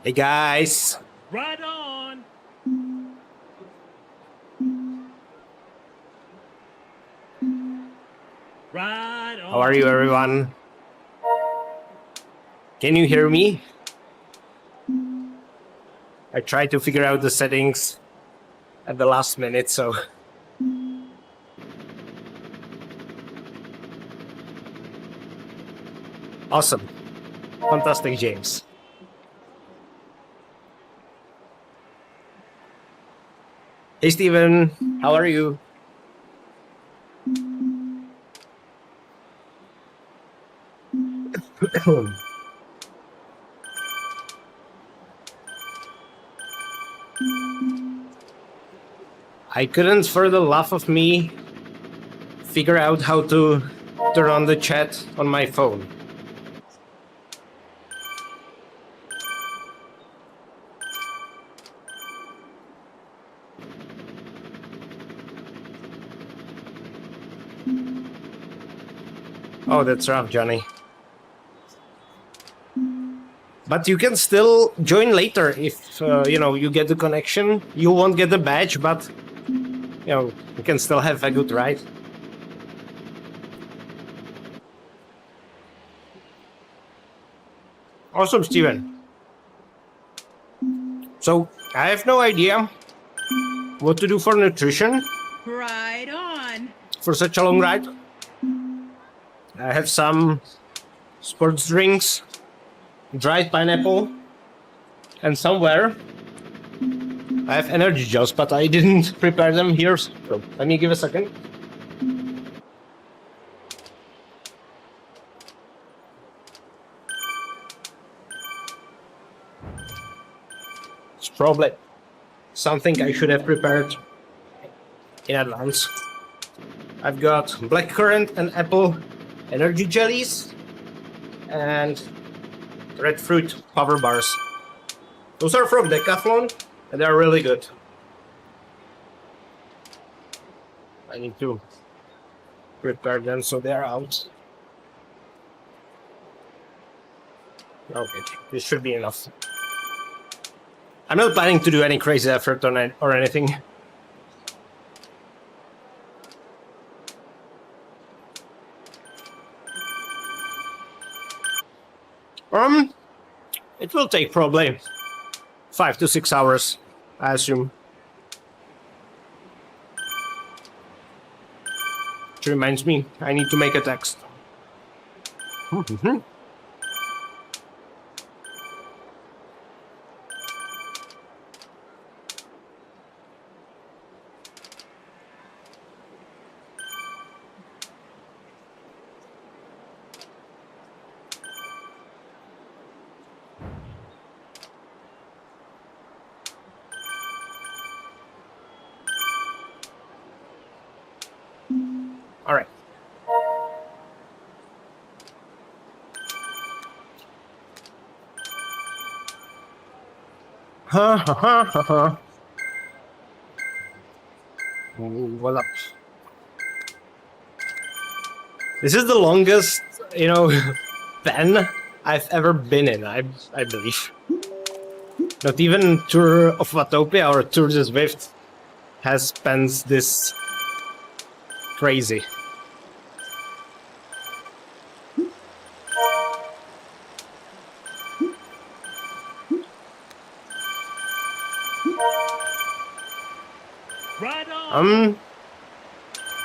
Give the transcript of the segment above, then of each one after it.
Hey guys, Right on. Right on. how are you everyone? Can you hear me? I tried to figure out the settings at the last minute, so... Awesome. Fantastic, James. Hey Steven, how are you? I couldn't, for the laugh of me, figure out how to turn on the chat on my phone. Oh, that's rough, Johnny. But you can still join later if, you get the connection. You won't get the badge, but, you can still have a good ride. Awesome, Steven. So, I have no idea what to do for nutrition. Right on. For such a long ride. I have some sports drinks, dried pineapple, and somewhere I have energy gels, but I didn't prepare them here, so let me give a second. It's probably something I should have prepared in advance. I've got blackcurrant and apple energy jellies and red fruit power bars. Those are from Decathlon and they're really good. I need to prepare them so they're out. Okay, this should be enough. I'm not planning to do any crazy effort on it or anything. It will take probably 5 to 6 hours, I assume. Which reminds me, I need to make a text. All right. What up? This is the longest, pen I've ever been in, I believe. Not even Tour of Watopia or Tour de Zwift has spent this crazy. Right on.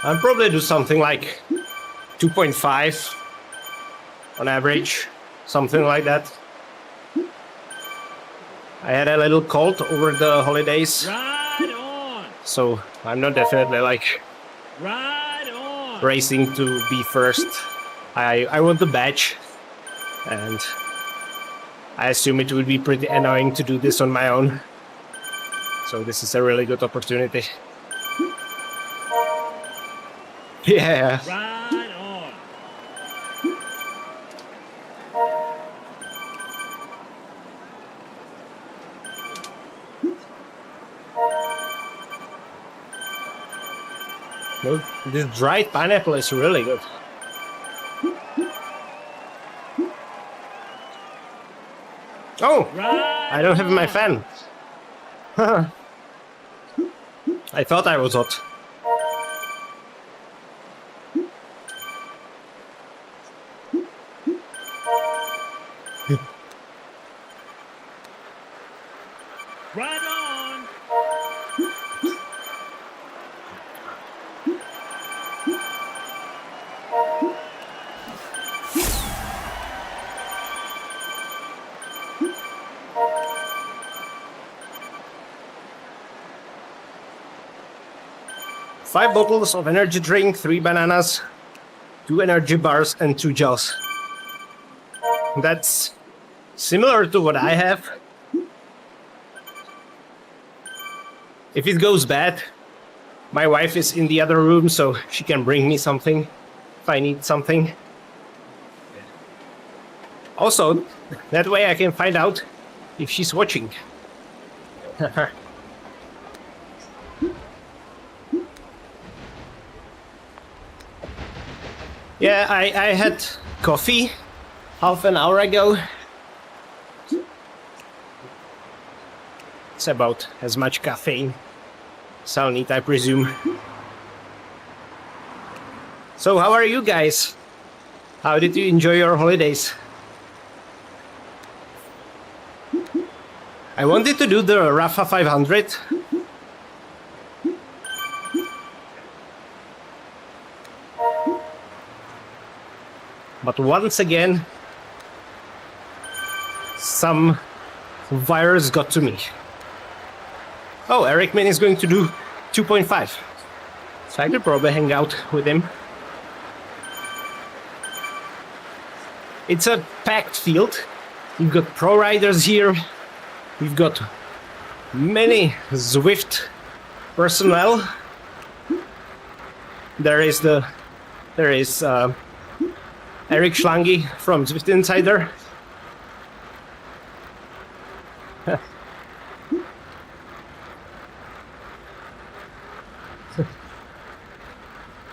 I'll probably do something like 2.5 on average, something like that. I had a little cold over the holidays. Right on. So I'm not definitely like Right on. racing to be first. I want the badge, and I assume it would be pretty annoying to do this on my own. So this is a really good opportunity. Yeah. Right on. Well, this dried pineapple is really good. Oh! Right Ride I don't have my on. fan. I thought I was hot. Ride on. Five bottles of energy drink, 3 bananas, 2 energy bars, and 2 gels. That's similar to what I have. If it goes bad, my wife is in the other room, so she can bring me something if I need something. Also, that way I can find out if she's watching. Yeah, I had coffee half an hour ago. It's about as much caffeine as I'll need, I presume. So how are you guys? How did you enjoy your holidays? I wanted to do the Rafa 500. But once again, some virus got to me. Oh, Eric Min is going to do 2.5. So I could probably hang out with him. It's a packed field. You've got pro riders here. We've got many Zwift personnel. There is Eric Schlange from Zwift Insider.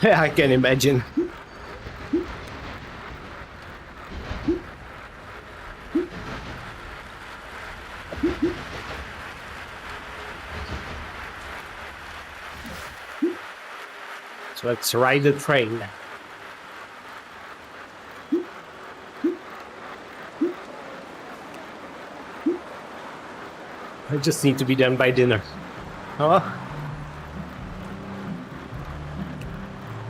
Yeah, I can imagine. So let's ride the train. I just need to be done by dinner. Oh.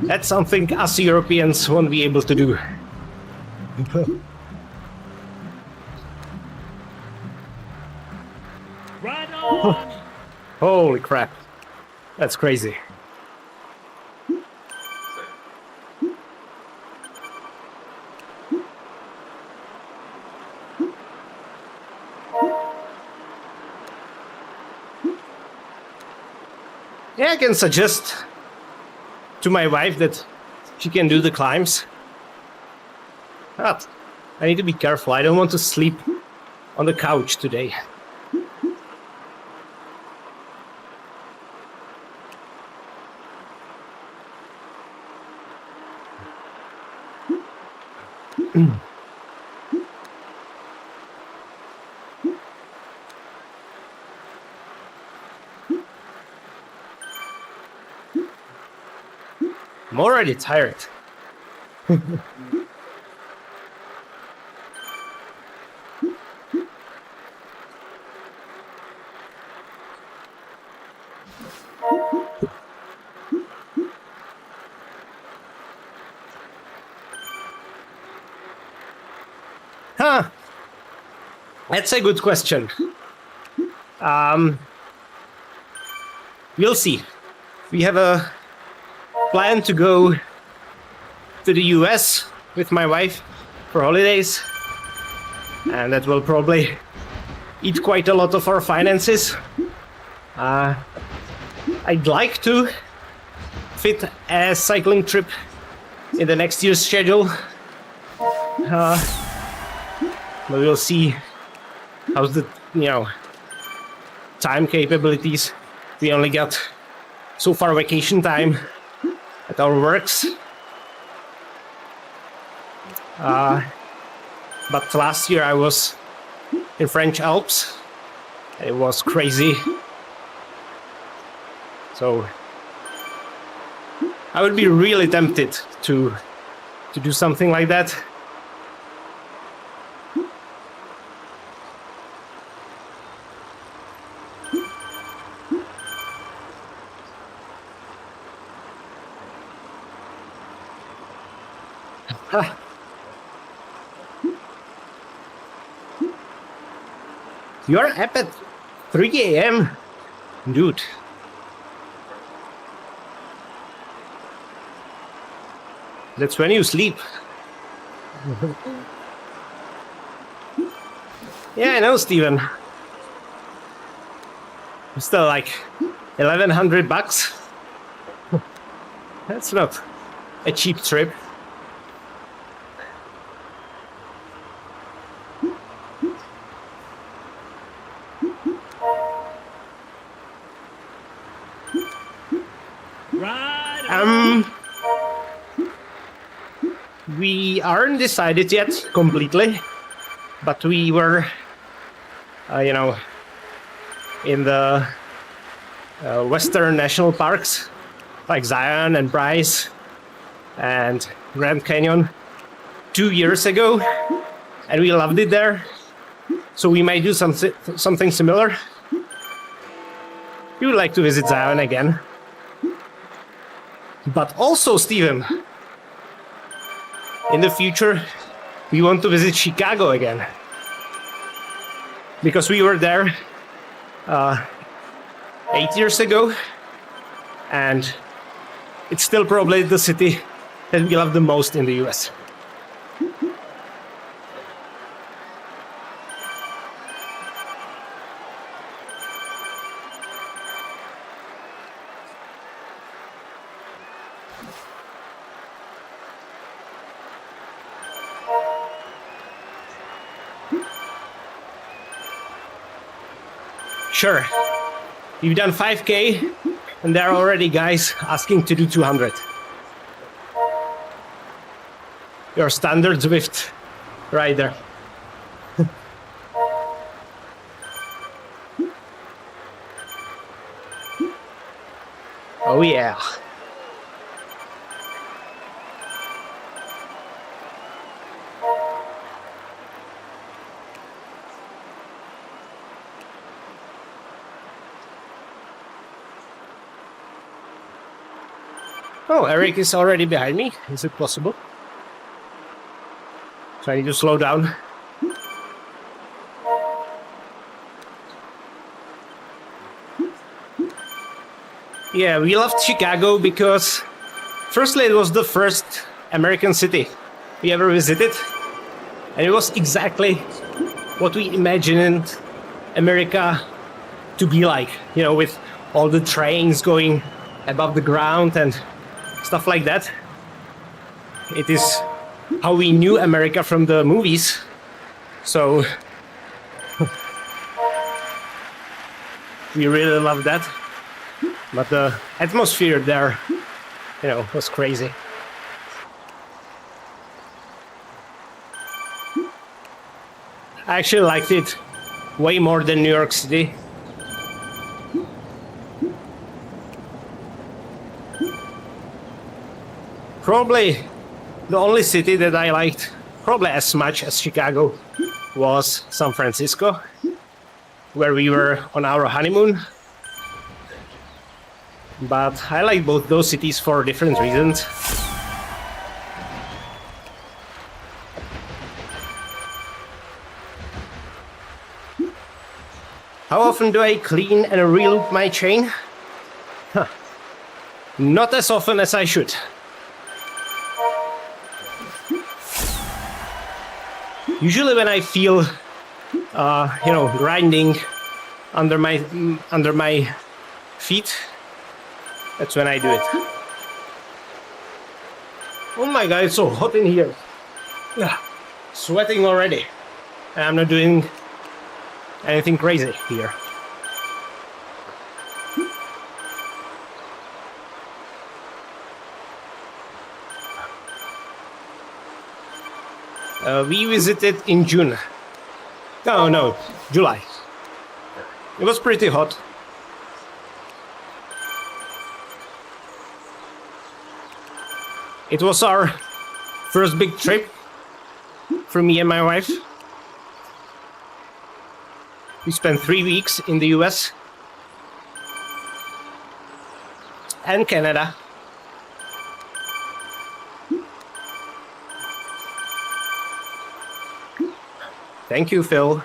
That's something us Europeans won't be able to do. Ride on. Holy crap. That's crazy. Yeah, I can suggest to my wife that she can do the climbs. But I need to be careful. I don't want to sleep on the couch today. I'm already tired. Huh. That's a good question. We'll see. We have a plan to go to the US with my wife for holidays, and that will probably eat quite a lot of our finances. I'd like to fit a cycling trip in the next year's schedule, but we'll see how's the time capabilities. We only got so far vacation time at our works. But last year I was in French Alps It was crazy. So I would be really tempted to do something like that. You're up at 3 a.m. Dude. That's when you sleep. Yeah, I know, Steven. Still like $1,100. That's not a cheap trip. Ride on. We aren't decided yet completely, but we were, in the Western national parks like Zion and Bryce and Grand Canyon 2 years ago, and we loved it there. So we might do something similar. We would like to visit Zion again. But also, Steven, in the future, we want to visit Chicago again. Because we were there 8 years ago, and it's still probably the city that we love the most in the US. Sure, you've done 5K, and there are already guys asking to do 200. Your standard Zwift rider. Oh yeah. Oh, Eric is already behind me. Is it possible? So I need to slow down. Yeah, we loved Chicago because firstly it was the first American city we ever visited. And it was exactly what we imagined America to be like, with all the trains going above the ground and stuff like that. It is how we knew America from the movies. So we really loved that. But the atmosphere there, was crazy. I actually liked it way more than New York City. Probably the only city that I liked probably as much as Chicago was San Francisco, where we were on our honeymoon. But I like both those cities for different reasons. How often do I clean and reel my chain? Not as often as I should. Usually when I feel, grinding under my feet, that's when I do it. Oh my god, it's so hot in here. Sweating already. And I'm not doing anything crazy here. We visited in June. No, July. It was pretty hot. It was our first big trip for me and my wife. We spent 3 weeks in the US and Canada. Thank you, Phil.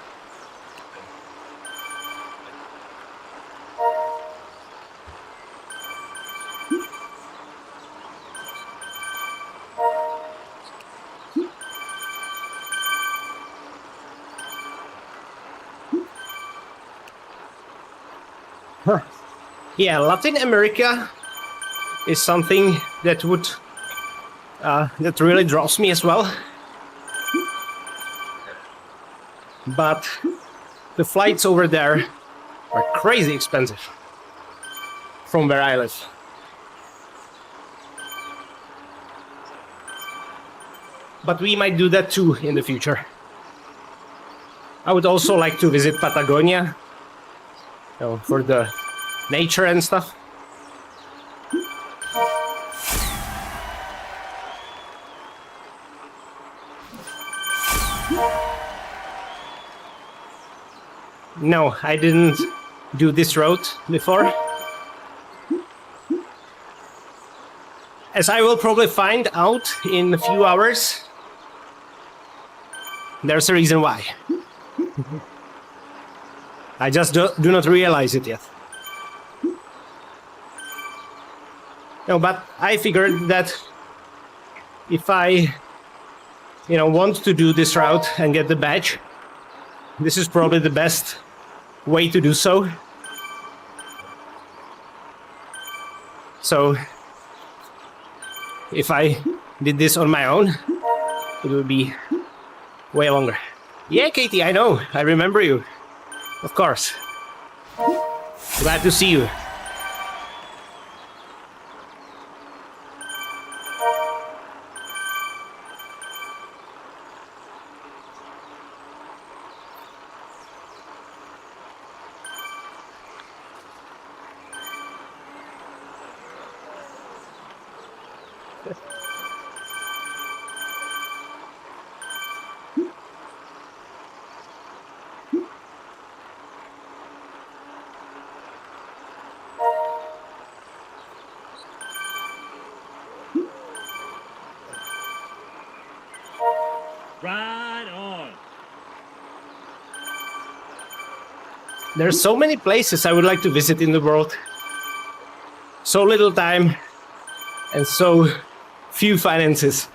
Yeah, Latin America is something that that really draws me as well. But the flights over there are crazy expensive from where I live. But we might do that too in the future. I would also like to visit Patagonia, you know, for the nature and stuff. No, I didn't do this route before. As I will probably find out in a few hours, there's a reason why. I just do not realize it yet. No, but I figured that if I, want to do this route and get the badge, this is probably the best way to do so. So, if I did this on my own, it would be way longer. Yeah, Katie, I know. I remember you. Of course. Glad to see you. Right on. There's so many places I would like to visit in the world. So little time and so few finances.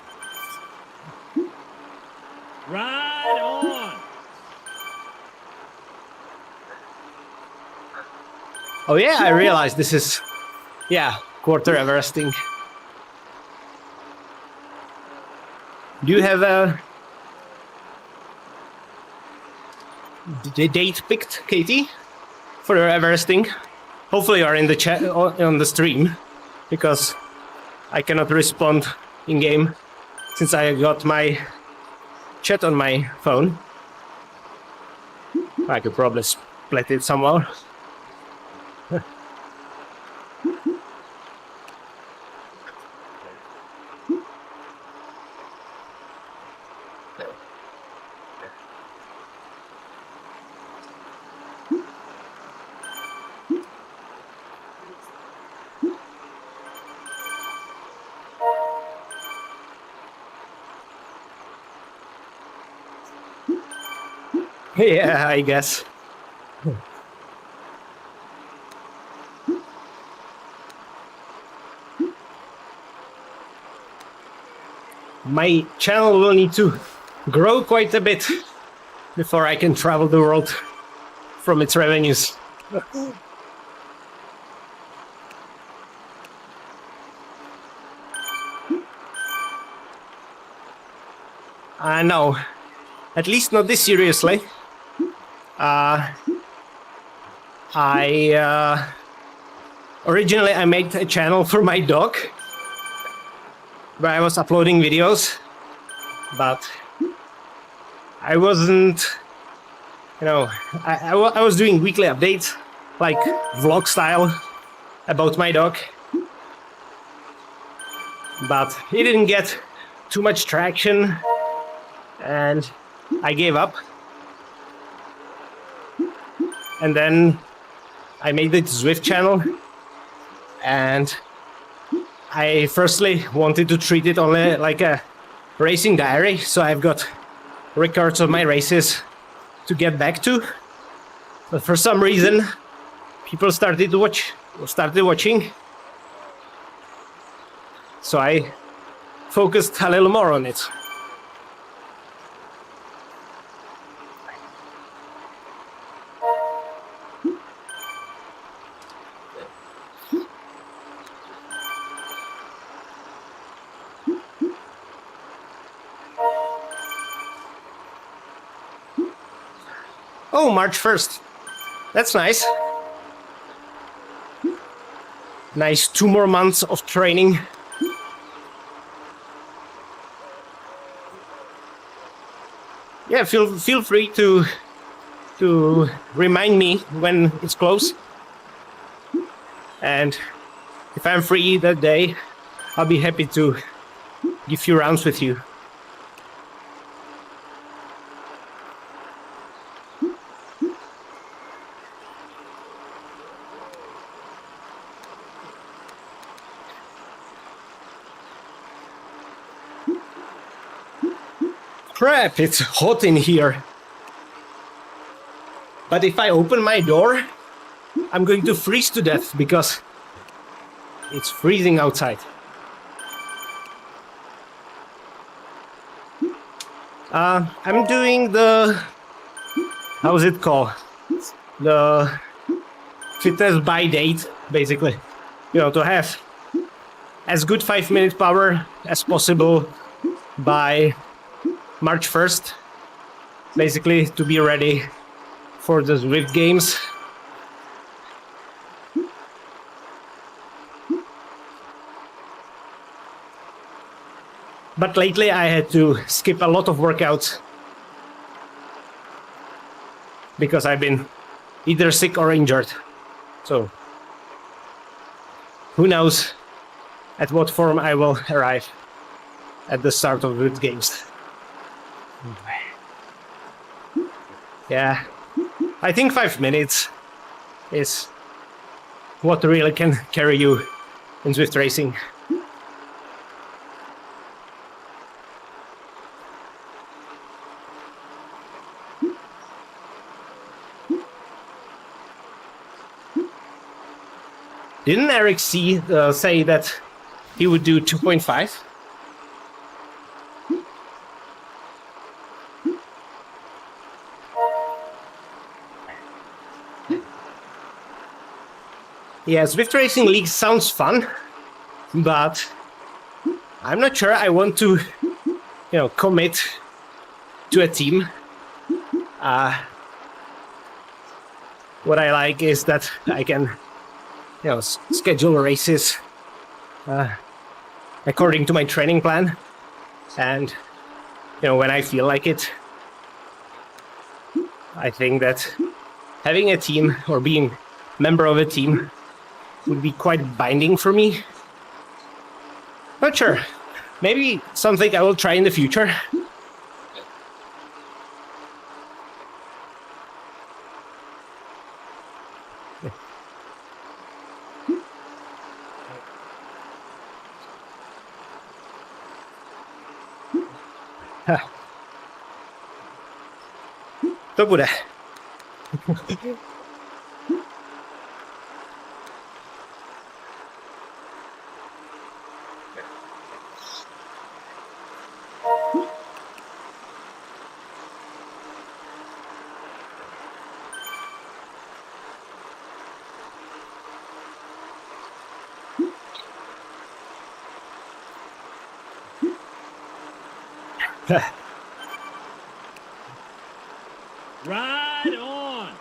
Right on. Oh yeah, I realized this is, quarter Everesting. Do you have a date picked, Katie, for your Everesting? Hopefully you are in the chat on the stream, because I cannot respond in game since I got my chat on my phone. I could probably split it somewhere. Yeah, I guess. My channel will need to grow quite a bit before I can travel the world from its revenues. No, at least not this seriously. Originally I made a channel for my dog where I was uploading videos, but I wasn't you know, I was doing weekly updates, like vlog style, about my dog, but it didn't get too much traction, and I gave up. And then I made the Zwift channel, and I firstly wanted to treat it only like a racing diary, so I've got records of my races to get back to. But for some reason, people started watching, so I focused a little more on it. Oh, March 1st. That's nice. Nice 2 more months of training. Yeah, feel free to remind me when it's close. And if I'm free that day, I'll be happy to give few rounds with you. Crap, it's hot in here. But if I open my door, I'm going to freeze to death because it's freezing outside. I'm doing the... how's it called? The fitness by date, basically. You know, to have as good 5-minute power as possible by March 1st, basically to be ready for the Zwift games. But lately I had to skip a lot of workouts because I've been either sick or injured. So who knows at what form I will arrive at the start of Zwift games. Yeah, I think 5 minutes is what really can carry you in Zwift racing. Didn't Eric C say that he would do 2.5? Yeah, Zwift Racing League sounds fun, but I'm not sure I want to, commit to a team. What I like is that I can, schedule races according to my training plan, and when I feel like it. I think that having a team or being member of a team would be quite binding for me. Not sure. Maybe something I will try in the future. To bude. Ride on.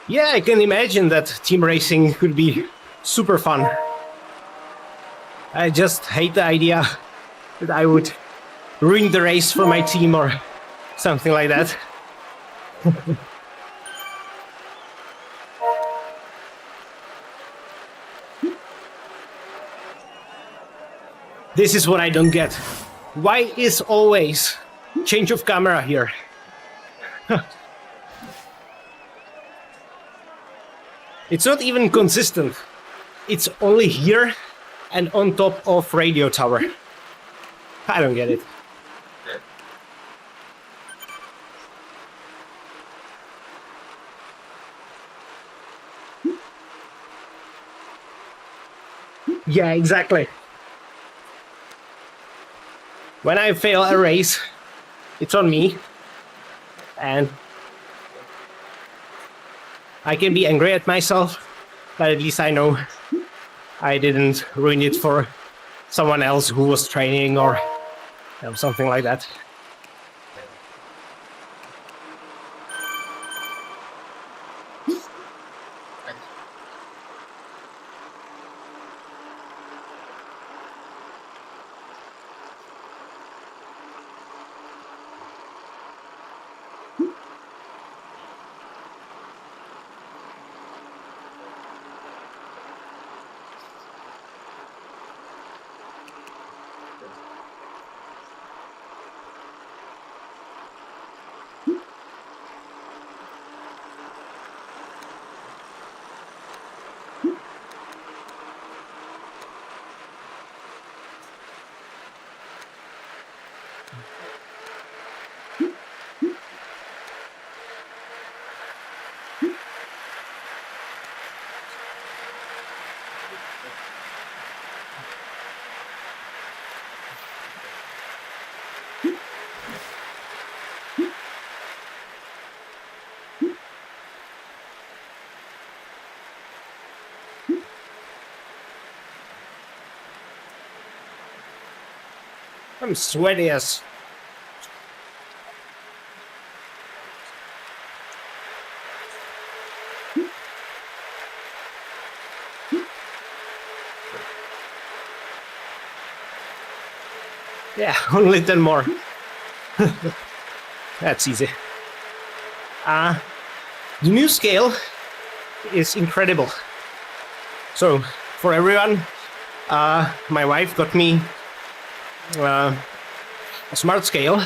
Yeah, I can imagine that team racing could be super fun. I just hate the idea that I would ruin the race for my team or something like that. This is what I don't get. Why is always change of camera here? It's not even consistent. It's only here and on top of radio tower. I don't get it. Yeah, exactly. When I fail a race, it's on me. And I can be angry at myself, but at least I know I didn't ruin it for someone else who was training or something like that. I'm sweaty as... Yeah, only 10 more. That's easy. The new scale is incredible. So, for everyone, my wife got me a smart scale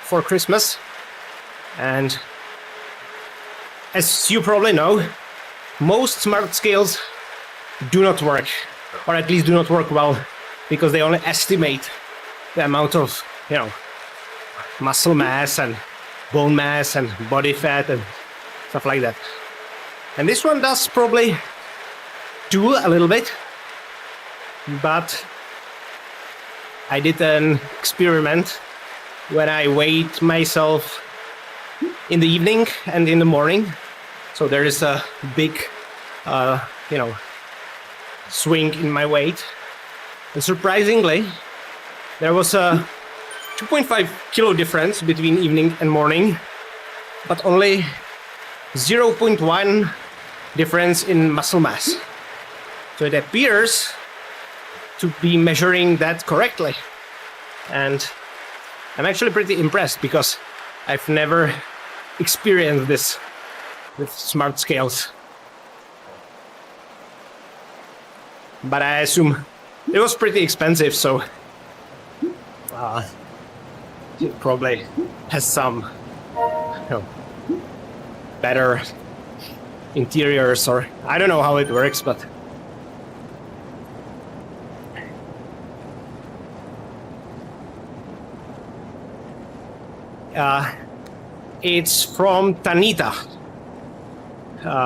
for Christmas. And as you probably know, most smart scales do not work, or at least do not work well, because they only estimate the amount of, muscle mass and bone mass and body fat and stuff like that. And this one does probably do a little bit, but I did an experiment when I weighed myself in the evening and in the morning. So there is a big, swing in my weight. And surprisingly, there was a 2.5 kilo difference between evening and morning, but only 0.1 difference in muscle mass. So it appears to be measuring that correctly. And I'm actually pretty impressed because I've never experienced this with smart scales. But I assume it was pretty expensive, so it probably has some better interiors, or I don't know how it works, but it's from Tanita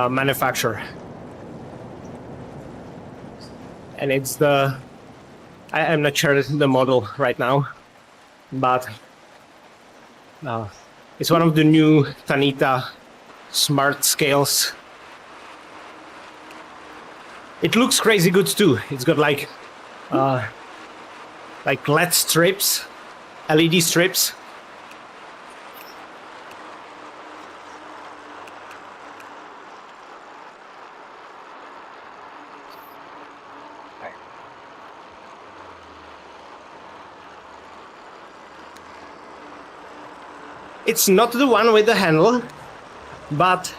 manufacturer, and it's I'm not sure the model right now, but it's one of the new Tanita smart scales. It looks crazy good too. It's got like LED strips, LED strips. It's not the one with the handle, but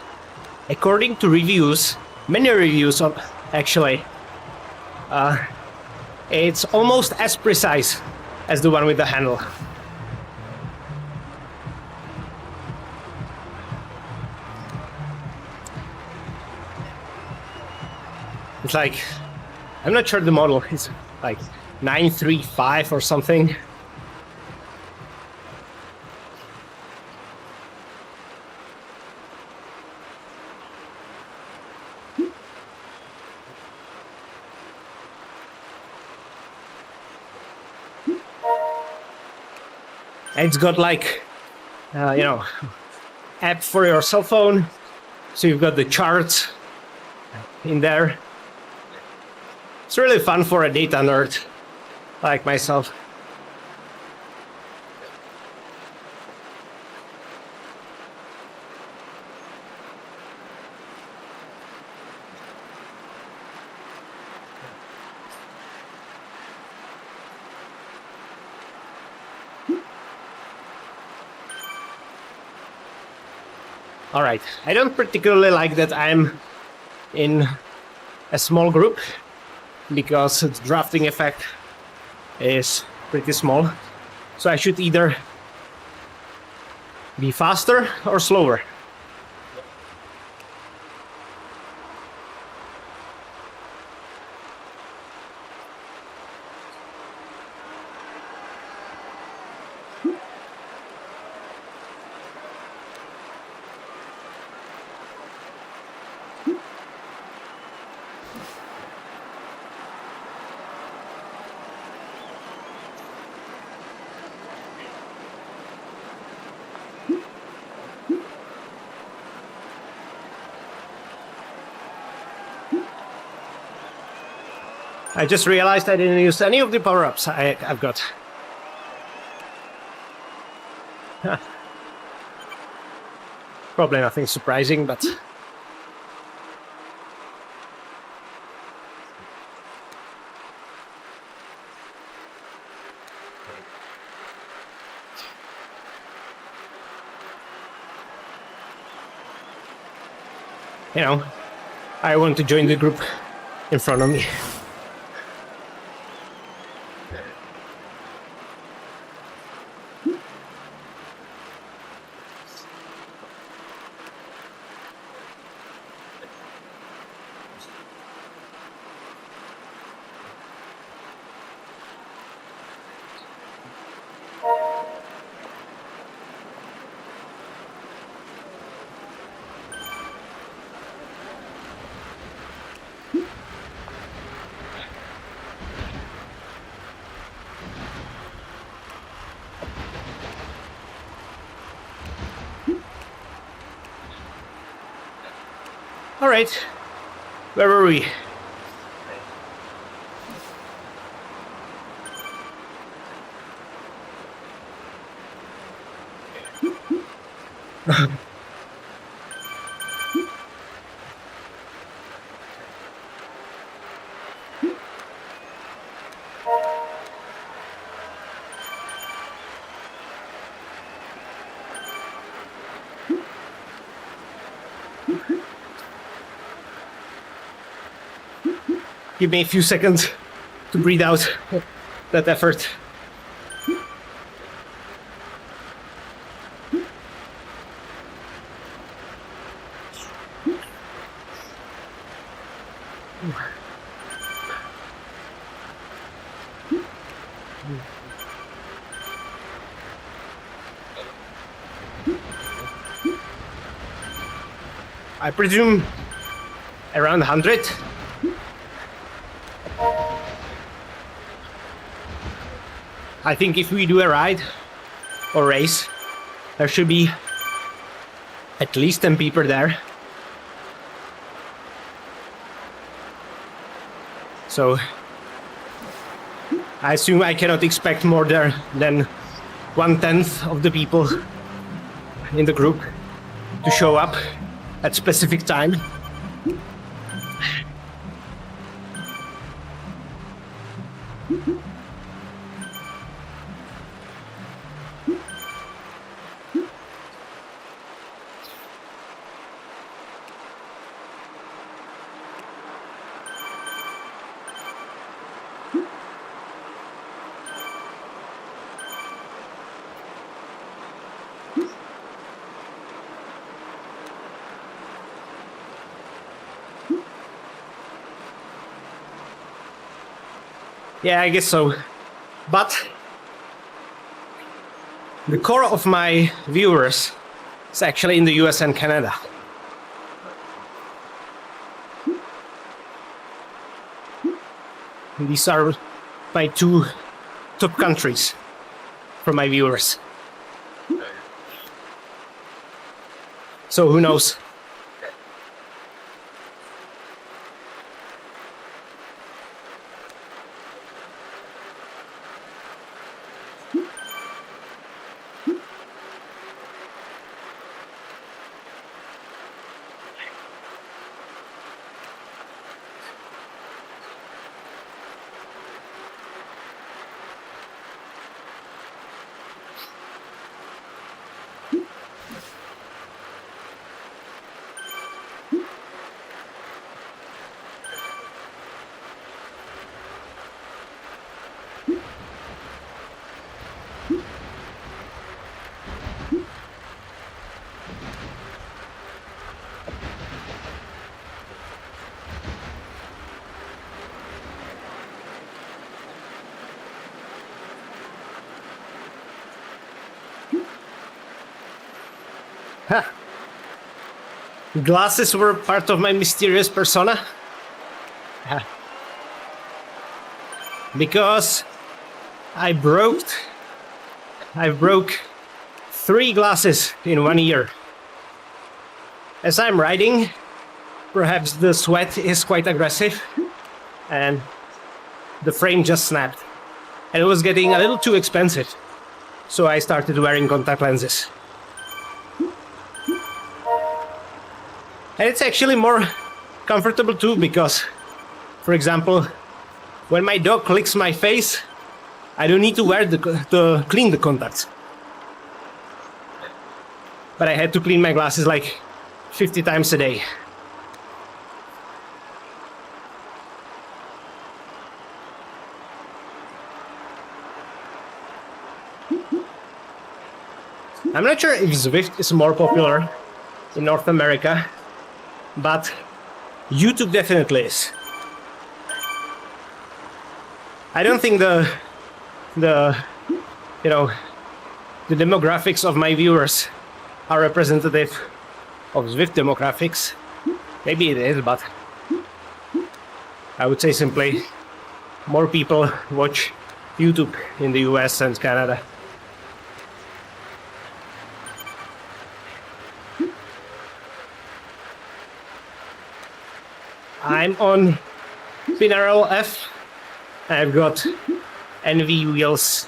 according to reviews, many reviews of actually, it's almost as precise as the one with the handle. It's like, I'm not sure the model is like 935 or something. And it's got like, app for your cell phone. So you've got the charts in there. It's really fun for a data nerd like myself. All right, I don't particularly like that I'm in a small group because the drafting effect is pretty small. So I should either be faster or slower. I just realized I didn't use any of the power-ups I've got. Huh. Probably nothing surprising, but... I want to join the group in front of me. All right, where were we? Give me a few seconds to breathe out that effort. I presume around 100. I think if we do a ride or race, there should be at least 10 people there. So I assume I cannot expect more there than 1/10 of the people in the group to show up at specific time. Yeah, I guess so. But the core of my viewers is actually in the US and Canada. These are my two top countries for my viewers. So who knows? Huh. Glasses were part of my mysterious persona. Huh. Because I broke 3 glasses in 1 year. As I'm riding, perhaps the sweat is quite aggressive and the frame just snapped. And it was getting a little too expensive. So I started wearing contact lenses. And it's actually more comfortable too because, for example, when my dog licks my face, I don't need to wear to clean the contacts. But I had to clean my glasses like 50 times a day. I'm not sure if Zwift is more popular in North America, but YouTube definitely is. I don't think the demographics of my viewers are representative of Zwift demographics. Maybe it is, but I would say simply more people watch YouTube in the US and Canada. I'm on PRL F. I've got NV wheels.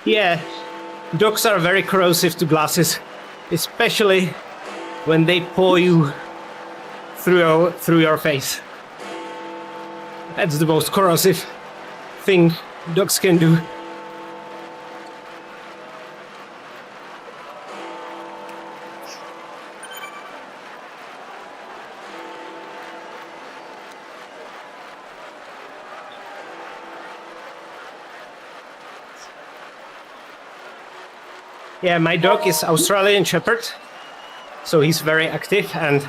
Yeah, dogs are very corrosive to glasses, especially when they paw you through your face. That's the most corrosive thing dogs can do. Yeah, my dog is Australian Shepherd, so he's very active, and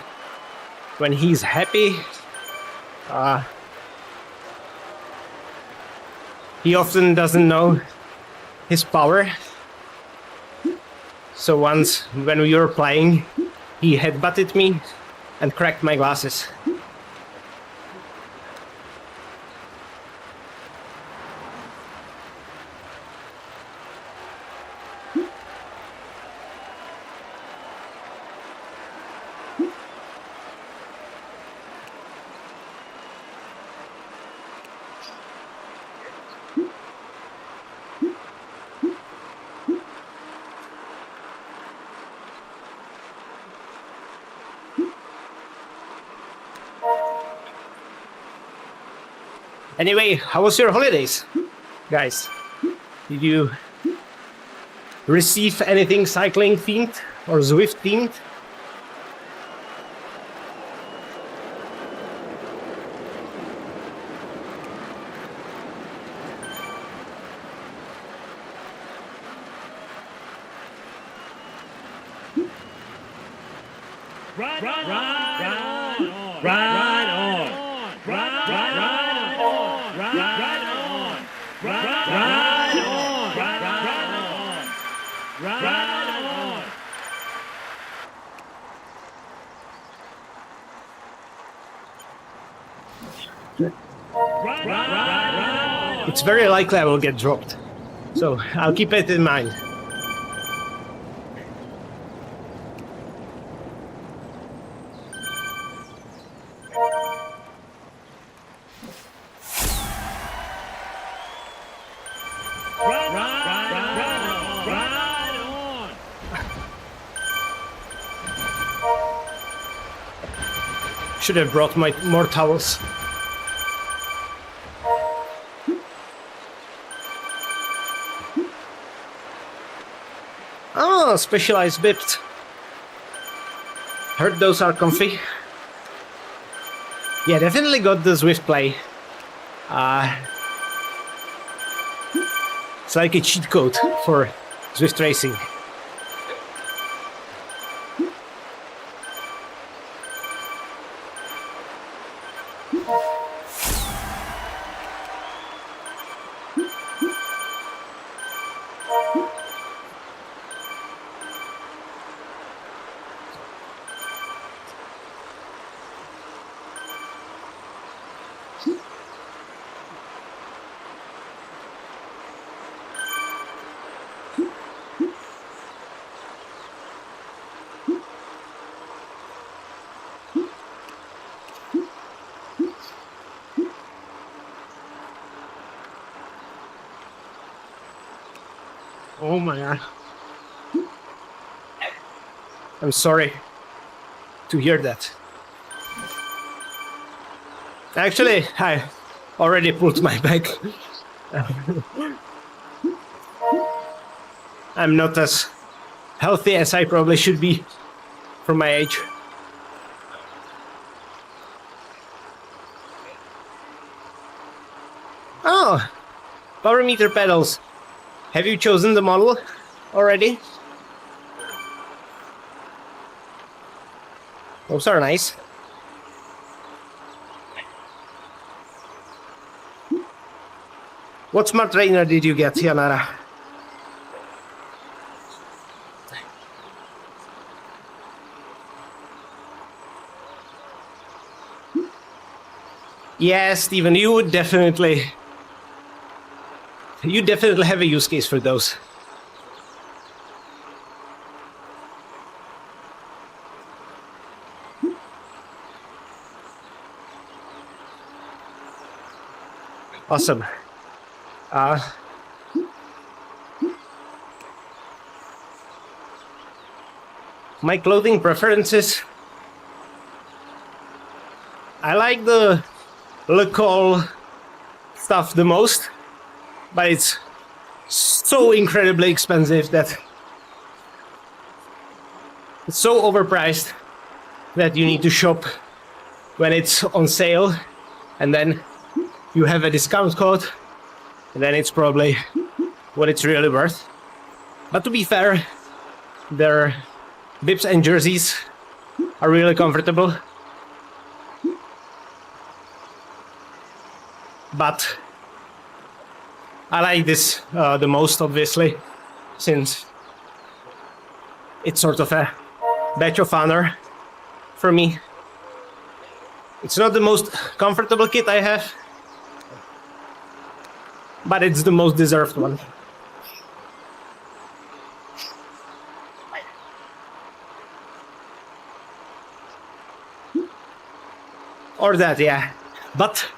when he's happy, he often doesn't know his power. So once, when we were playing, he headbutted me and cracked my glasses. Anyway, how was your holidays, guys? Did you receive anything cycling themed or Zwift themed? Ride on. Ride on. Ride on. Ride on. Ride on. Ride on. It's very likely I will get dropped, so I'll keep it in mind. Ride on. Should have brought my more towels. Oh, specialized bipped. Heard those are comfy. Yeah, definitely got the Zwift play. It's like a cheat code for Zwift racing. Oh my god. I'm sorry to hear that. Actually, I already pulled my back. I'm not as healthy as I probably should be for my age. Oh, power meter pedals. Have you chosen the model already? Those are nice. What smart trainer did you get, Yanara? Yeah, Steven, you definitely have a use case for those. Awesome. My clothing preferences. I like the local stuff the most, but it's so incredibly expensive that it's so overpriced that you need to shop when it's on sale, and then you have a discount code, and then it's probably what it's really worth. But to be fair, their bibs and jerseys are really comfortable. But I like this the most, obviously, since it's sort of a badge of honor for me. It's not the most comfortable kit I have, but it's the most deserved one. Or that, yeah. But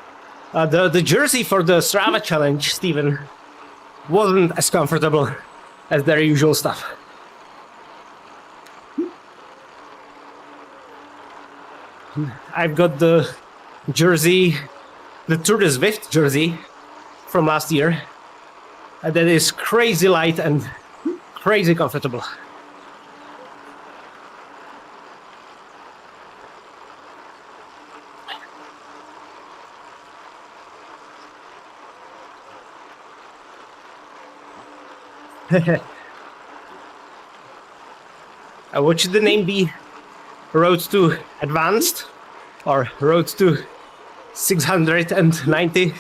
the jersey for the Strava challenge, Steven, wasn't as comfortable as their usual stuff. I've got the jersey, the Tour de Zwift jersey from last year. That is crazy light and crazy comfortable. What should the name be? Road to Advanced or Road to 699.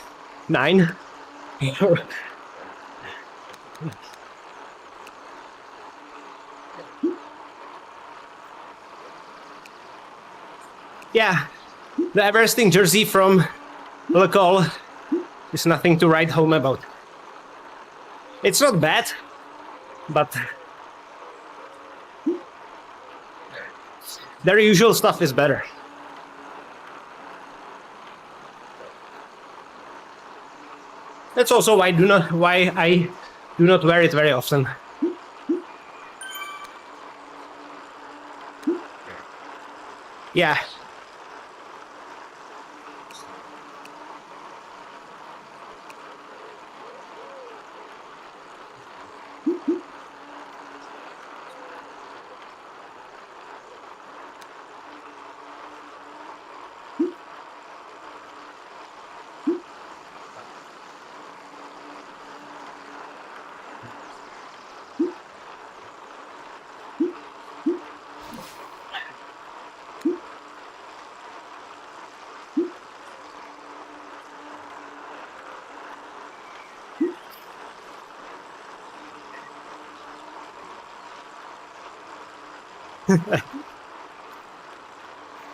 Yeah, the Everesting jersey from Local is nothing to write home about. It's not bad, but their usual stuff is better. That's also why I do not wear it very often. Yeah.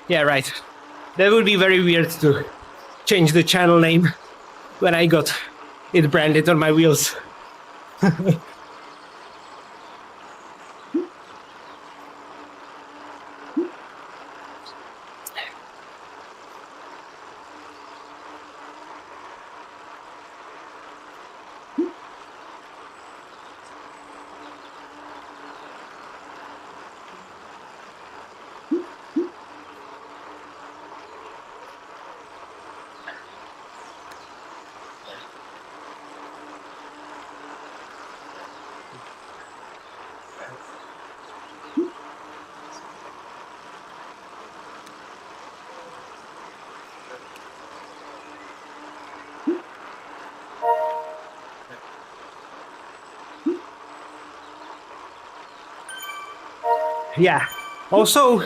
Yeah, right. That would be very weird to change the channel name when I got it branded on my wheels. Yeah. Also,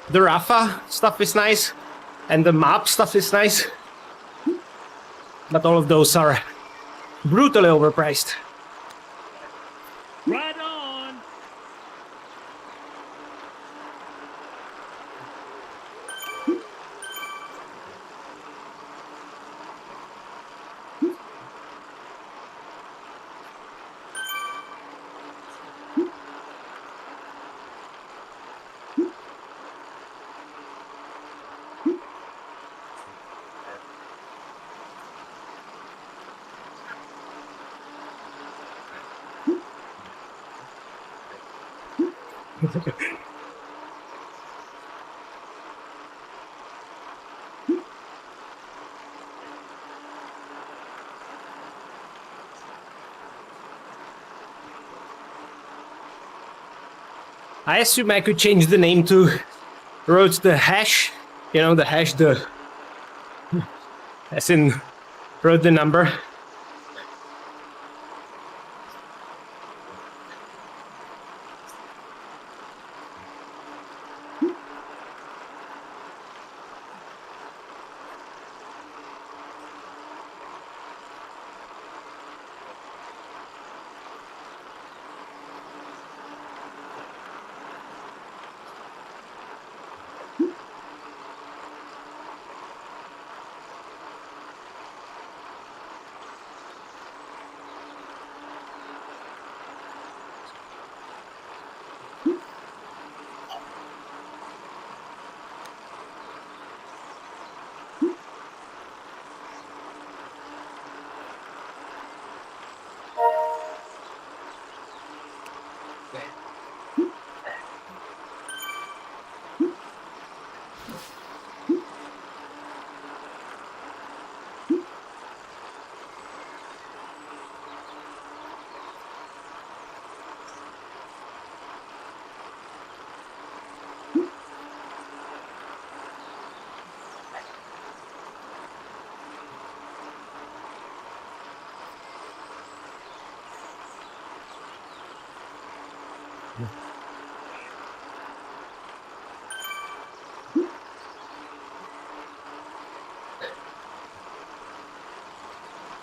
the Rafa stuff is nice, and the map stuff is nice, but all of those are brutally overpriced. Right on. I assume I could change the name to Road the Hash. You know, the hash, the as in Road the number.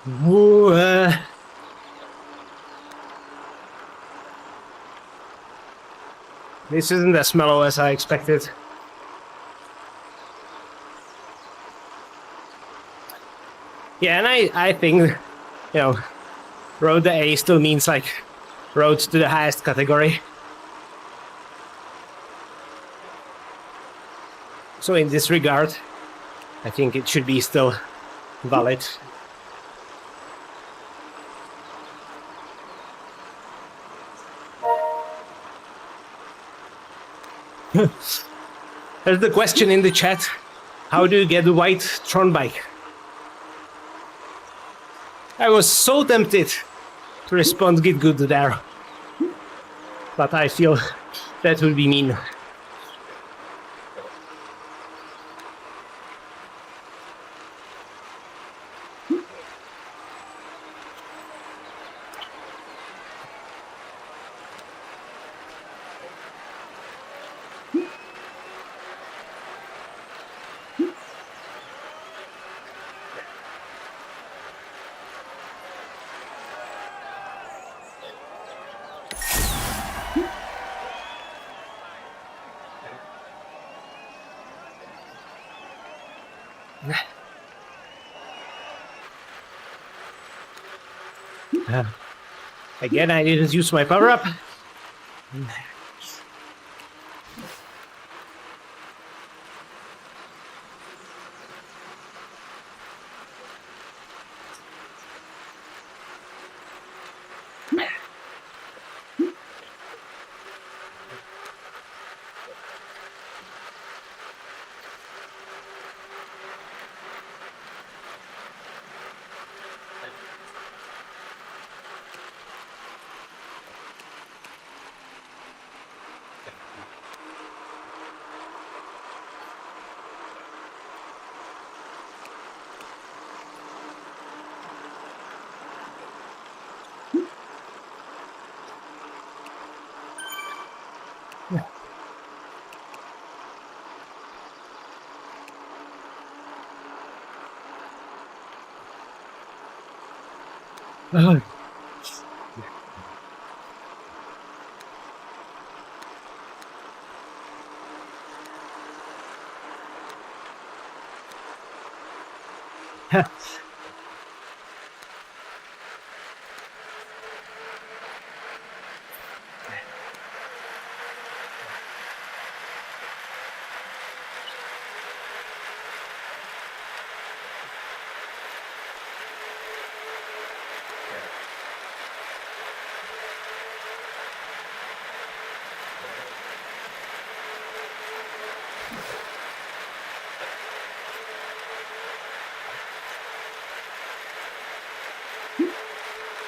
Ooh, this isn't as mellow as I expected. Yeah, and I think, road to A still means like road to the highest category. So in this regard, I think it should be still valid. There's the question in the chat. How do you get a white Tron bike? I was so tempted to respond "Get good" there, but I feel that would be mean. Again, I didn't use my power up.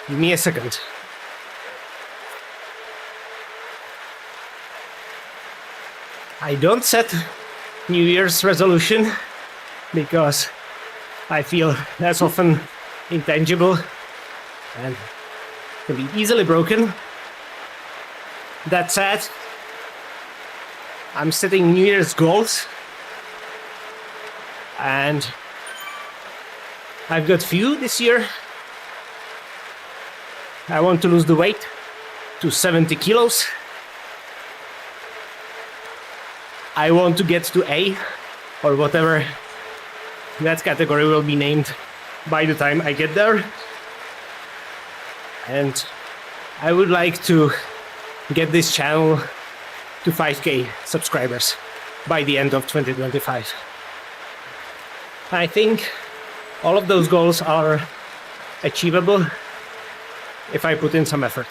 Give me a second. I don't set New Year's resolution because I feel that's often intangible and can be easily broken. That said, I'm setting New Year's goals and I've got few this year. I want to lose the weight to 70 kilos. I want to get to A, or whatever that category will be named by the time I get there. And I would like to get this channel to 5K subscribers by the end of 2025. I think all of those goals are achievable if I put in some effort.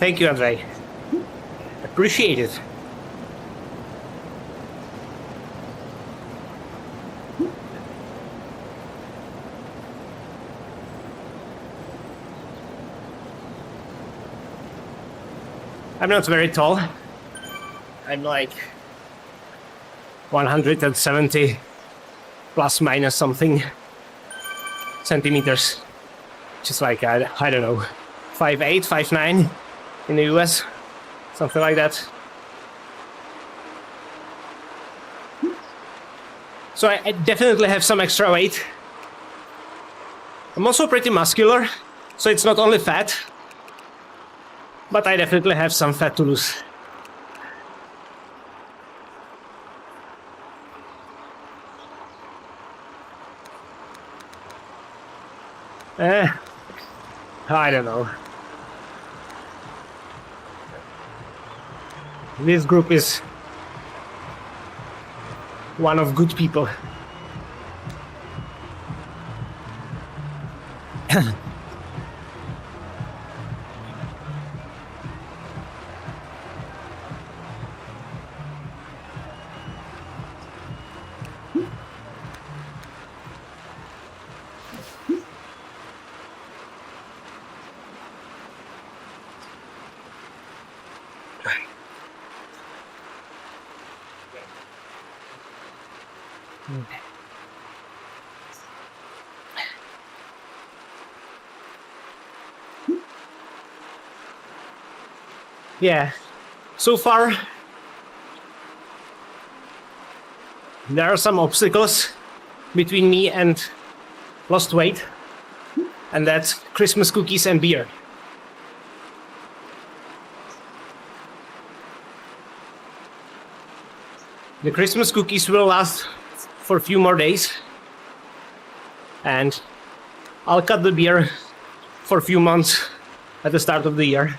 Thank you, Andre. Appreciate it. I'm not very tall. I'm like 170 plus minus something centimeters. Just like, I don't know, 5'8", 5'9" in the US, something like that. So I definitely have some extra weight. I'm also pretty muscular, so it's not only fat, but I definitely have some fat to lose. I don't know. This group is one of good people. Yeah, so far there are some obstacles between me and lost weight, and that's Christmas cookies and beer. The Christmas cookies will last for a few more days, and I'll cut the beer for a few months at the start of the year.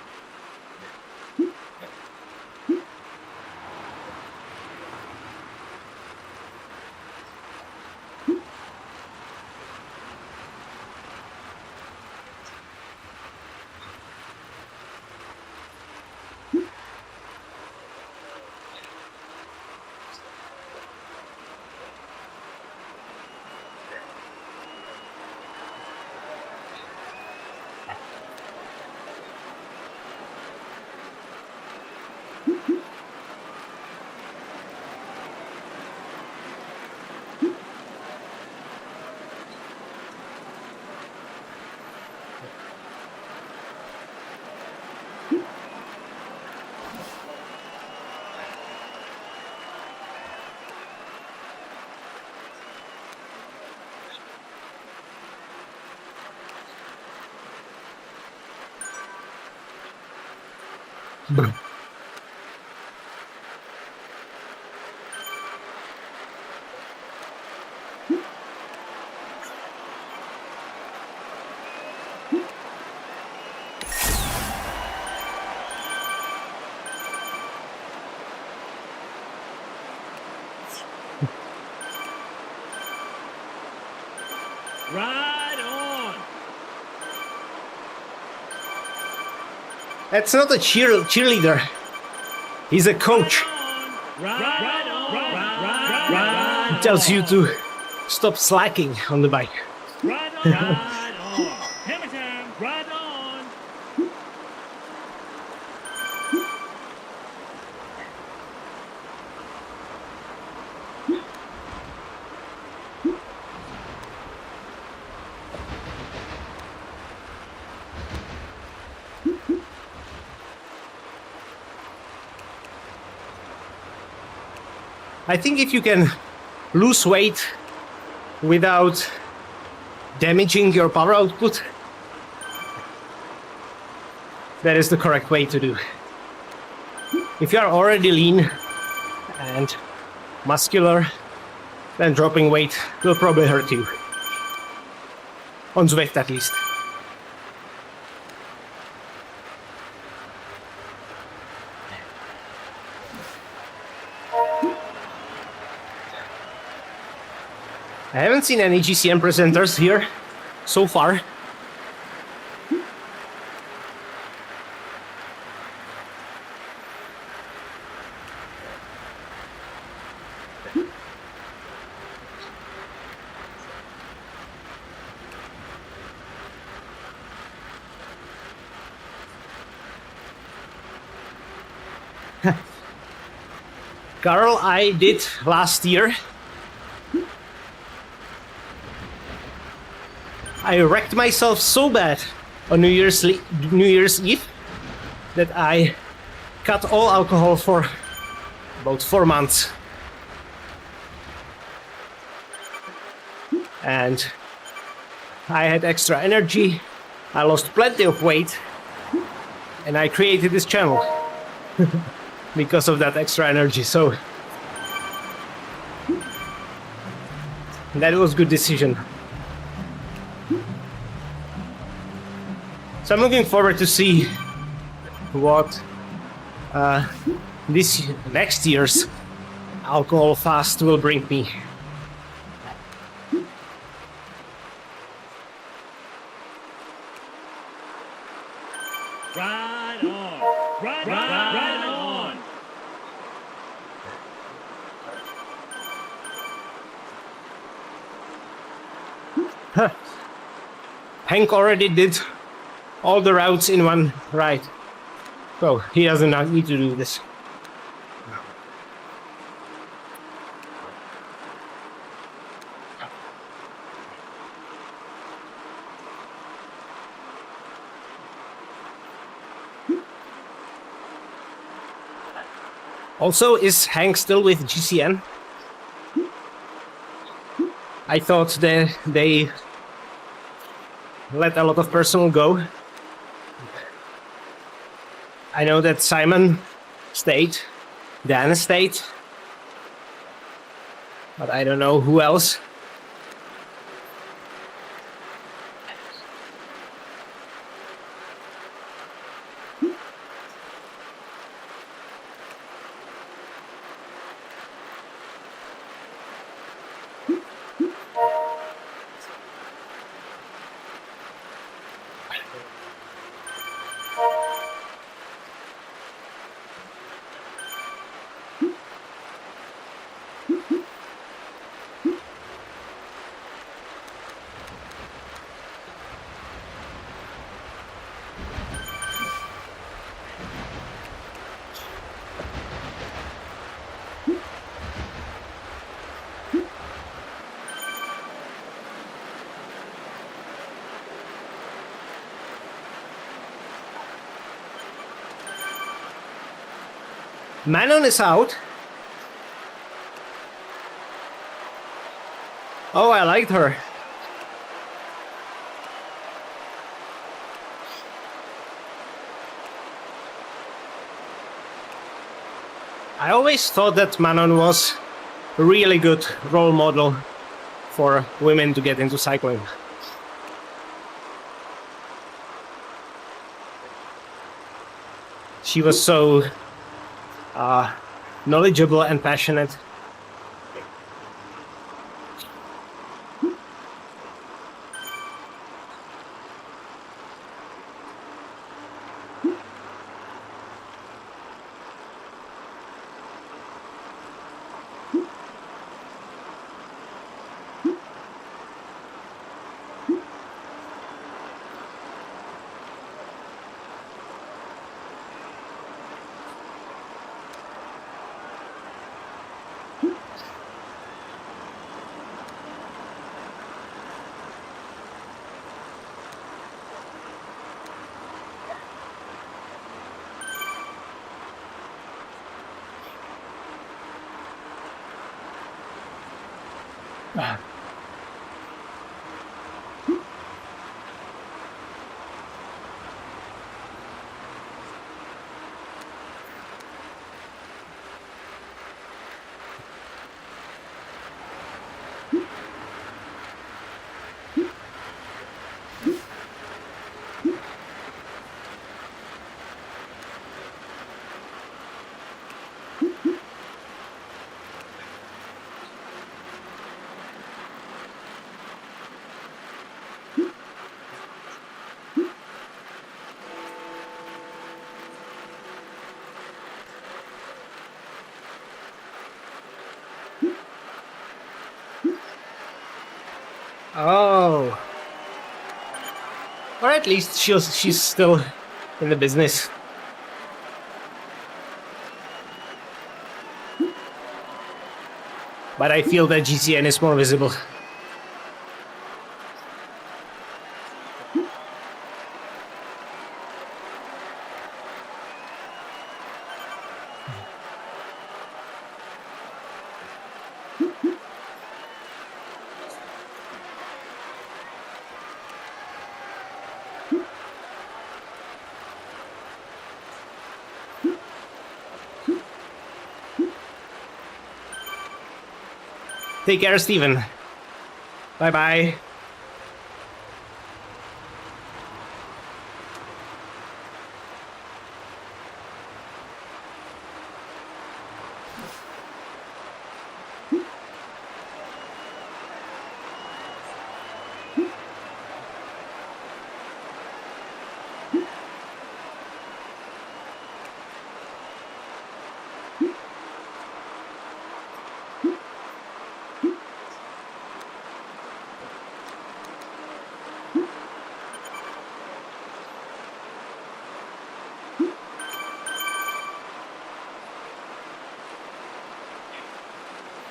Ride on. That's not a cheerleader. He's a coach. Ride on. He tells you to stop slacking on the bike. Ride on. Ride on. Hammer time. Ride on. I think if you can lose weight without damaging your power output, that is the correct way to do. If you are already lean and muscular, then dropping weight will probably hurt you. On Zwift at least. I haven't seen any GCM presenters here so far. Carl, I did last year. I wrecked myself so bad on New Year's Eve that I cut all alcohol for about 4 months. And I had extra energy, I lost plenty of weight, and I created this channel because of that extra energy. So that was a good decision. So I'm looking forward to see what this next year's alcohol fast will bring me. Ride on. Ride on. Hank already did all the routes in one ride, so he doesn't need to do this. Also, is Hank still with GCN? I thought that they let a lot of personnel go. I know that Simon stayed, Dan stayed, but I don't know who else. Manon is out. Oh, I liked her. I always thought that Manon was a really good role model for women to get into cycling. She was so knowledgeable and passionate. Oh. Or at least she's still in the business. but I feel that GCN is more visible. Take care, Steven. Bye-bye.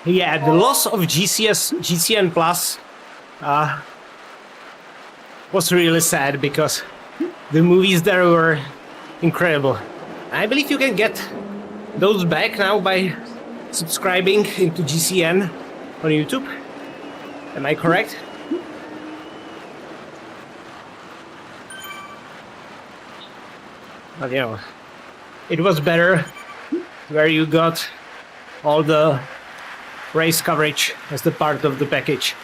Yeah, the loss of GCN Plus was really sad because the movies there were incredible. I believe you can get those back now by subscribing into GCN on YouTube. Am I correct? But you know, it was better where you got all the race coverage as the part of the package.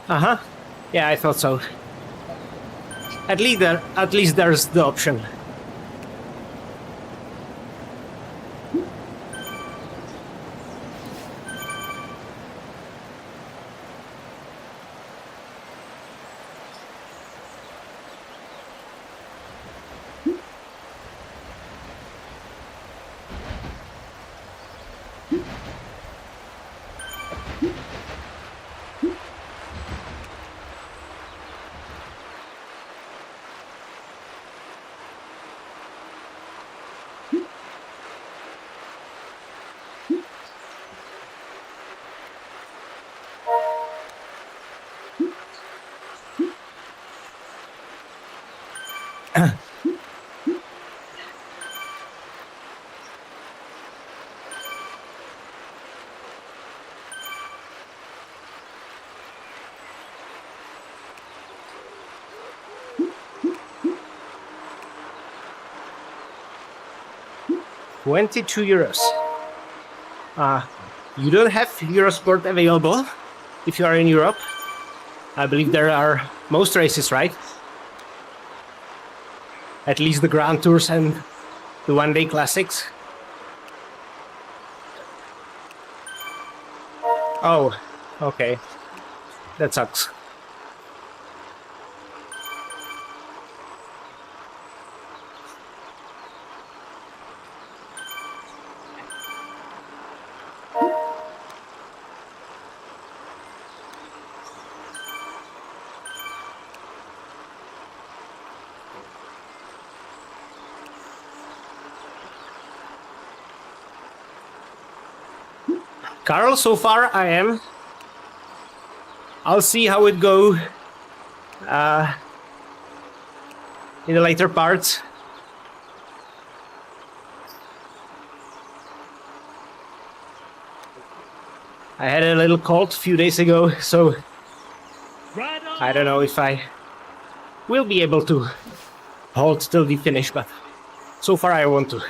Uh-huh. Yeah, I thought so. At least there's the option. €22. You don't have Eurosport available if you are in Europe. I believe there are most races, right? At least the Grand Tours and the one-day classics. Oh, okay. That sucks. Carl, so far I am. I'll see how it go in the later parts. I had a little cold a few days ago, so Right on. I don't know if I will be able to hold till the finish, but so far I want to.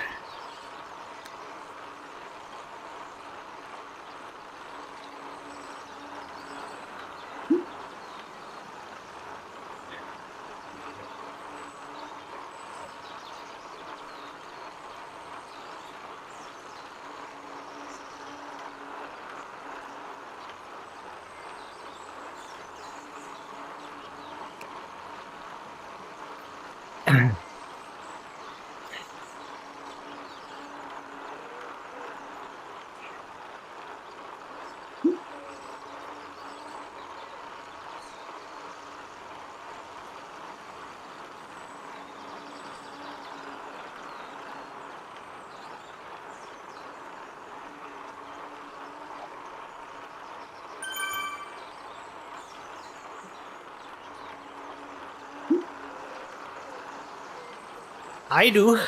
I do,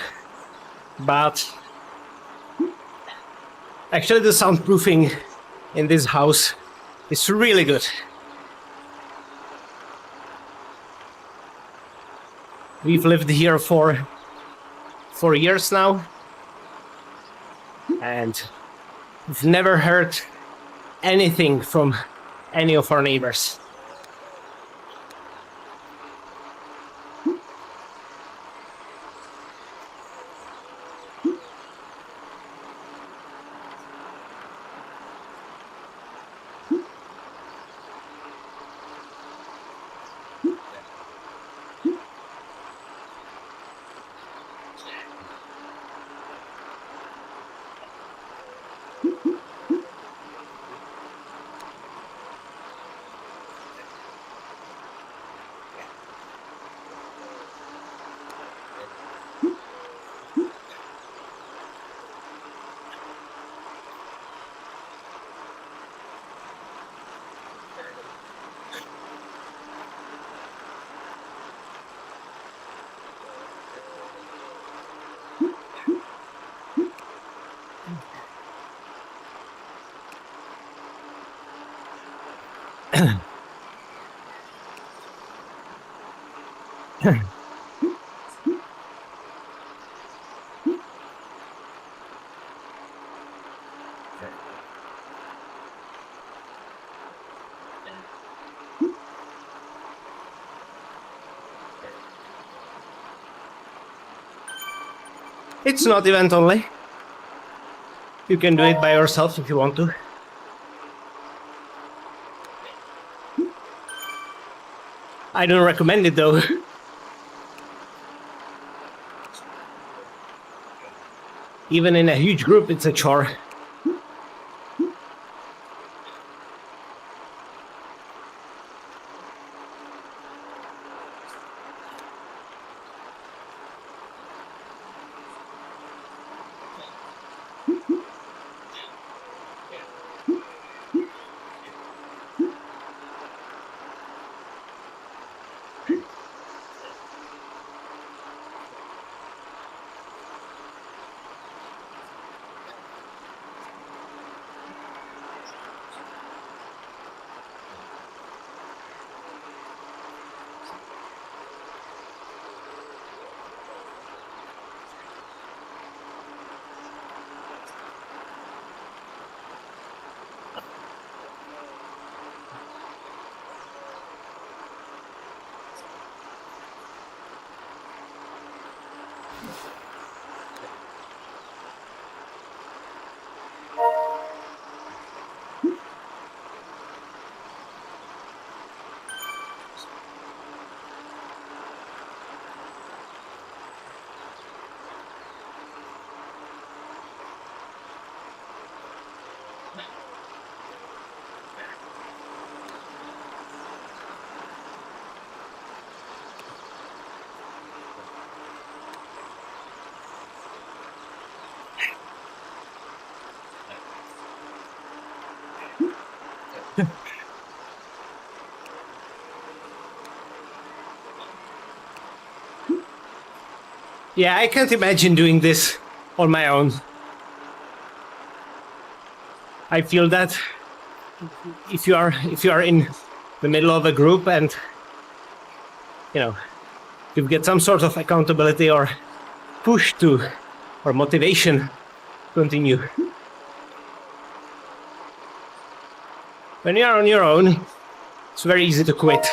but actually the soundproofing in this house is really good. We've lived here for 4 years now, and we've never heard anything from any of our neighbors. It's not event only. You can do it by yourself if you want to. I don't recommend it though. Even in a huge group, it's a chore. Yeah, I can't imagine doing this on my own. I feel that if you are in the middle of a group and you get some sort of accountability or push to or motivation to continue. When you are on your own, it's very easy to quit.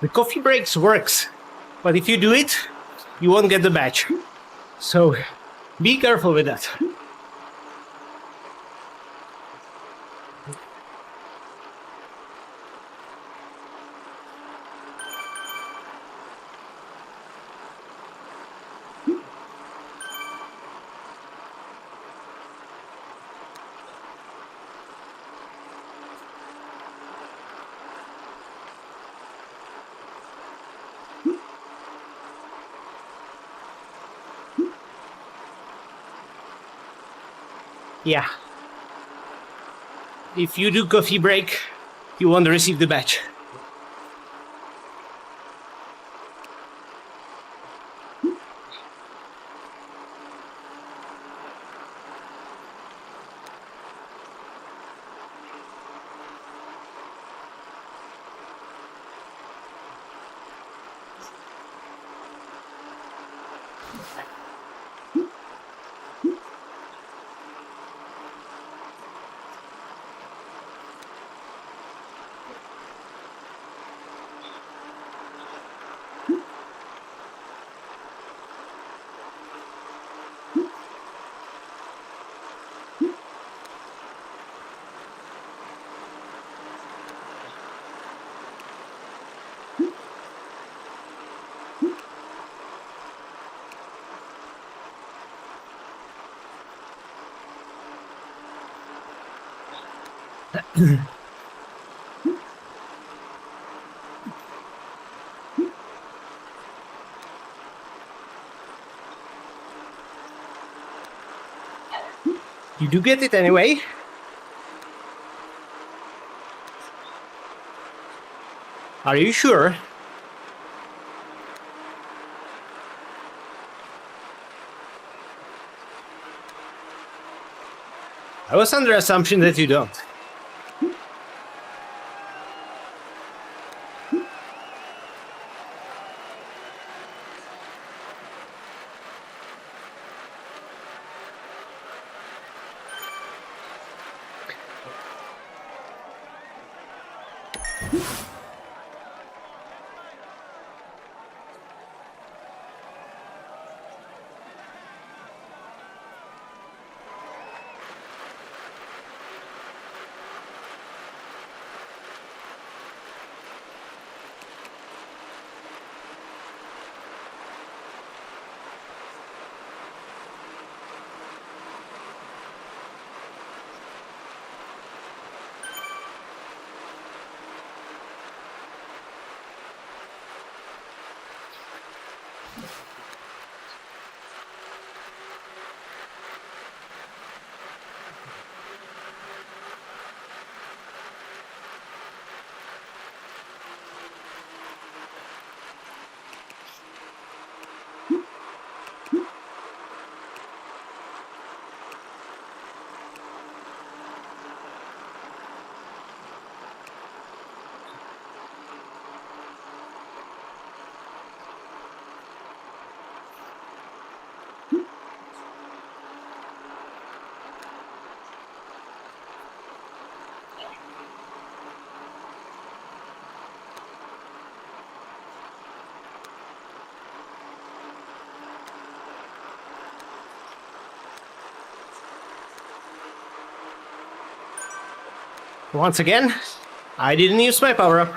The coffee breaks works, but if you do it, you won't get the badge. So be careful with that. Yeah. If you do coffee break, you won't receive the badge. You do get it anyway. Are you sure? I was under assumption that you don't. Once again, I didn't use my power-up.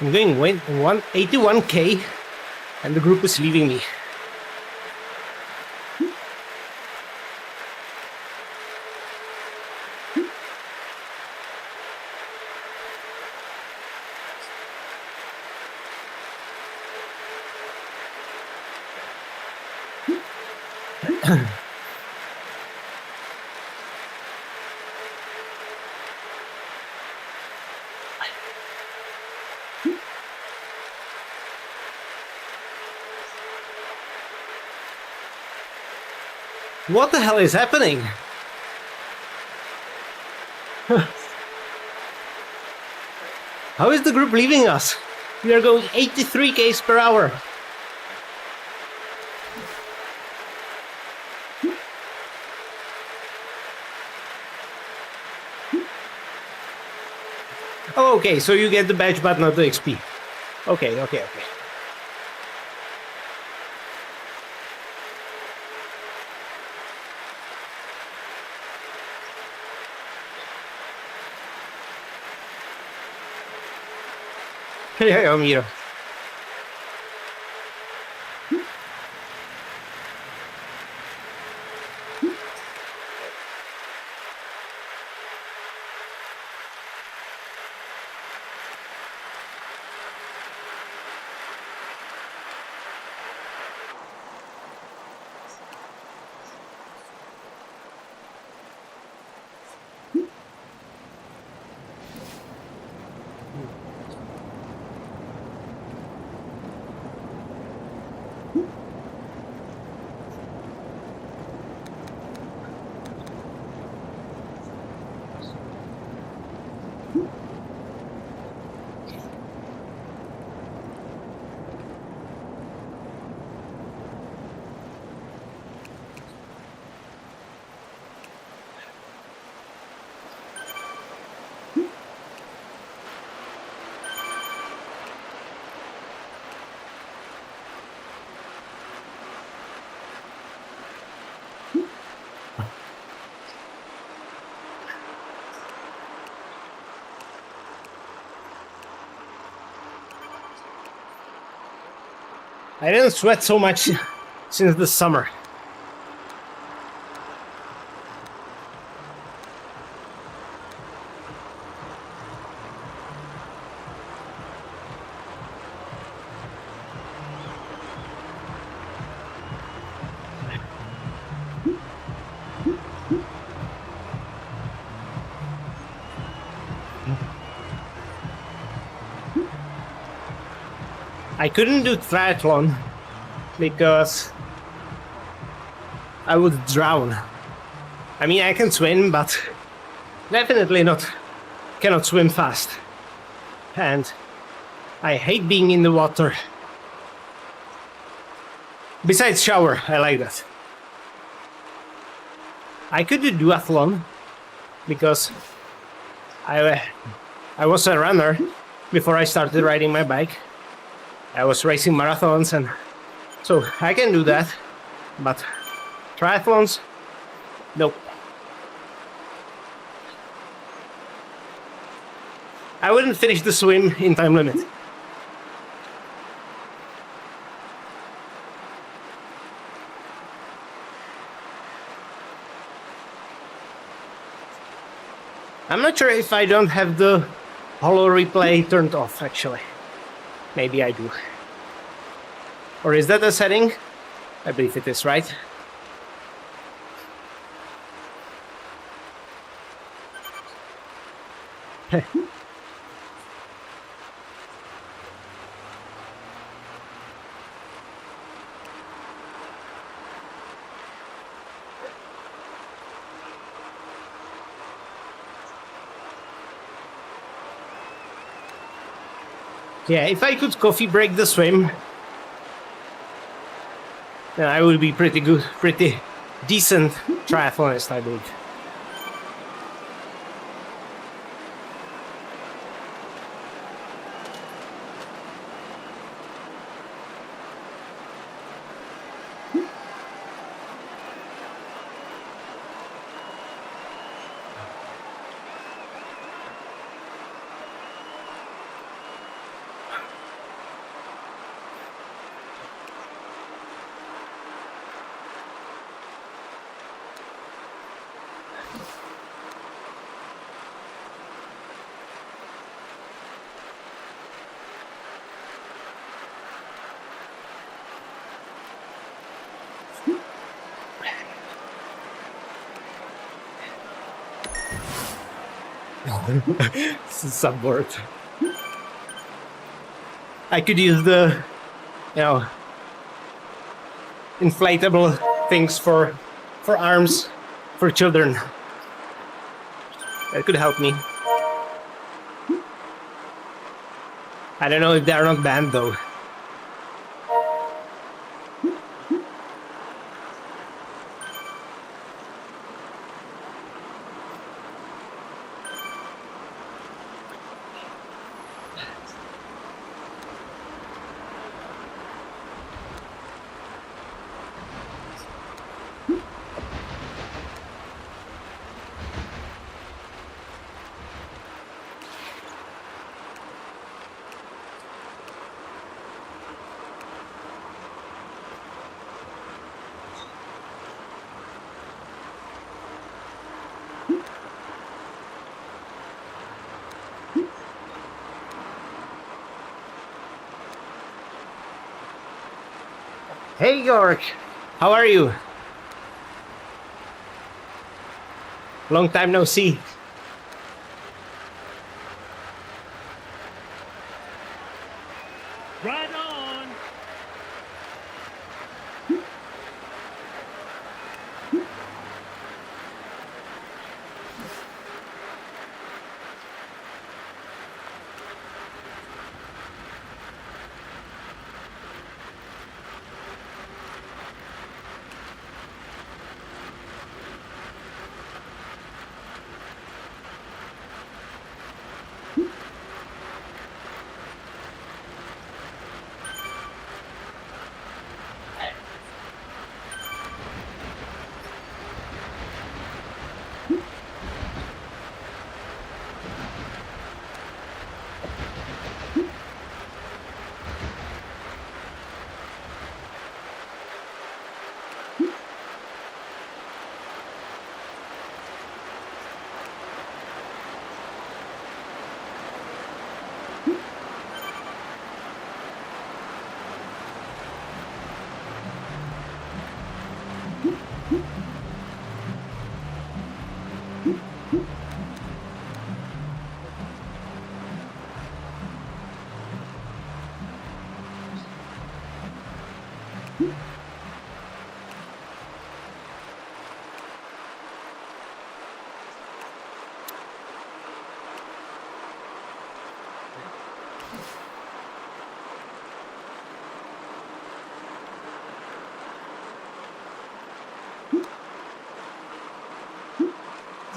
I'm going 181k, and the group is leaving me. What the hell is happening? How is the group leaving us? We are going 83 km per hour. Oh, okay, so you get the badge but not the XP. Okay. Yeah, mira. I didn't sweat so much since the summer. I couldn't do triathlon because I would drown. I mean, I can swim, but definitely cannot swim fast. And I hate being in the water. Besides shower, I like that. I could do duathlon because I was a runner before I started riding my bike. I was racing marathons, and so I can do that, but triathlons, nope. I wouldn't finish the swim in time limit. I'm not sure if I don't have the holo replay turned off, actually. Maybe I do. Or is that a setting? I believe it is, right? Yeah, if I could coffee break the swim, then I would be pretty good, pretty decent triathlonist, I believe. Subboard. I could use the, inflatable things for for arms for children. That could help me. I don't know if they are not banned though. Hey York, how are you? Long time no see. Right on.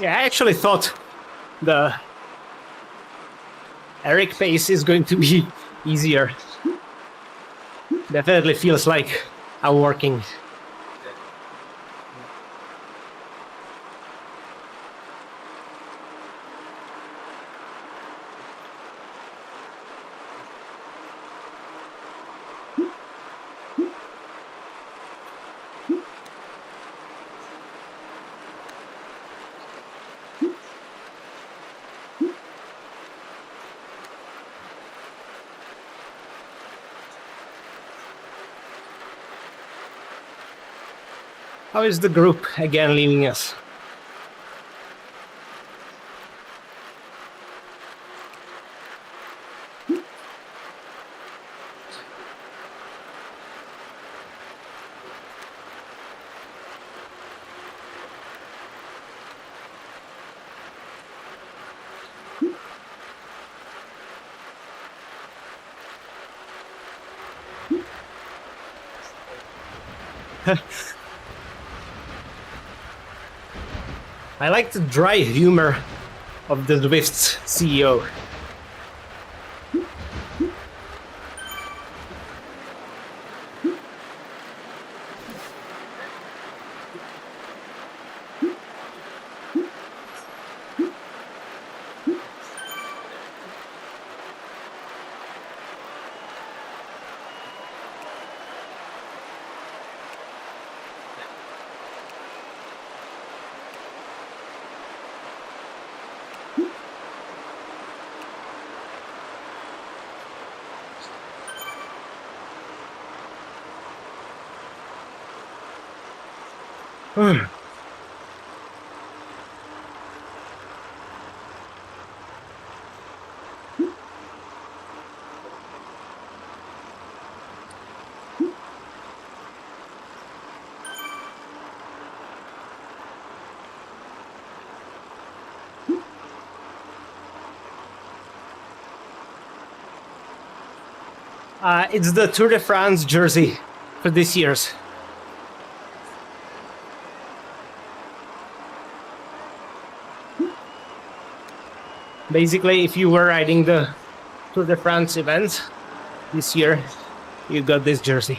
Yeah, I actually thought the Eric pace is going to be easier. Definitely feels like I'm working. How is the group again leaving us? I like the dry humor of the Zwift's CEO. It's the Tour de France jersey for this year's. Basically, if you were riding the Tour de France event this year, you got this jersey.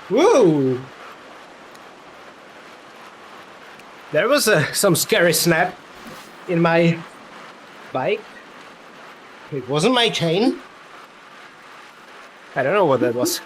Woo! There was some scary snap in my bike. It wasn't my chain. I don't know what that was.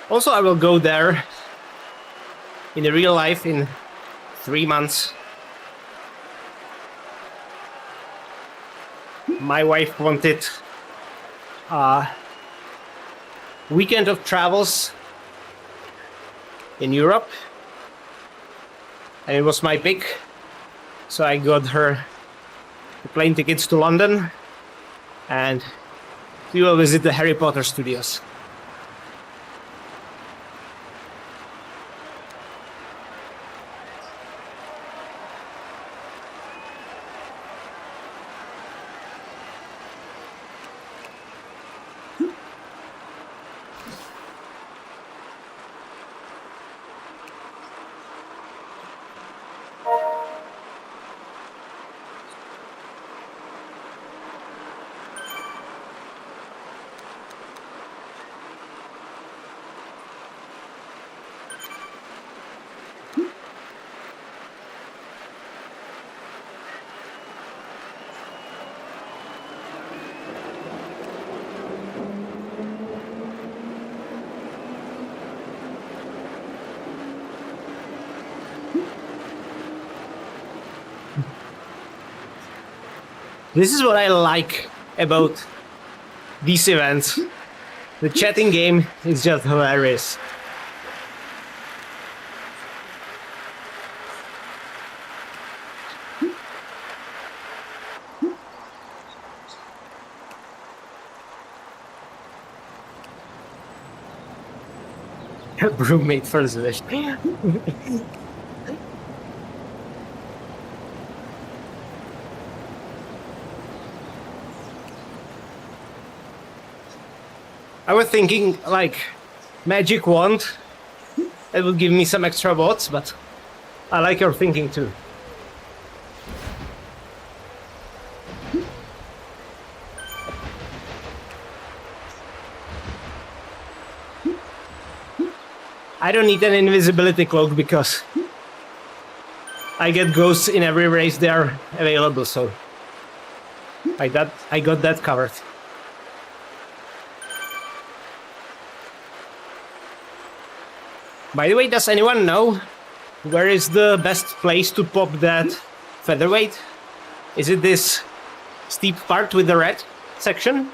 Also, I will go there in the real life in 3 months. My wife wanted a weekend of travels in Europe, and it was my pick. So I got her the plane tickets to London, and we will visit the Harry Potter studios. This is what I like about these events. The chatting game is just hilarious. Brewmate for Zwift. I was thinking like magic wand. It will give me some extra bots, but I like your thinking too. I don't need an invisibility cloak because I get ghosts in every race they are available, so I got that covered. By the way, does anyone know where is the best place to pop that featherweight? Is it this steep part with the red section?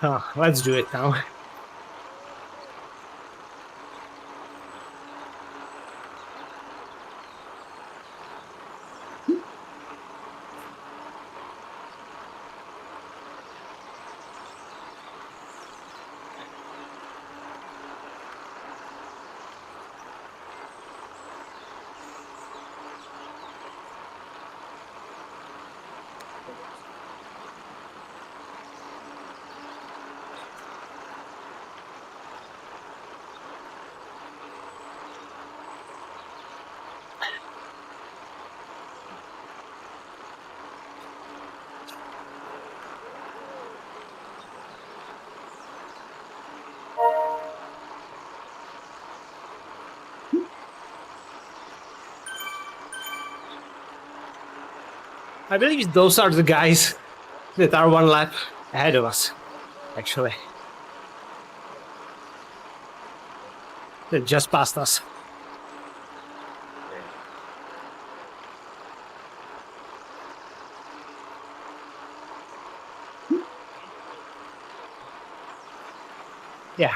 Oh, let's do it now. I believe those are the guys that are one lap ahead of us, actually. That just passed us. Yeah.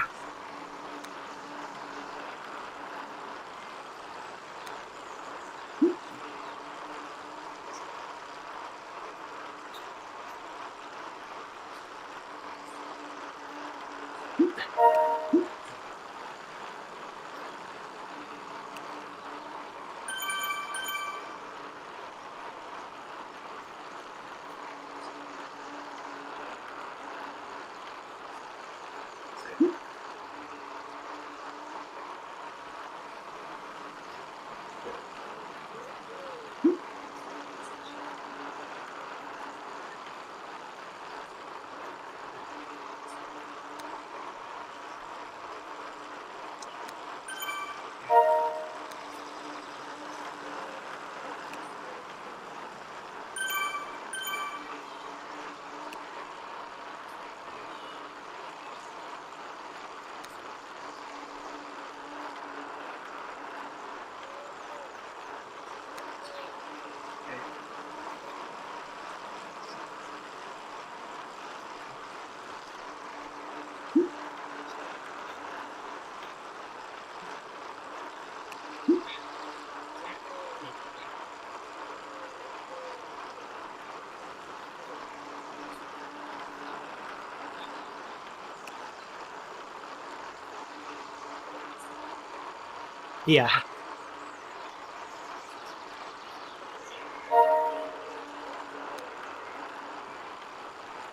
Yeah.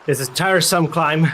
It's a tiresome climb.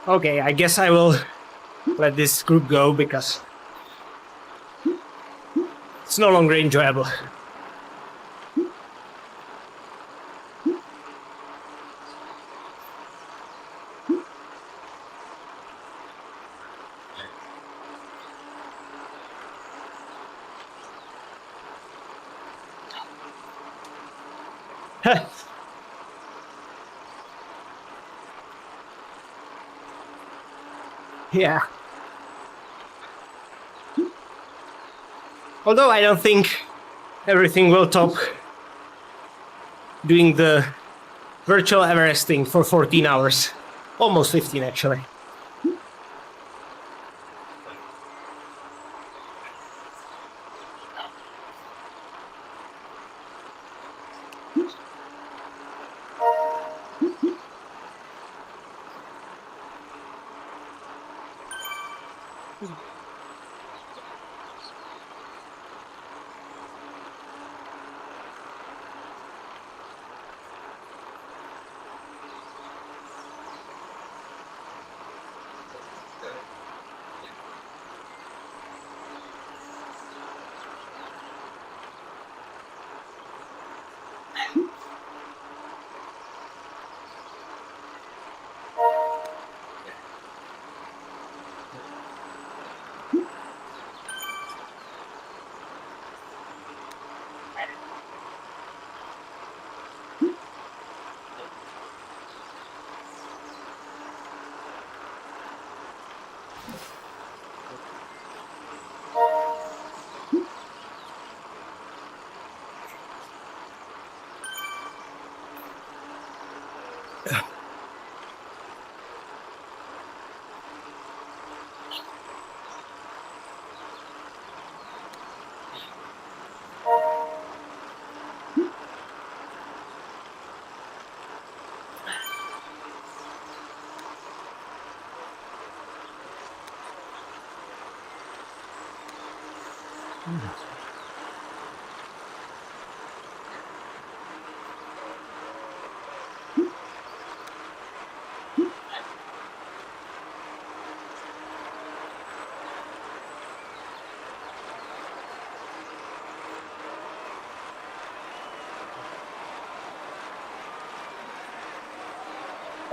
Okay, I guess I will let this group go because it's no longer enjoyable. Yeah. Although I don't think everything will top doing the virtual Everesting for 14 hours. Almost 15, actually.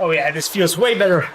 Oh yeah, this feels way better.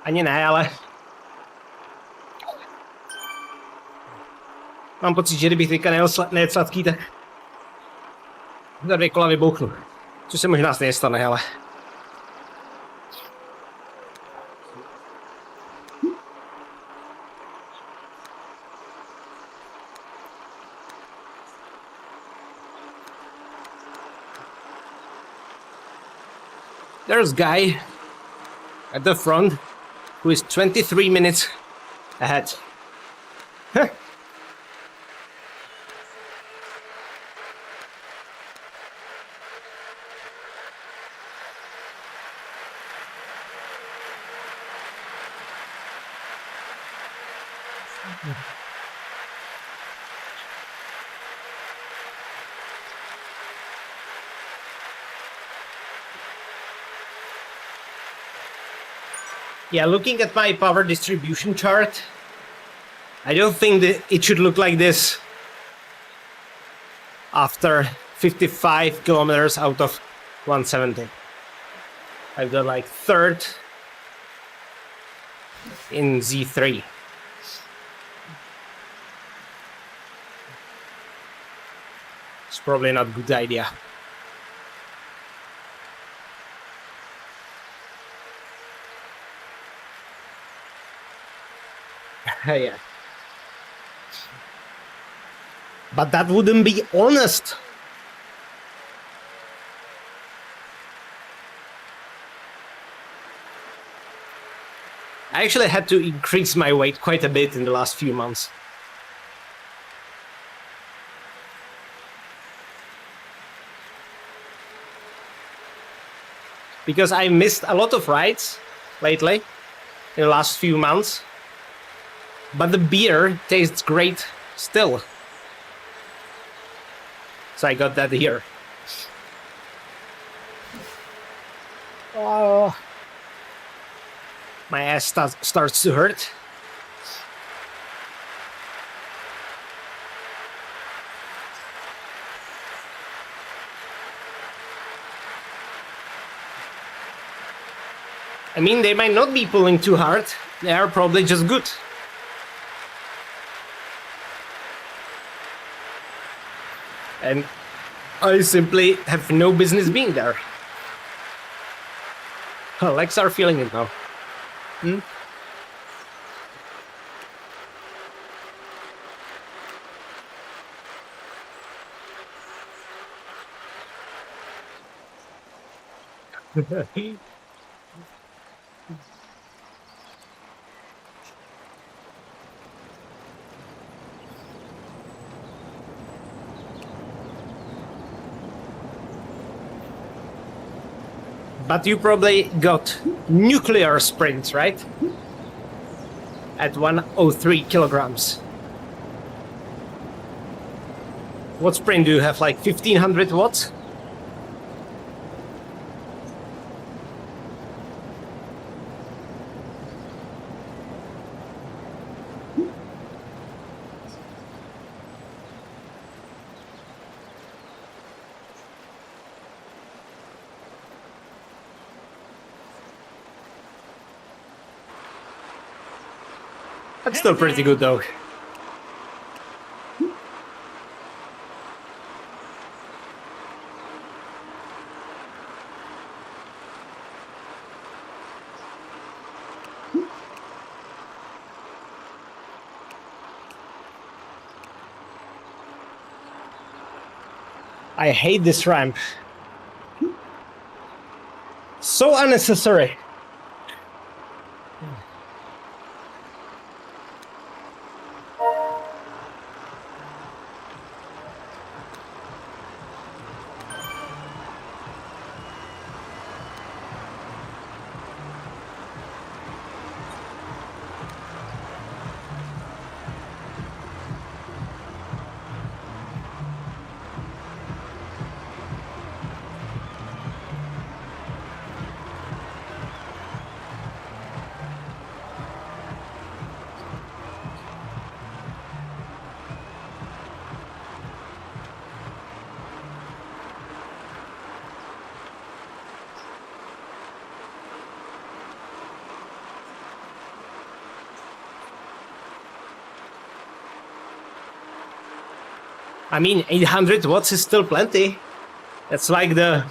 Ani ne, ale mám pocit, že kdybych teďka nejet sladký, tak za 2 kola vybouchnu. Což se možná stejně stane, ale... there's guy at the front who is 23 minutes ahead. Huh. Yeah, looking at my power distribution chart, I don't think that it should look like this after 55 kilometers out of 170. I've got like third in Z3. It's probably not a good idea. Yeah. But that wouldn't be honest. I actually had to increase my weight quite a bit in the last few months. Because I missed a lot of rides lately, in the last few months. But the beer tastes great still. So I got that here. Oh, my ass starts to hurt. I mean, they might not be pulling too hard. They are probably just good. And I simply have no business being there. Her legs are feeling it now. Hmm? But you probably got nuclear sprints, right? At 103 kilograms. What sprint do you have? Like 1500 watts? That's still pretty good though. I hate this ramp. So unnecessary. I mean, 800 watts is still plenty. That's like the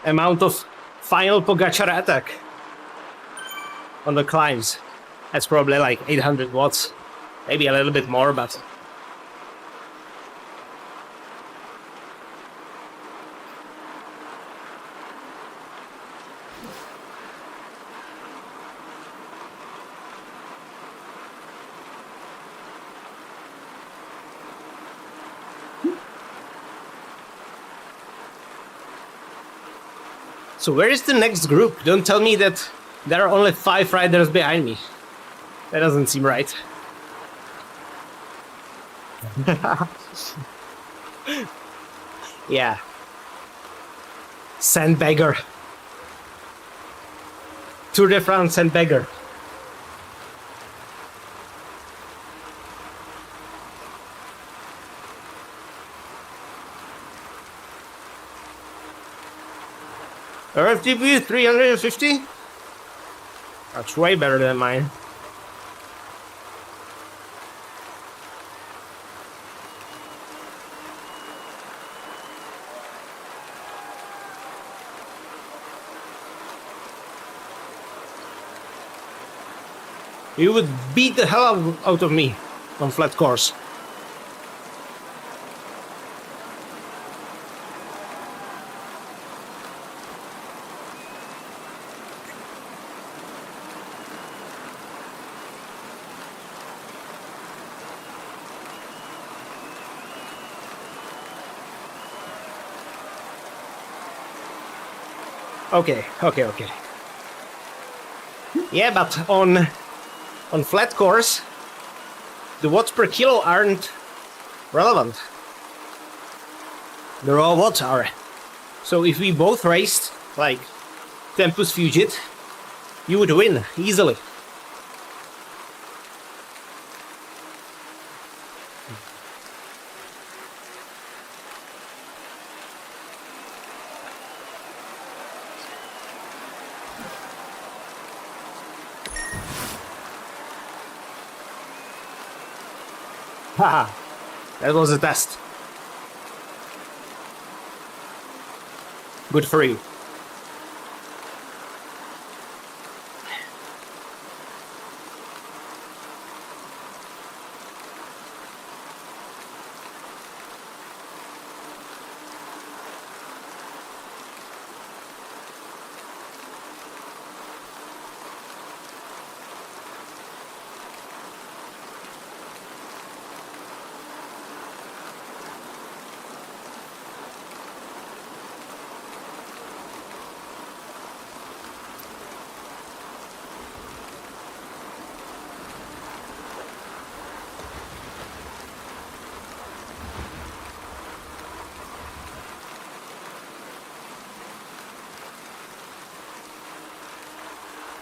amount of final Pogacar attack on the climbs. That's probably like 800 watts. Maybe a little bit more, but... So where is the next group? Don't tell me that there are only 5 riders behind me. That doesn't seem right. Yeah. Sandbagger. Tour de France Sandbagger. RFTP 350? That's way better than mine. You would beat the hell out of me on flat course. Okay. Yeah, but on flat course, the watts per kilo aren't relevant. The raw watts are. So if we both raced like Tempus Fugit, you would win easily. Haha, that was a test. Good for you.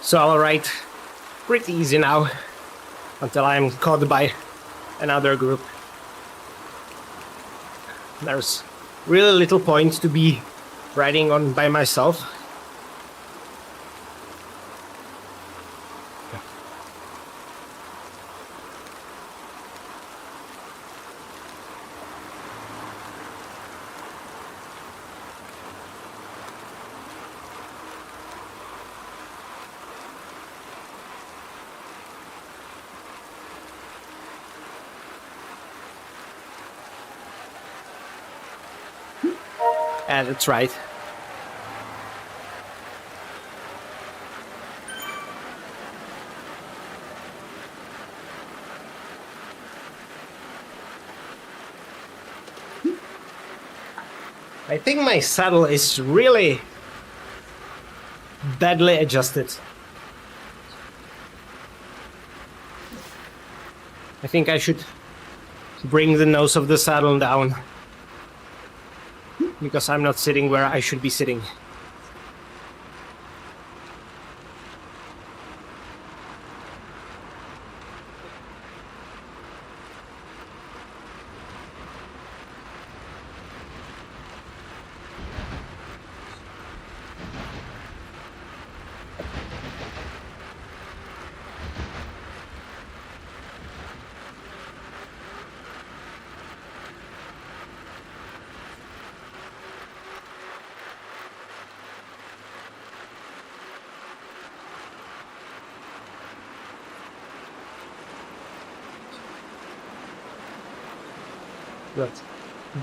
So I'll ride pretty easy now until I'm caught by another group. There's really little point to be riding on by myself. That's right. I think my saddle is really badly adjusted. I think I should bring the nose of the saddle down, because I'm not sitting where I should be sitting. Got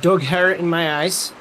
dog hair in my eyes.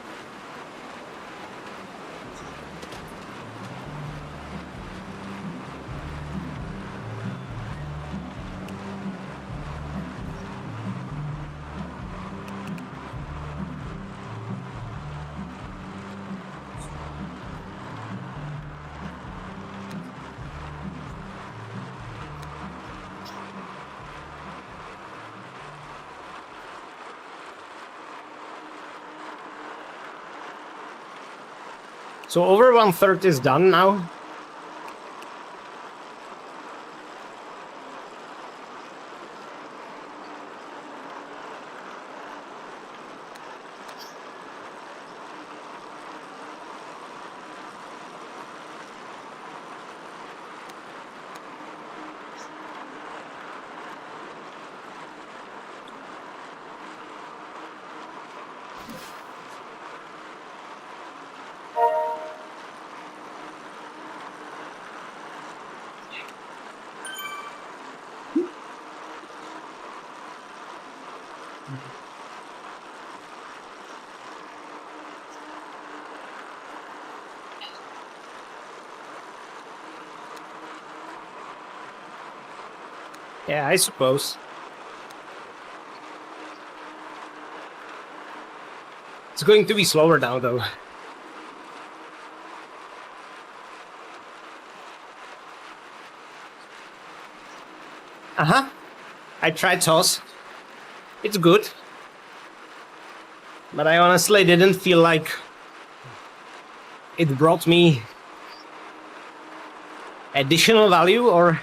So over 1/3 is done now. Yeah, I suppose. It's going to be slower now, though. Uh-huh. I tried toss. It's good. But I honestly didn't feel like it brought me additional value or,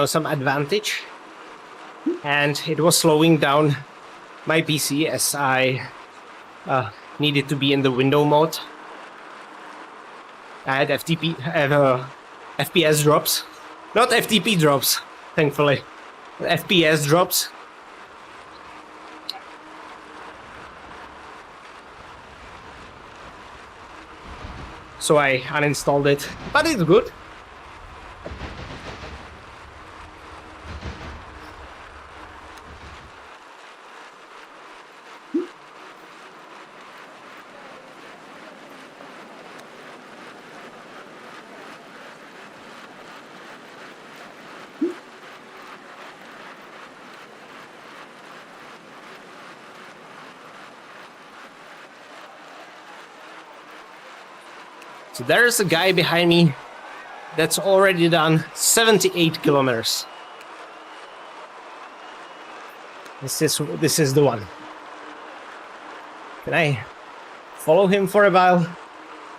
some advantage. And it was slowing down my PC as I needed to be in the window mode. I had FPS drops. Not FTP drops, thankfully. FPS drops. So I uninstalled it, but it's good. So there's a guy behind me that's already done 78 kilometers. This is the one. Can I follow him for a while?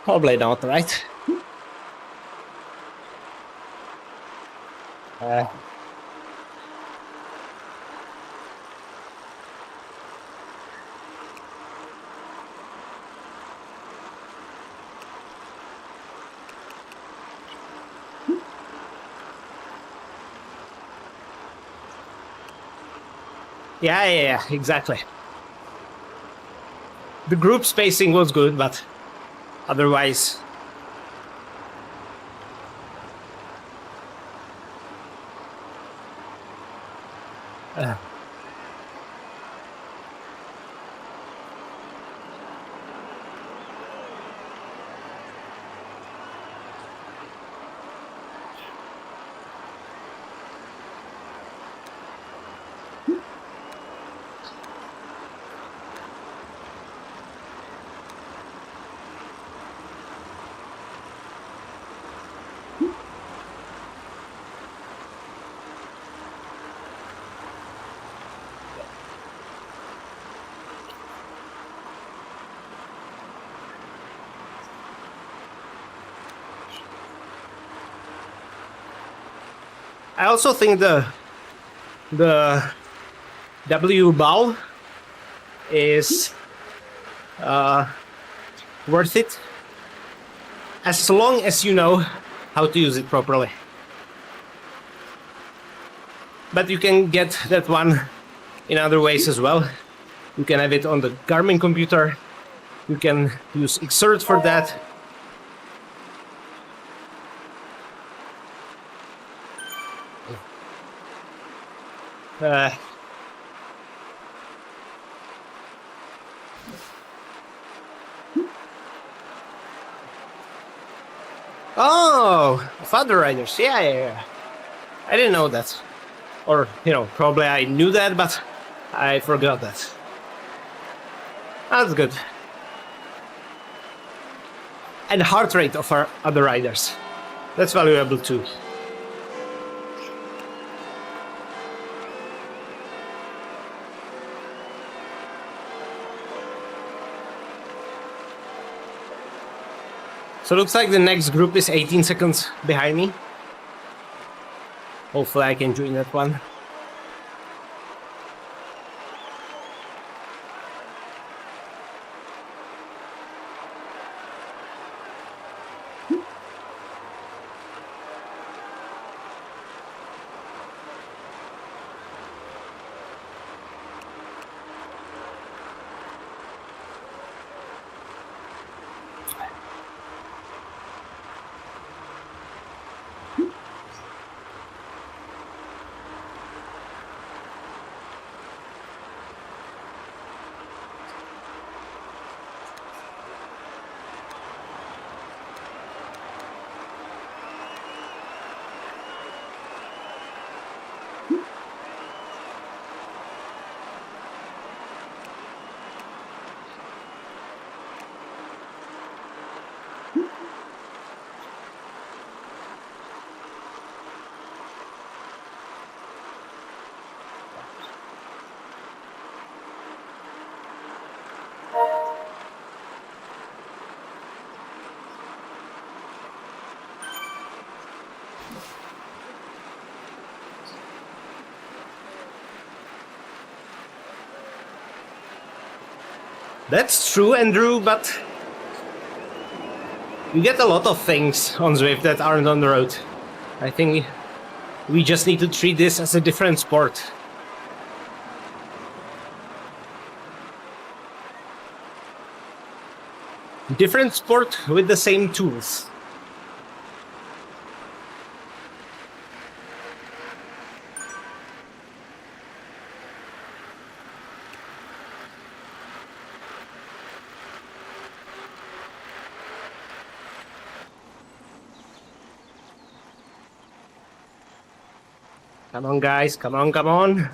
Probably not, right? Yeah, exactly. The group spacing was good, but otherwise... I also think the W bow is worth it as long as you know how to use it properly. But you can get that one in other ways as well. You can have it on the Garmin computer. You can use Exert for that. Oh, Father Riders. Yeah. I didn't know that. Or, probably I knew that, but I forgot that. That's good. And heart rate of our other riders. That's valuable too. So it looks like the next group is 18 seconds behind me. Hopefully I can join that one. That's true, Andrew, but you get a lot of things on Zwift that aren't on the road. I think we just need to treat this as a different sport. Different sport with the same tools. Come on, guys. Come on, come on.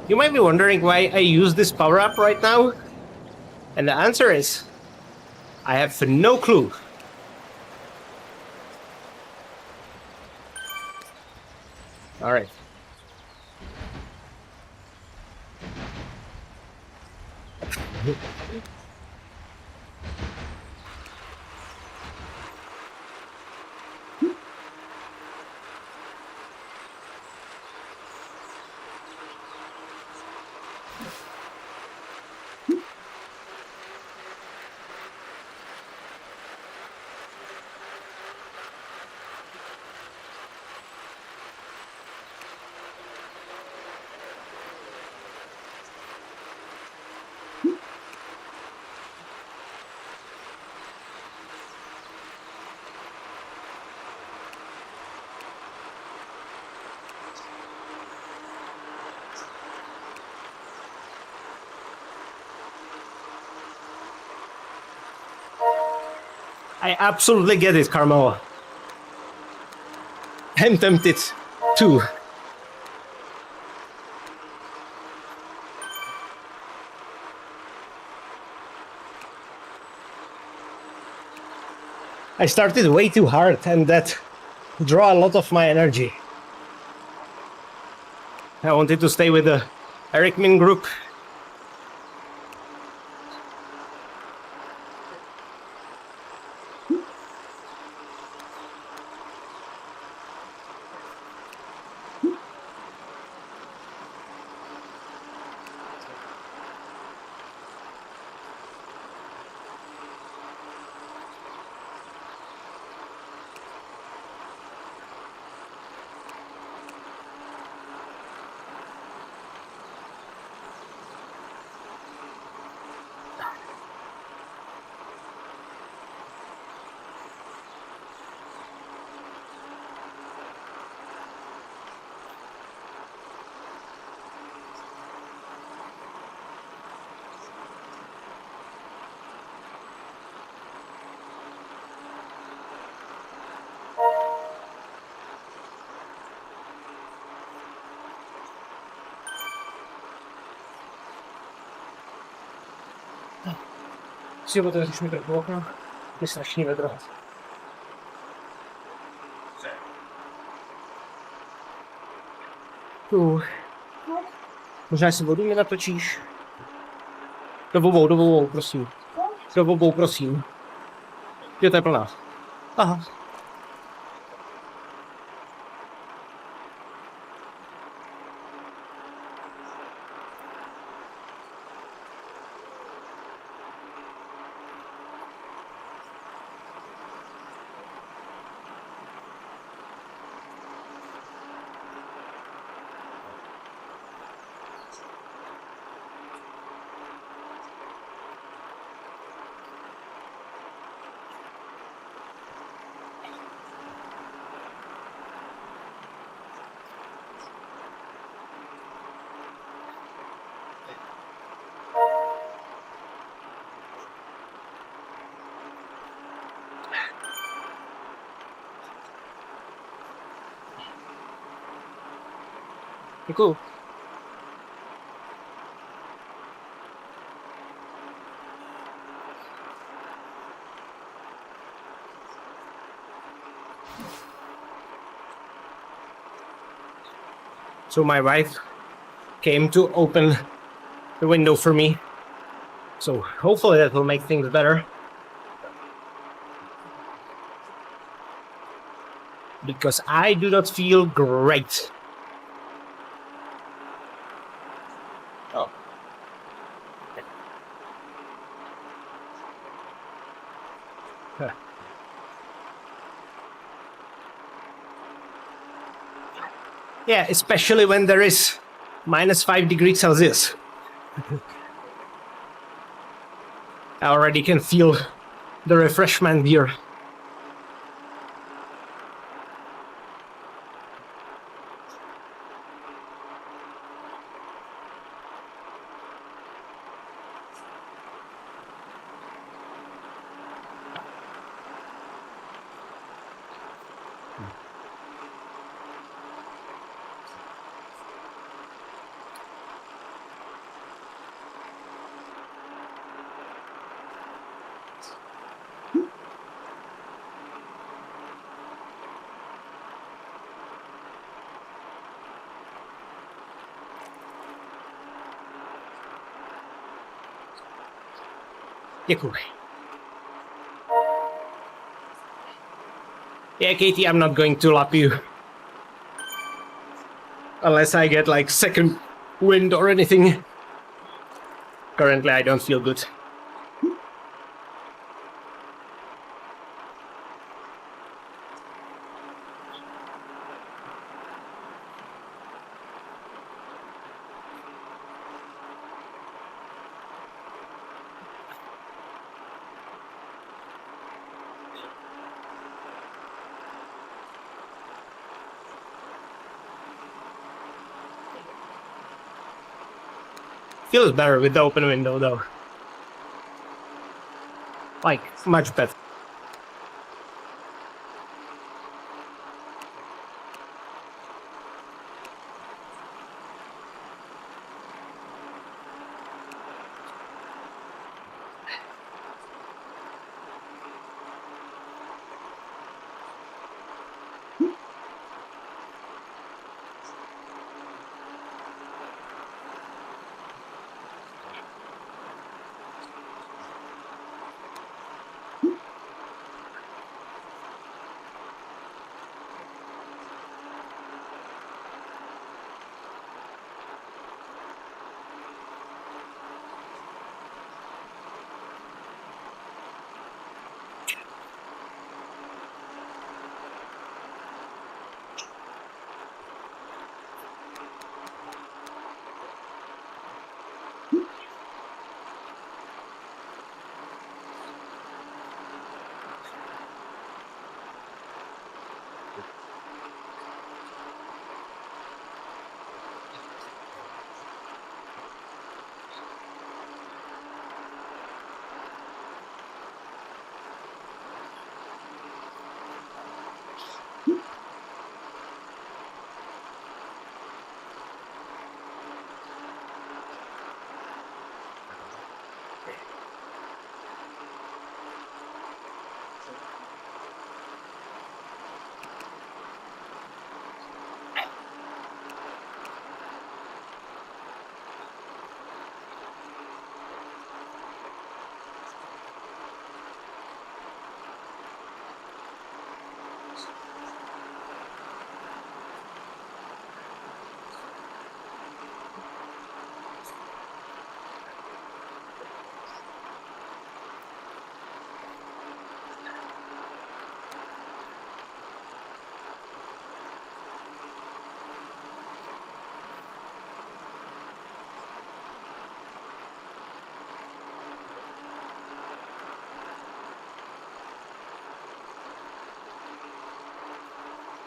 You might be wondering why I use this power-up right now. And the answer is, I have no clue. All right. I absolutely get it, Carmela. I'm tempted too. I started way too hard and that drew a lot of my energy. I wanted to stay with the Eric Min group. Si bo to już mi tak okno. Jest na śniwe trochę. Možná si vodu mi natočíš? Do obou, prosím. Do obou, prosím. Jo, to je plná. Aha. Děkuju. So my wife came to open the window for me. So hopefully that will make things better. Because I do not feel great. Oh. Huh. Yeah, especially when there is -5 degrees Celsius. I already can feel the refreshment here. Děkuji. Yeah, Katie, I'm not going to lap you. Unless I get like second wind or anything. Currently, I don't feel good. Feels better with the open window though. Like, much better.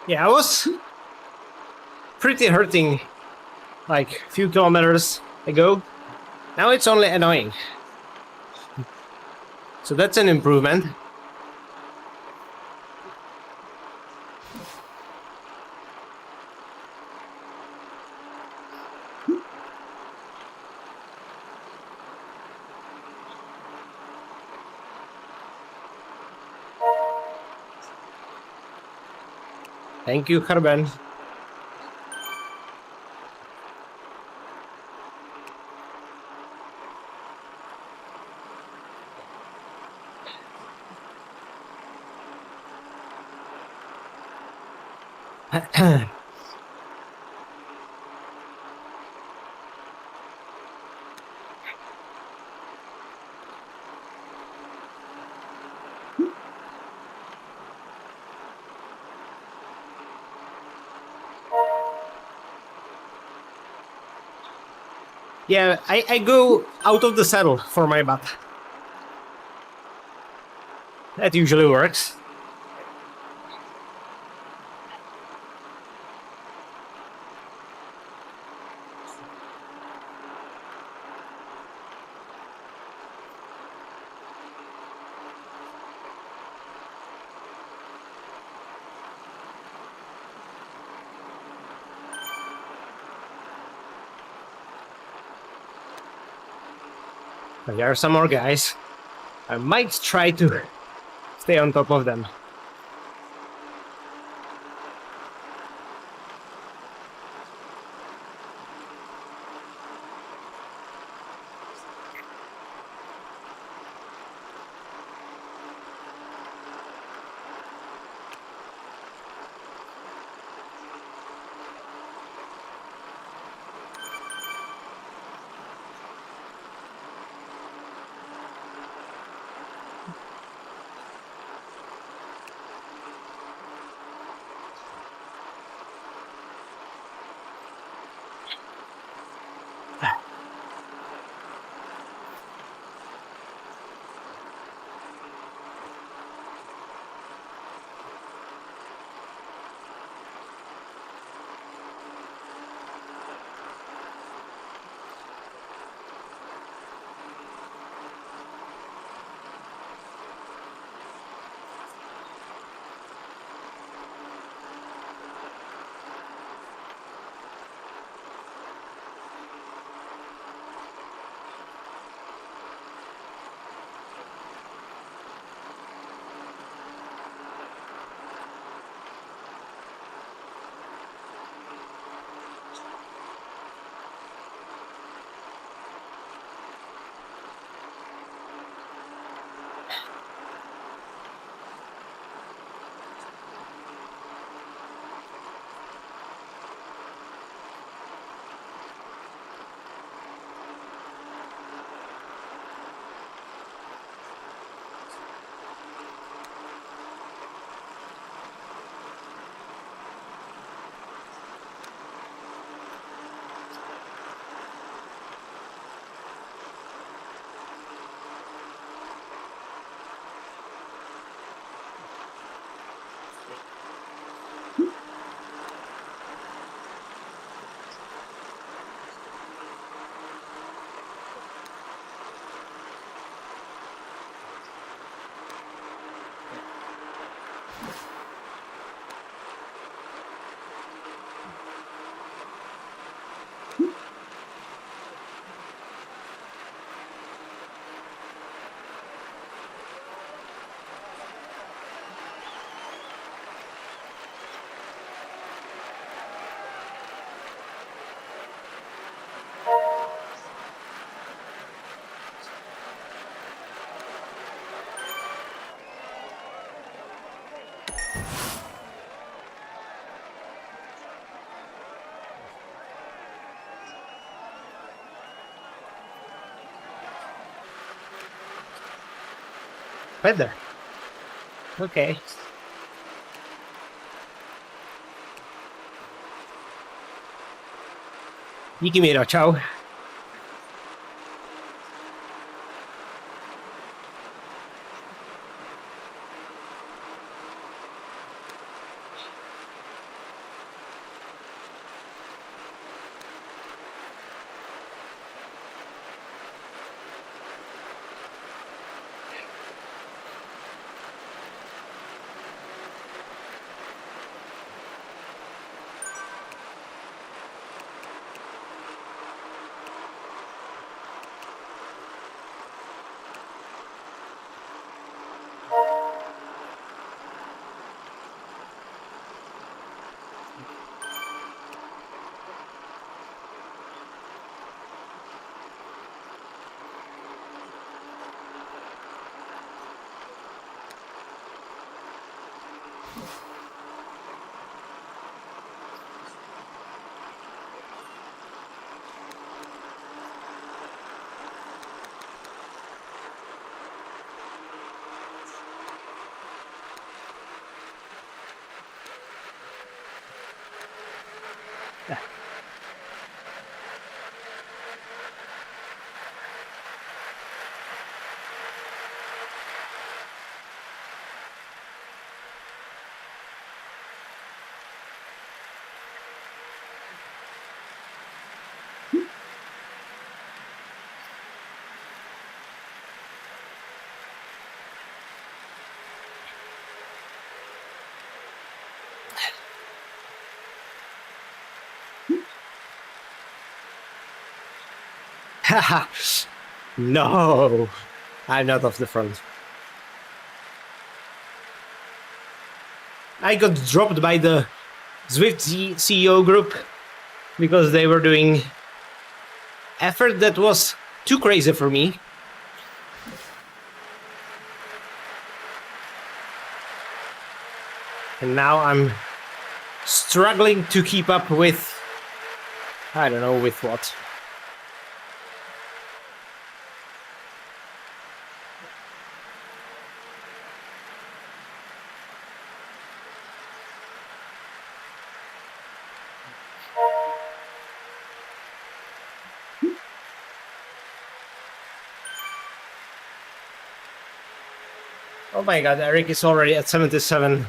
Yeah, I was pretty hurting like a few kilometers ago. Now it's only annoying. So that's an improvement. Thank you, Herben. Yeah, I go out of the saddle for my butt. That usually works. There are some more guys. I might try to stay on top of them. Right there. Okay. Yikimiro, ciao. Haha. No, I'm not off the front. I got dropped by the Zwift CEO group because they were doing effort that was too crazy for me. And now I'm struggling to keep up with, I don't know with what. Oh my god, Eric is already at 77.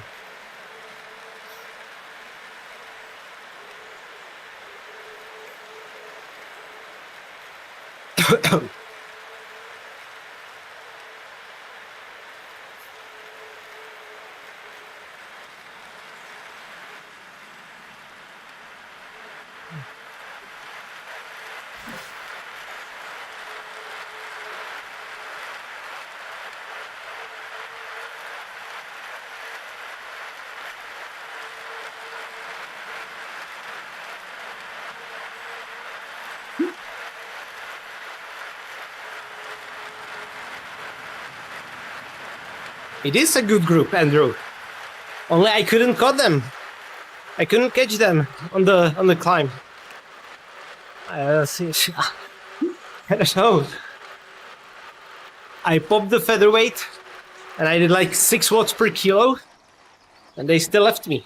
It is a good group, Andrew. Only I couldn't cut them. I couldn't catch them on the climb. See, I don't know. I popped the featherweight, and I did like 6 watts per kilo, and they still left me.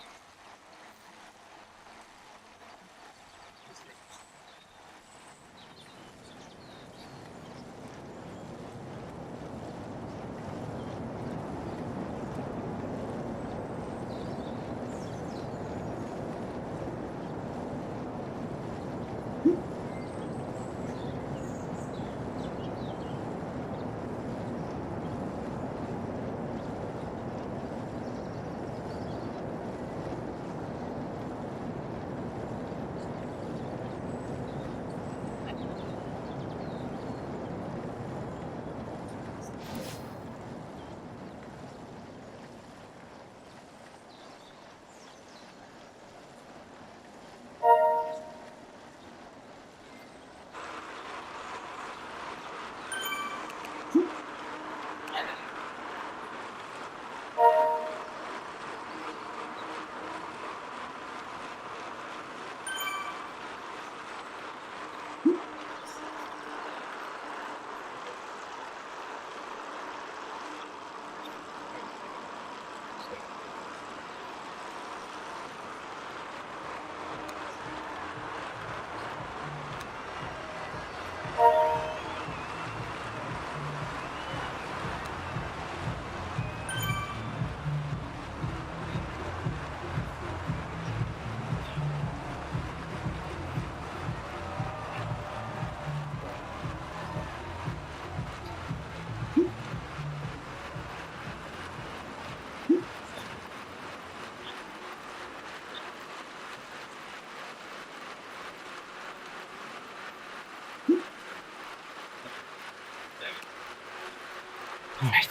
All right.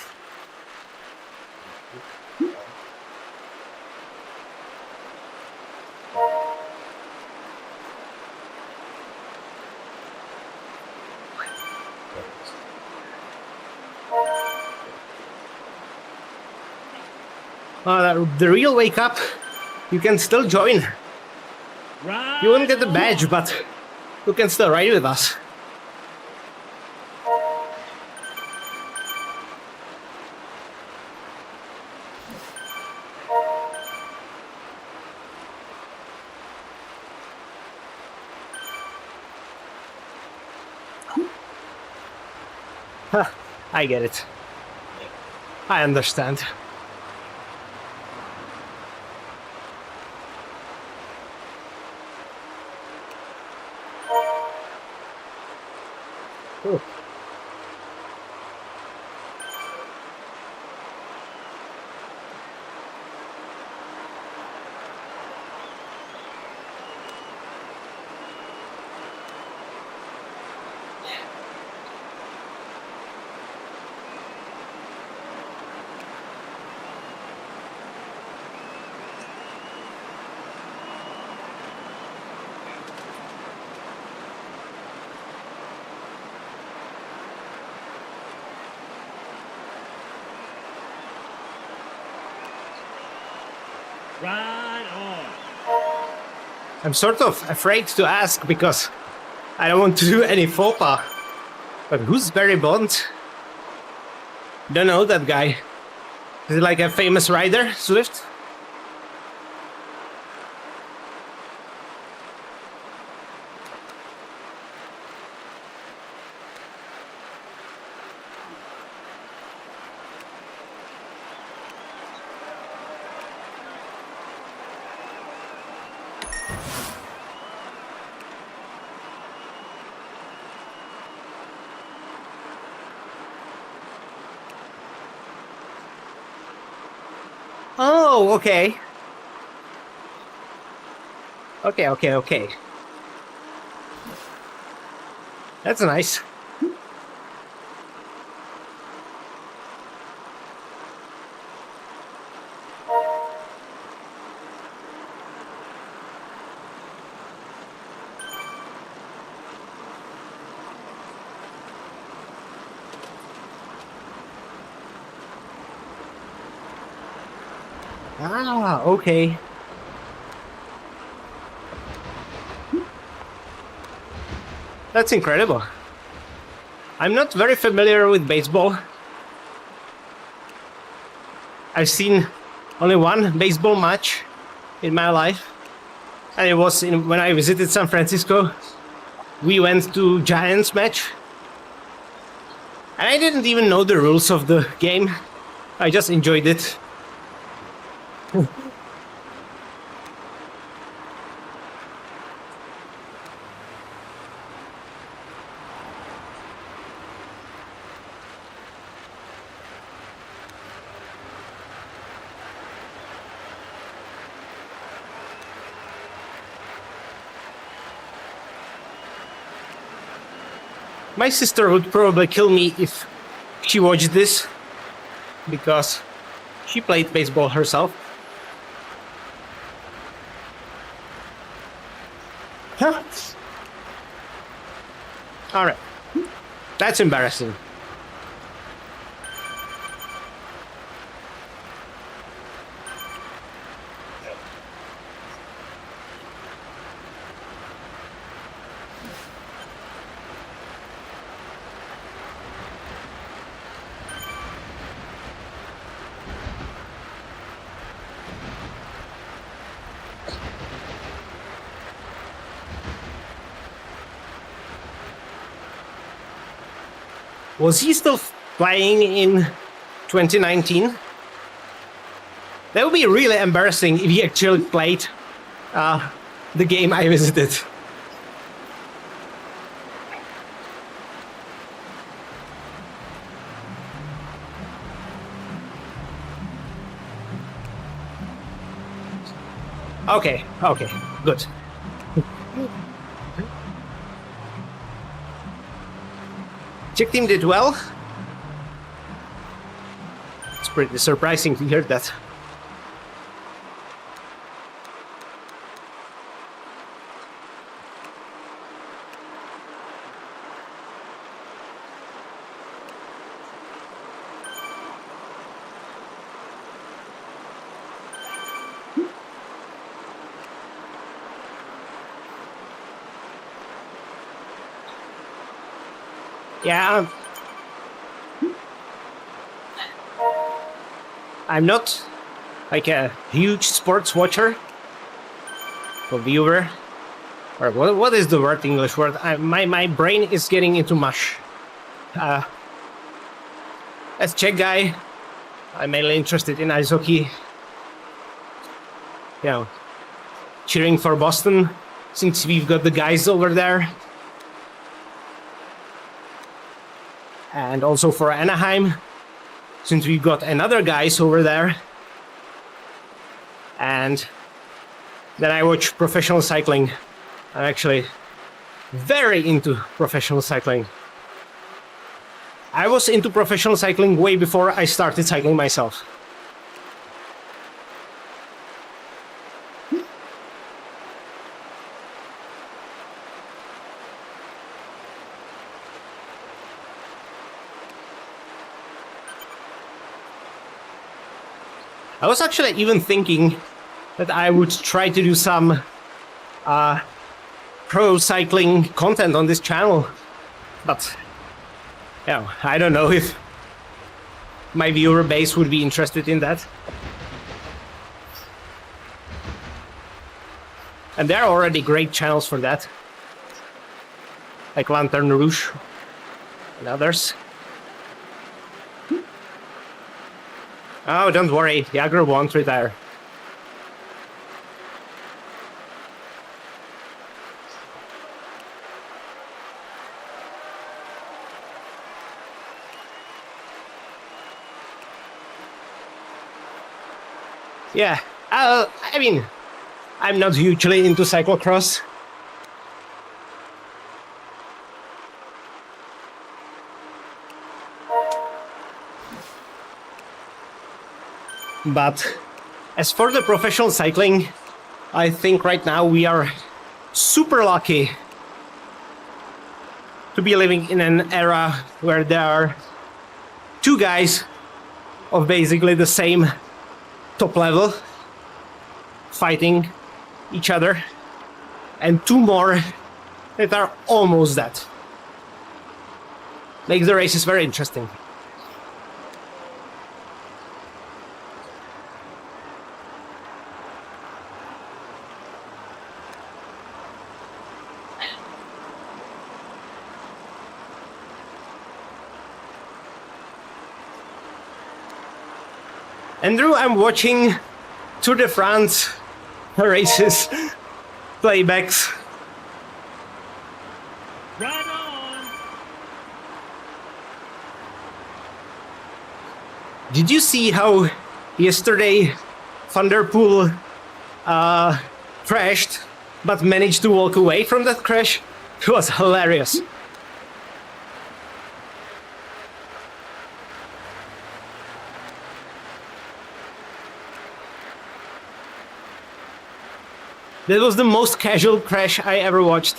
The real wake up, you can still join. Ride You won't get the on. badge, but you can still ride with us. Huh, I get it. I understand. Oh. Ride on. I'm sort of afraid to ask because I don't want to do any faux pas. But who's Barry Bond? Don't know that guy. Is it like a famous rider, Zwift? Oh, okay. Okay. That's nice. Ah, okay. That's incredible. I'm not very familiar with baseball. I've seen only one baseball match in my life, and it was when I visited San Francisco. We went to Giants match, and I didn't even know the rules of the game. I just enjoyed it. My sister would probably kill me if she watched this, because she played baseball herself. Huh? Alright. That's embarrassing. Was he still playing in 2019? That would be really embarrassing if he actually played the game I visited. Okay, good. Czech team did well. It's pretty surprising to hear that. Yeah, I'm not like a huge sports watcher or viewer. Or what is the word, English word? My brain is getting into mush. As Czech guy, I'm mainly interested in ice hockey. You know, cheering for Boston since we've got the guys over there. And also for Anaheim, since we've got another guys over there. And then I watch professional cycling. I'm actually very into professional cycling. I was into professional cycling way before I started cycling myself. I was actually even thinking that I would try to do some pro cycling content on this channel, but yeah, I don't know if my viewer base would be interested in that. And there are already great channels for that, like Lanterne Rouge and others. Oh, don't worry, Jagger won't retire. Yeah, I mean, I'm not hugely into cyclocross. But as for the professional cycling, I think right now we are super lucky to be living in an era where there are two guys of basically the same top level fighting each other, and two more that are almost that. Makes the races very interesting. Andrew, I'm watching Tour de France races, playbacks. Right on. Did you see how yesterday Van der Poel crashed, but managed to walk away from that crash? It was hilarious. That was the most casual crash I ever watched.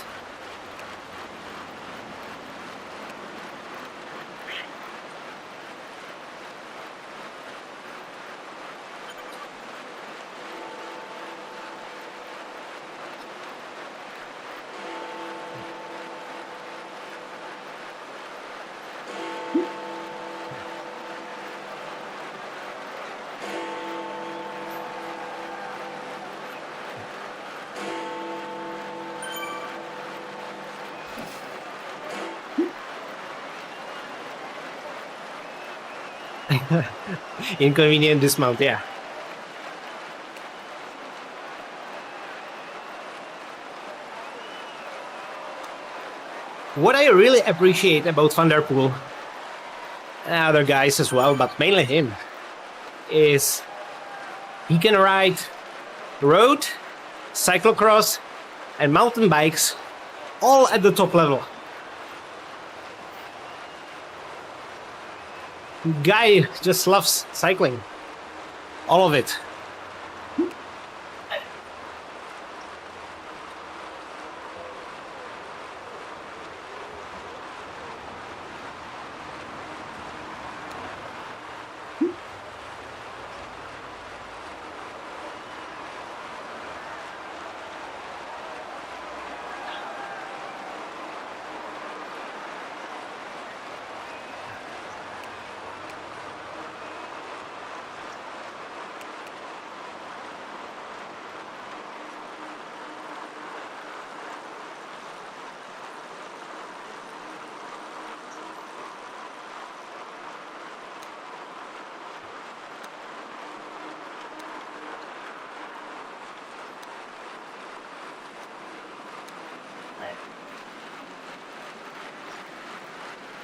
Inconvenient dismount, yeah. What I really appreciate about Van der Poel, and other guys as well, but mainly him, is he can ride road, cyclocross, and mountain bikes all at the top level. Guy just loves cycling. All of it.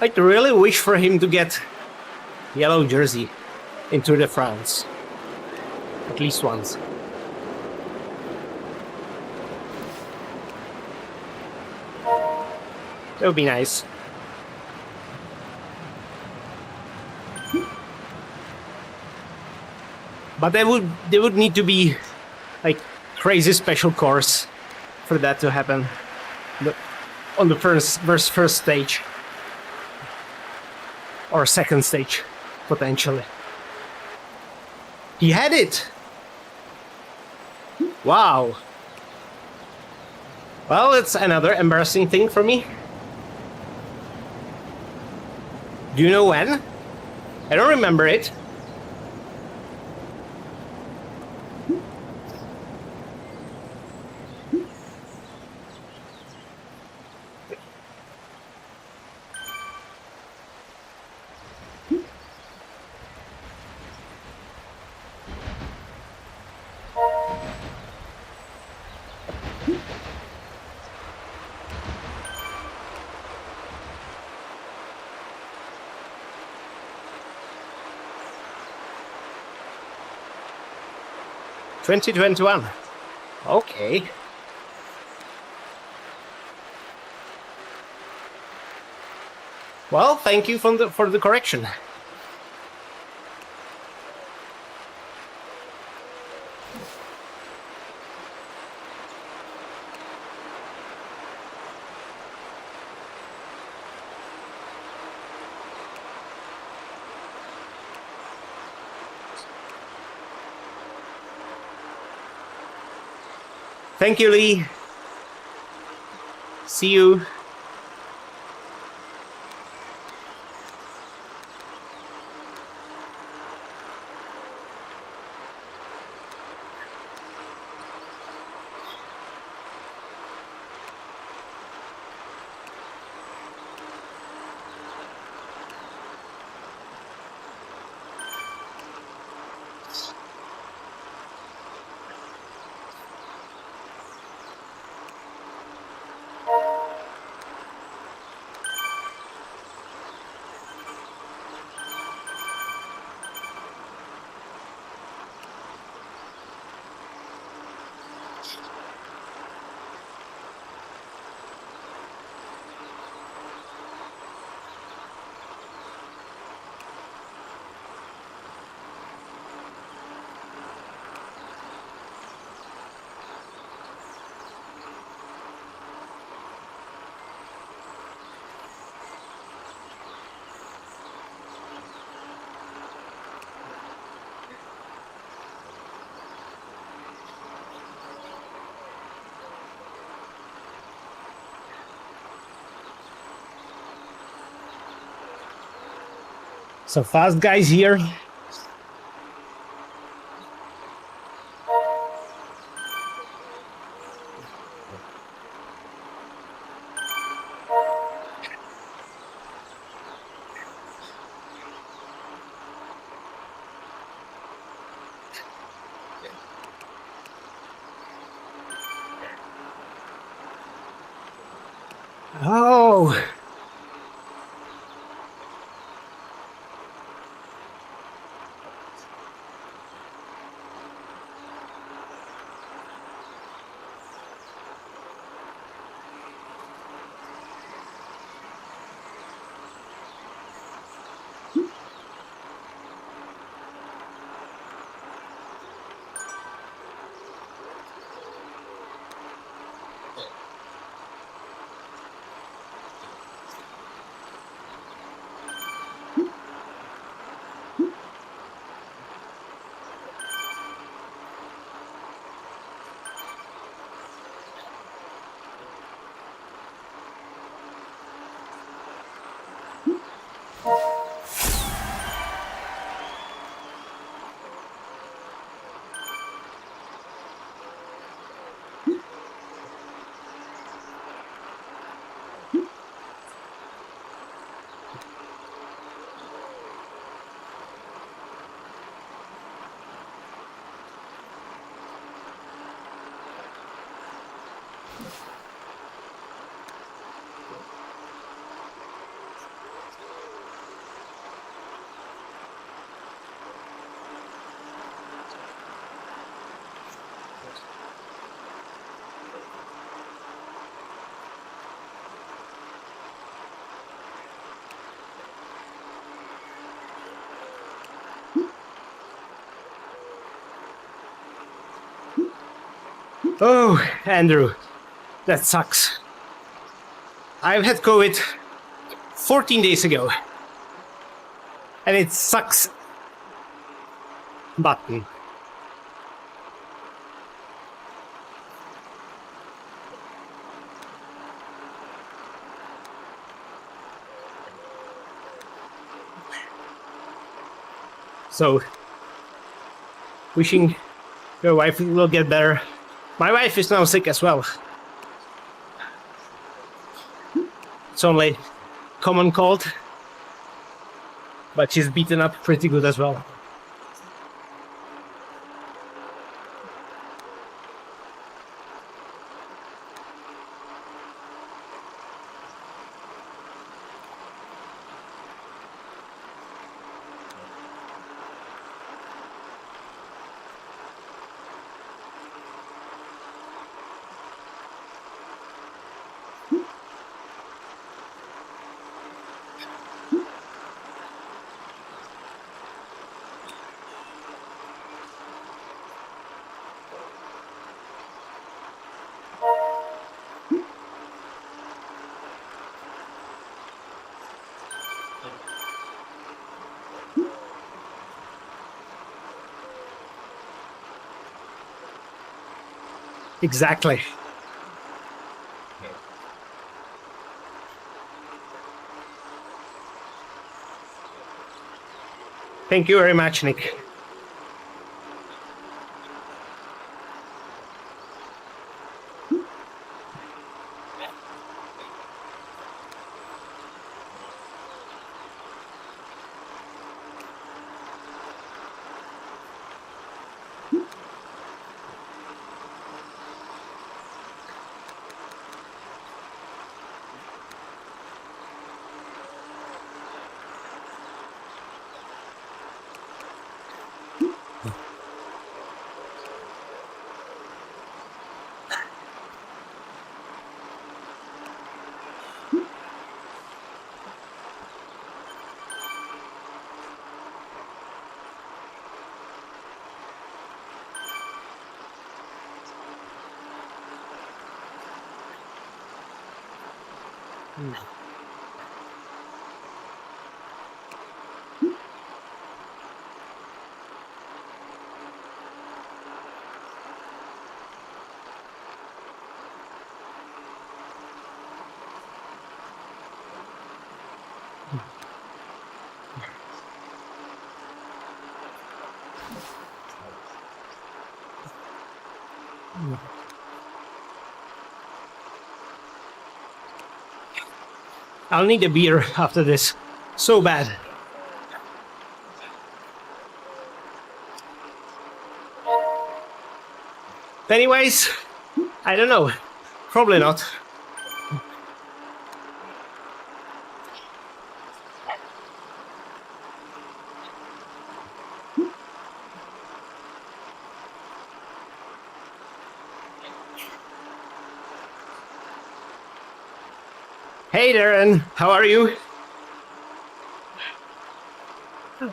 I'd really wish for him to get yellow jersey into the France. At least once. That would be nice. But there would need to be like crazy special course for that to happen. On the first stage. Or second stage, potentially. He had it! Wow. Well, it's another embarrassing thing for me. Do you know when? I don't remember it. (2021). Okay. Well, thank you for the correction. Thank you, Lee. See you. So fast guys here. Oh. Oh, Andrew, that sucks. I've had COVID 14 days ago. And it sucks. Button. So, wishing your wife will get better. My wife is now sick as well. It's only common cold, but she's beaten up pretty good as well. Exactly. Thank you very much, Nick. I'll need a beer after this. So bad. Anyways, I don't know. Probably not. Hey Darren, how are you?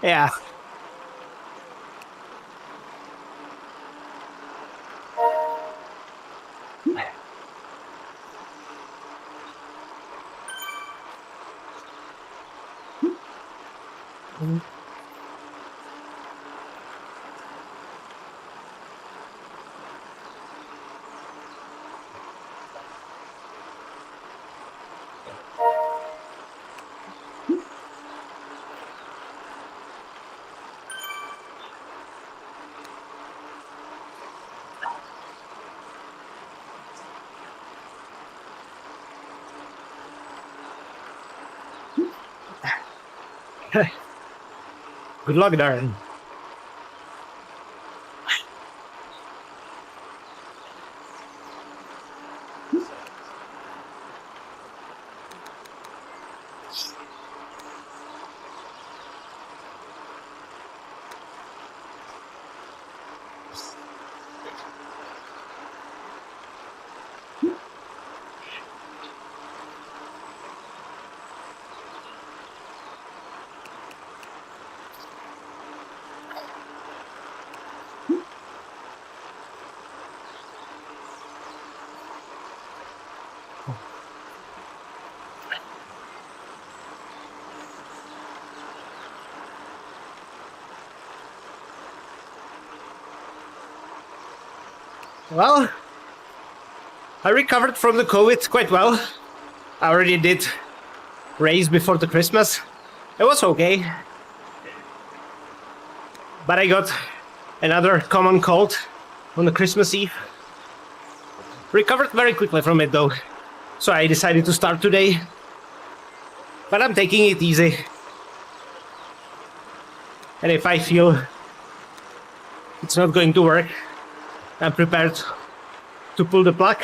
Yeah. Good luck, Darren. Well, I recovered from the COVID quite well. I already did race before the Christmas. It was okay. But I got another common cold on the Christmas Eve. Recovered very quickly from it though. So I decided to start today. But I'm taking it easy. And if I feel it's not going to work, I'm prepared to pull the plug.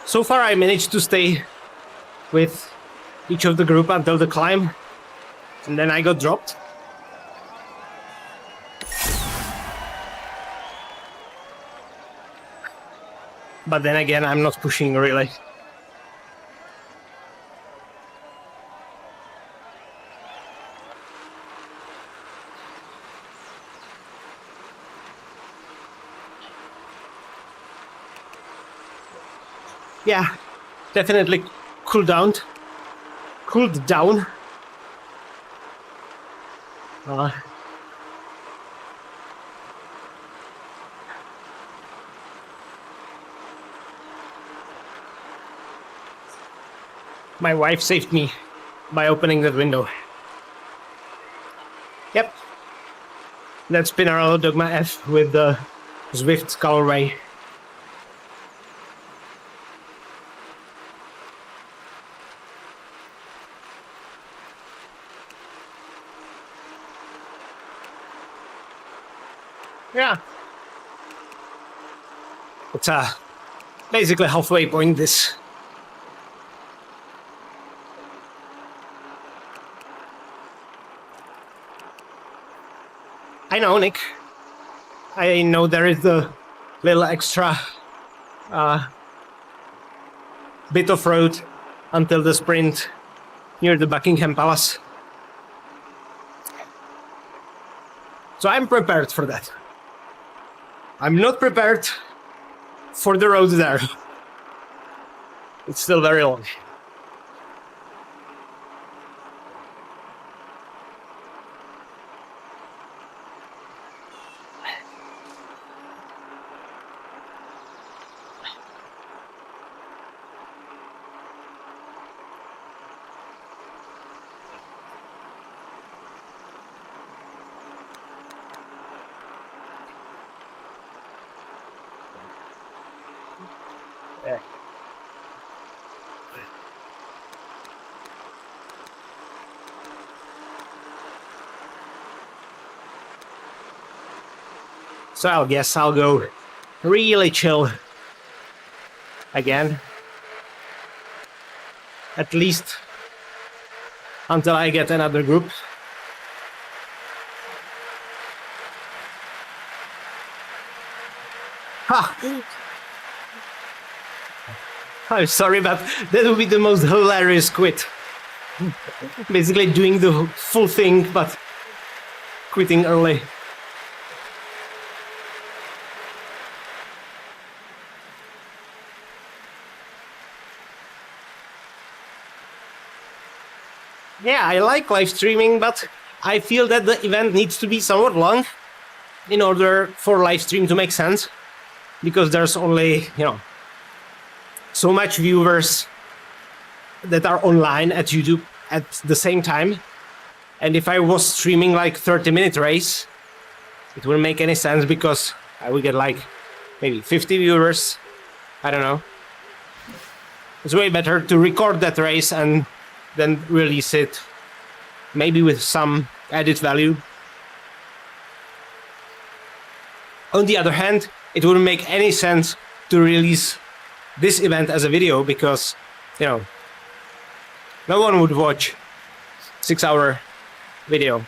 So far I managed to stay with each of the group until the climb, and then I got dropped. But then again, I'm not pushing really. Yeah, definitely cooled down. My wife saved me by opening that window. Yep. That's PRL Dogma F with the Zwift colorway. Yeah. It's basically halfway point this. I know, Nick. I know there is a little extra bit of road until the sprint near the Buckingham Palace. So I'm prepared for that. I'm not prepared for the road there. It's still very long. Yeah. So I guess I'll go really chill again. At least until I get another group. Ha! I'm sorry, but that would be the most hilarious quit. Basically doing the full thing, but quitting early. Yeah, I like live streaming, but I feel that the event needs to be somewhat long in order for live stream to make sense, because there's only, so much viewers that are online at YouTube at the same time. And if I was streaming like 30-minute race, it wouldn't make any sense because I would get like maybe 50 viewers. I don't know. It's way better to record that race and then release it, maybe with some added value. On the other hand, it wouldn't make any sense to release this event as a video because, no one would watch 6-hour video.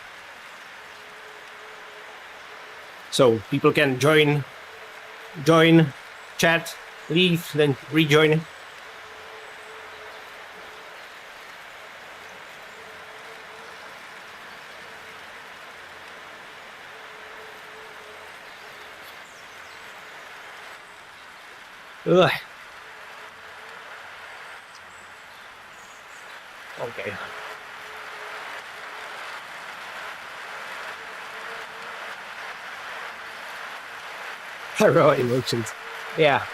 So people can join, chat, leave, then rejoin. Ugh. Okay. Raw emotions. Yeah.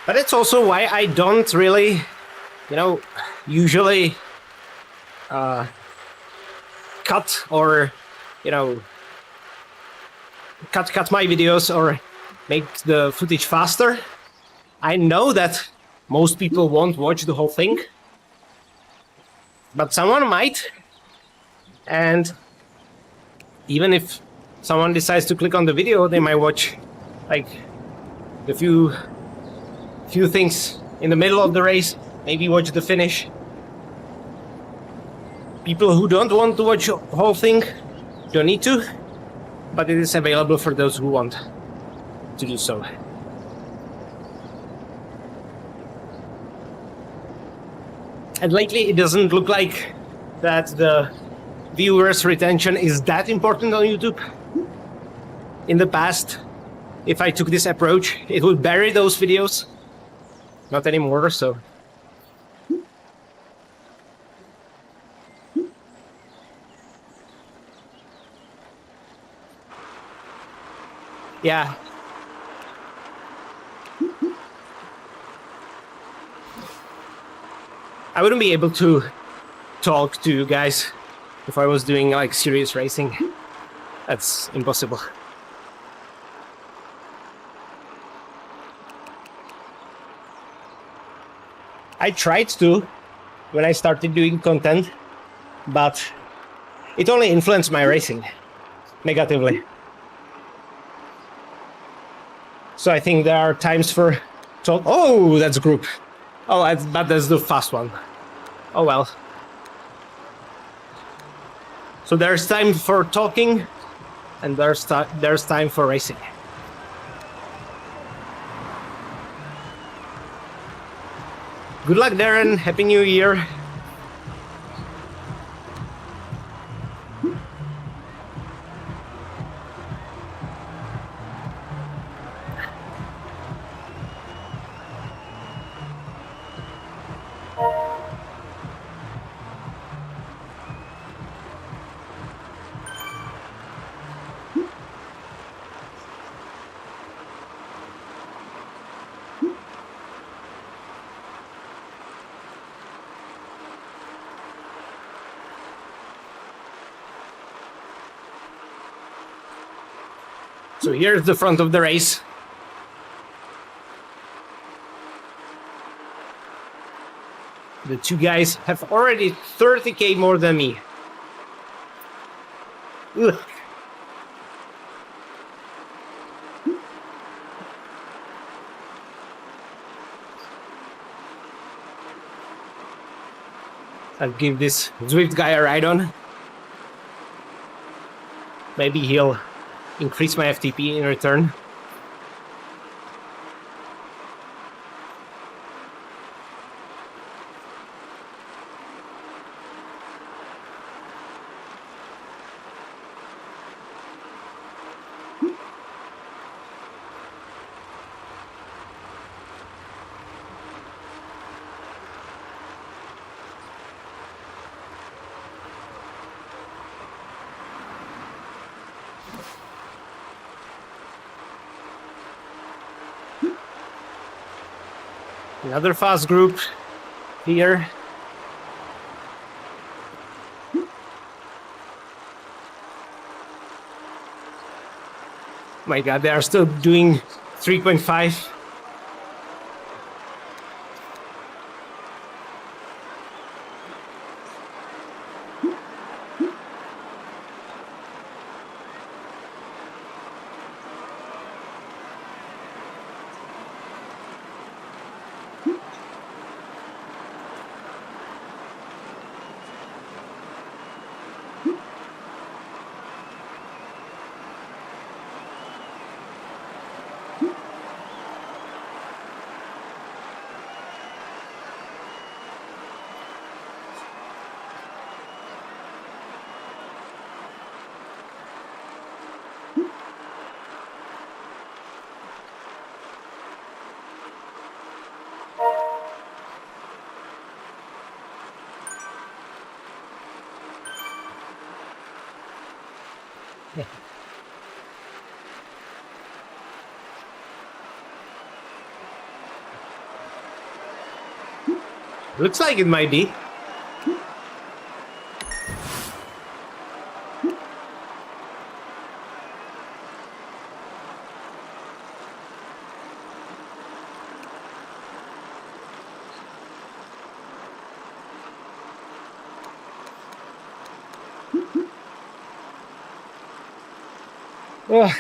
But it's also why I don't really, usually cut or, you know, cut my videos or make the footage faster. I know that most people won't watch the whole thing, but someone might. And even if someone decides to click on the video, they might watch like the few things in the middle of the race, maybe watch the finish. People who don't want to watch the whole thing don't need to, but it is available for those who want to do so. And lately it doesn't look like that the viewers' retention is that important on YouTube. In the past, if I took this approach, it would bury those videos. Not anymore, so. Yeah. I wouldn't be able to talk to you guys if I was doing like serious racing. That's impossible. I tried to when I started doing content, but it only influenced my racing negatively. So I think there are times for talk. Oh, that's group. Oh, but that's the fast one. Oh well. So there's time for talking, and there's time for racing. Good luck, Darren. Happy New Year. So here's the front of the race. The two guys have already 30k more than me. Ugh. I'll give this Zwift guy a ride on. Maybe he'll increase my FTP in return. Another fast group here. My God, they are still doing 3.5. Looks like it might be. Ugh.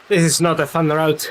This is not a fun route.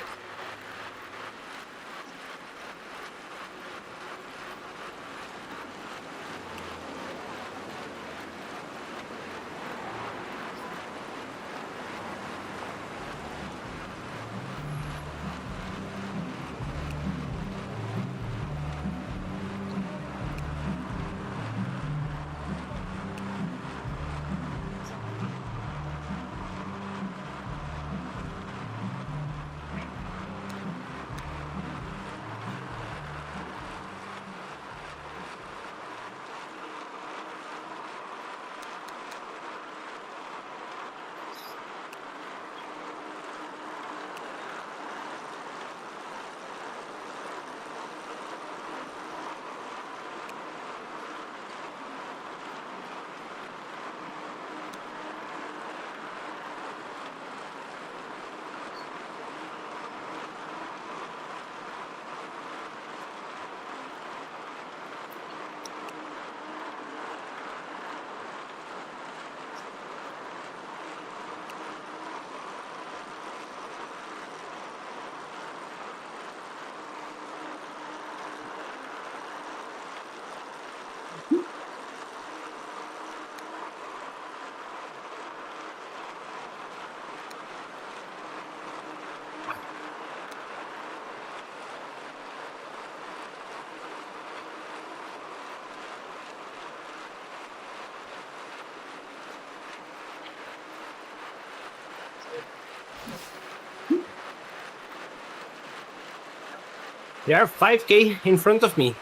They are 5k in front of me,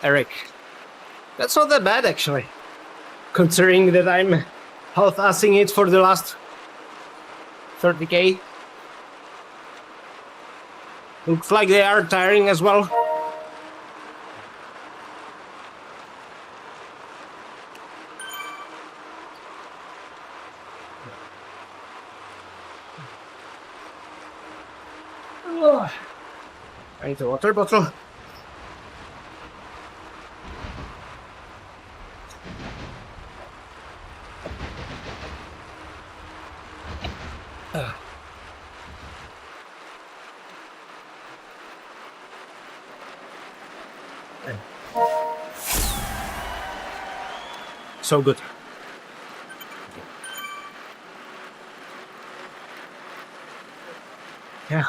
Eric. That's not that bad, actually. Considering that I'm half-assing it for the last 30k. Looks like they are tiring as well. Oh, I need a water bottle. So good. Yeah.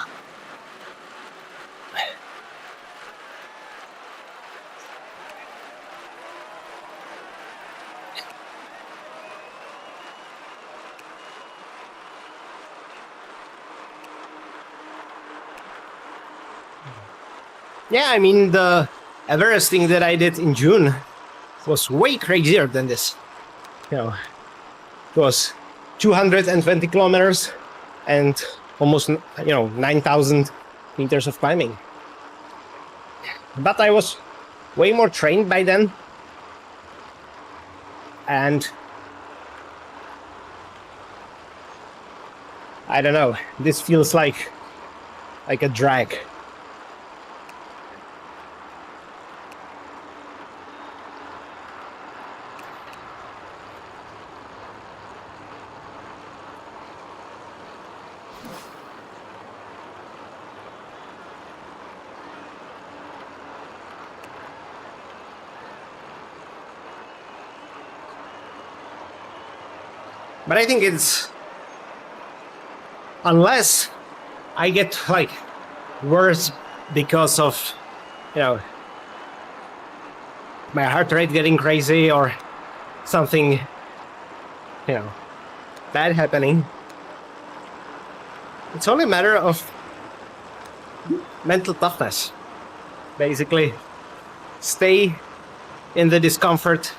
Yeah, I mean, the Everest thing that I did in June was way crazier than this. You know, it was 220 kilometers and almost, 9,000 meters of climbing. But I was way more trained by then. And I don't know, this feels like a drag. But I think it's, unless I get like worse because of, my heart rate getting crazy or something, bad happening. It's only a matter of mental toughness. Basically, stay in the discomfort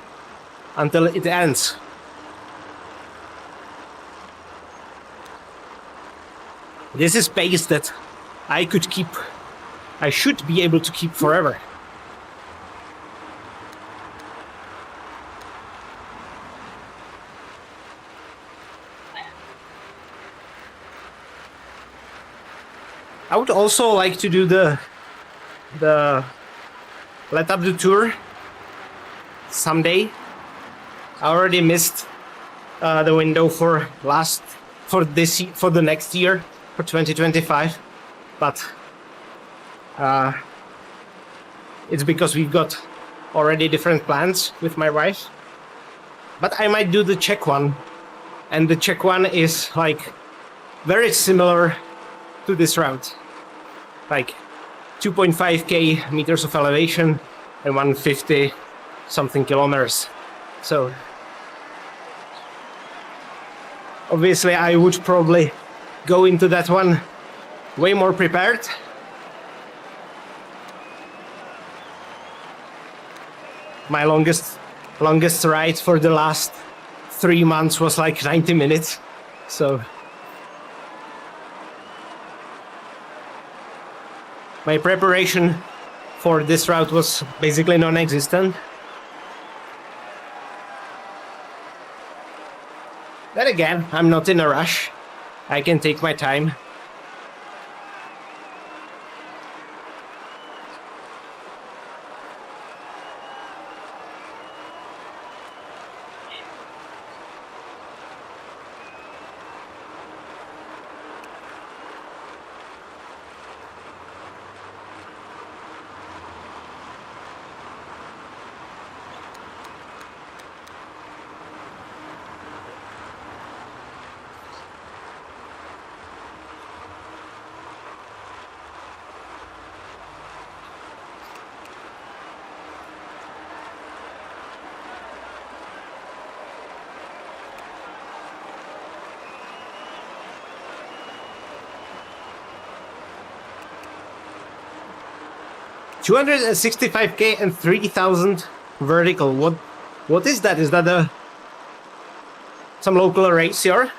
until it ends. This is pace that I should be able to keep forever. I would also like to do the Let Up the Tour someday. I already missed the window for the next year, for 2025, but it's because we've got already different plans with my wife. But I might do the Czech one, and the Czech one is like very similar to this route, like 2.5k meters of elevation and 150 something kilometers. So obviously I would probably go into that one way more prepared. My longest ride for the last 3 months was like 90 minutes. So my preparation for this route was basically non-existent. But again, I'm not in a rush. I can take my time. $265k and 3,000 vertical. What is that? Is that some local race here?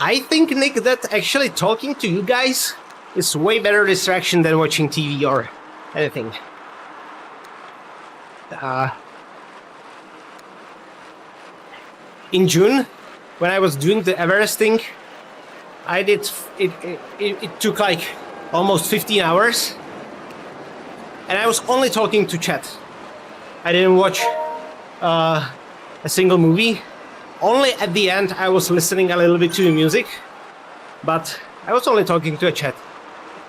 I think, Nick, that actually talking to you guys is way better distraction than watching TV or anything. In June, when I was doing the Everesting, I did it took like almost 15 hours, and I was only talking to chat. I didn't watch a single movie. Only at the end I was listening a little bit to the music, but I was only talking to a chat.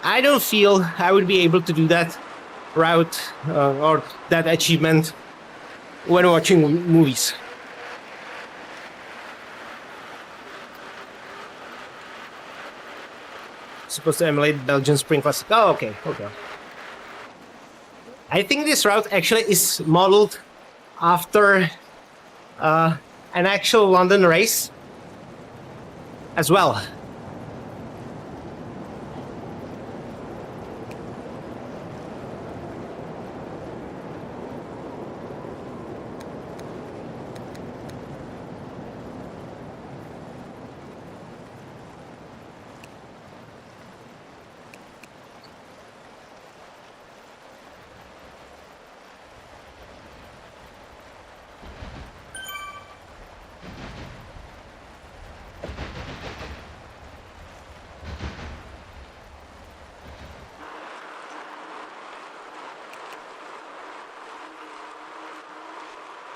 I don't feel I would be able to do that route or that achievement when watching movies. Supposed to emulate Belgian Spring Classic. Oh, okay. I think this route actually is modeled after an actual London race as well.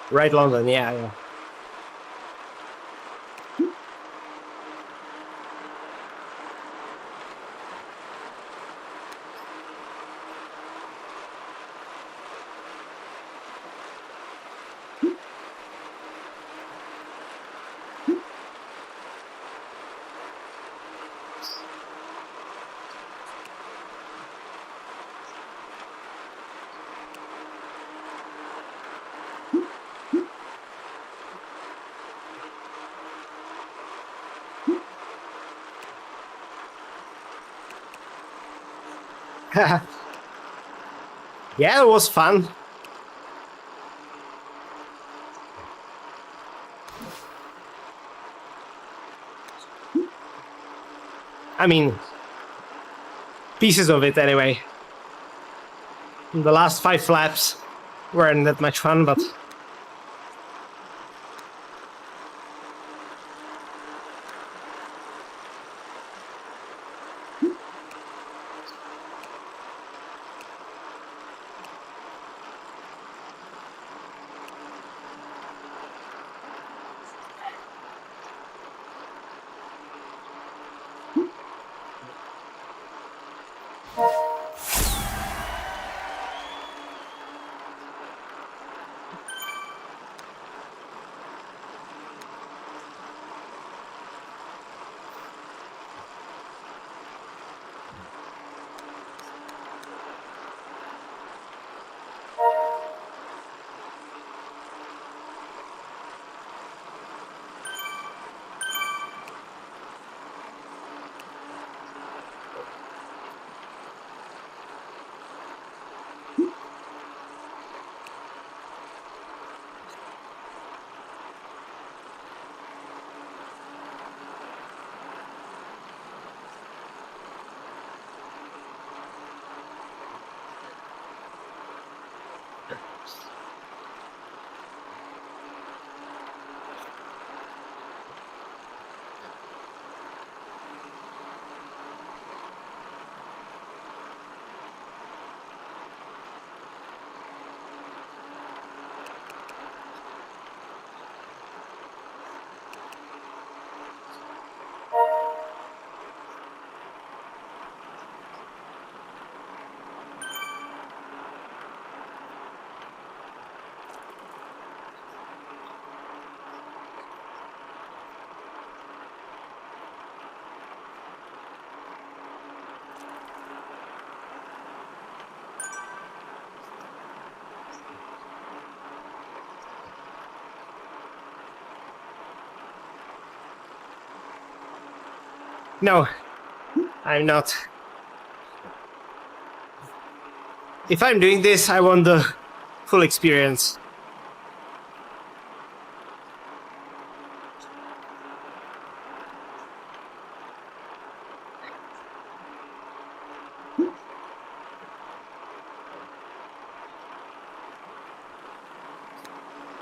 Right, London, yeah. Yeah, it was fun. I mean, pieces of it anyway. The last 5 laps weren't that much fun, but no, I'm not. If I'm doing this, I want the full experience.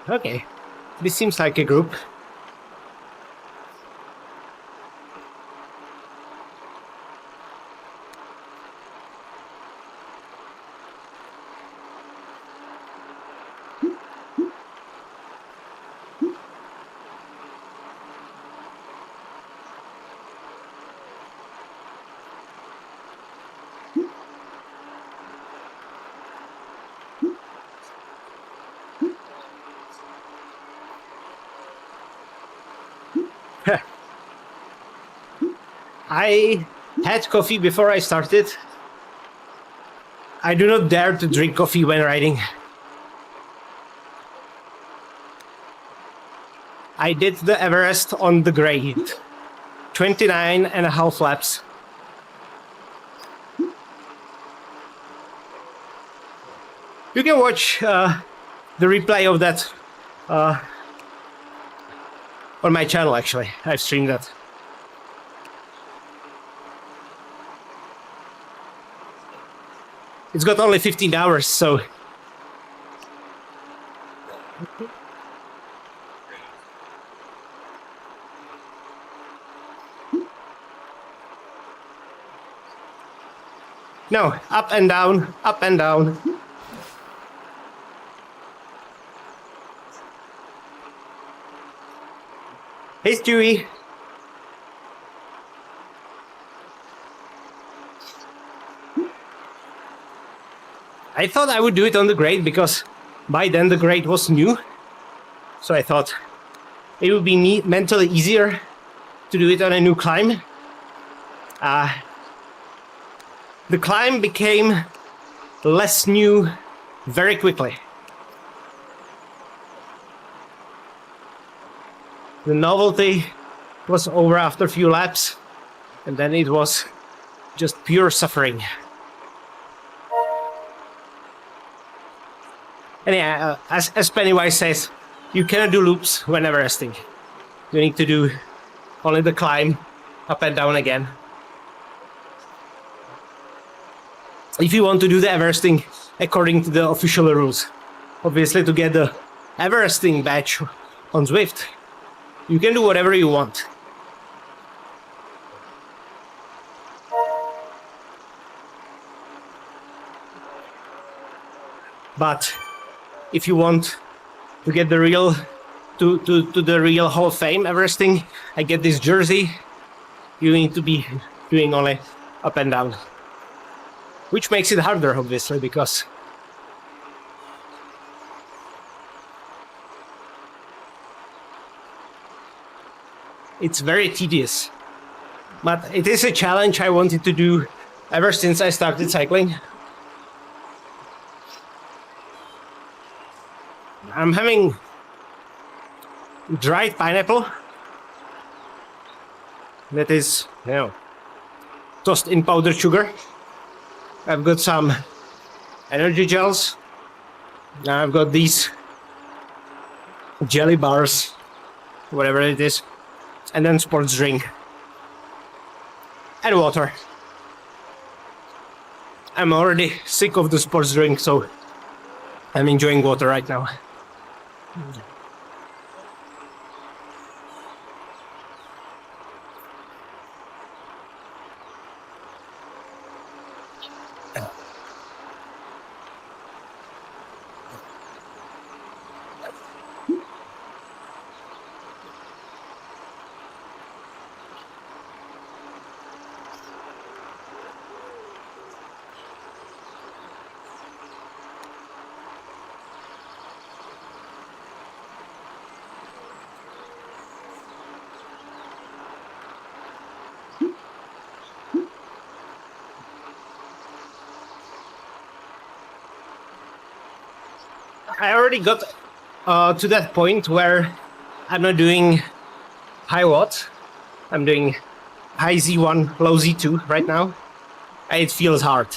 Okay. This seems like a group. I had coffee before I started. I do not dare to drink coffee when riding. I did the Everest on the grade. 29 and a half laps. You can watch the replay of that on my channel, actually. I've streamed that. It's got only 15 hours, so... No, up and down, up and down. Hey, Stewie. I thought I would do it on the grade because by then the grade was new. So I thought it would be mentally easier to do it on a new climb. The climb became less new very quickly. The novelty was over after a few laps, and then it was just pure suffering. And yeah, as Pennywise says, you cannot do loops when Everesting. You need to do only the climb, up and down again. If you want to do the Everesting according to the official rules. Obviously, to get the Everesting badge on Zwift, you can do whatever you want. But if you want to get the real to the real Hall of Fame Everesting, I get this jersey, you need to be doing only up and down. Which makes it harder, obviously, because it's very tedious. But it is a challenge I wanted to do ever since I started cycling. I'm having dried pineapple that is, tossed in powdered sugar. I've got some energy gels. Now I've got these jelly bars, whatever it is, and then sports drink and water. I'm already sick of the sports drink, so I'm enjoying water right now. I already got to that point where I'm not doing high watt. I'm doing high Z1, low Z2 right now. And it feels hard.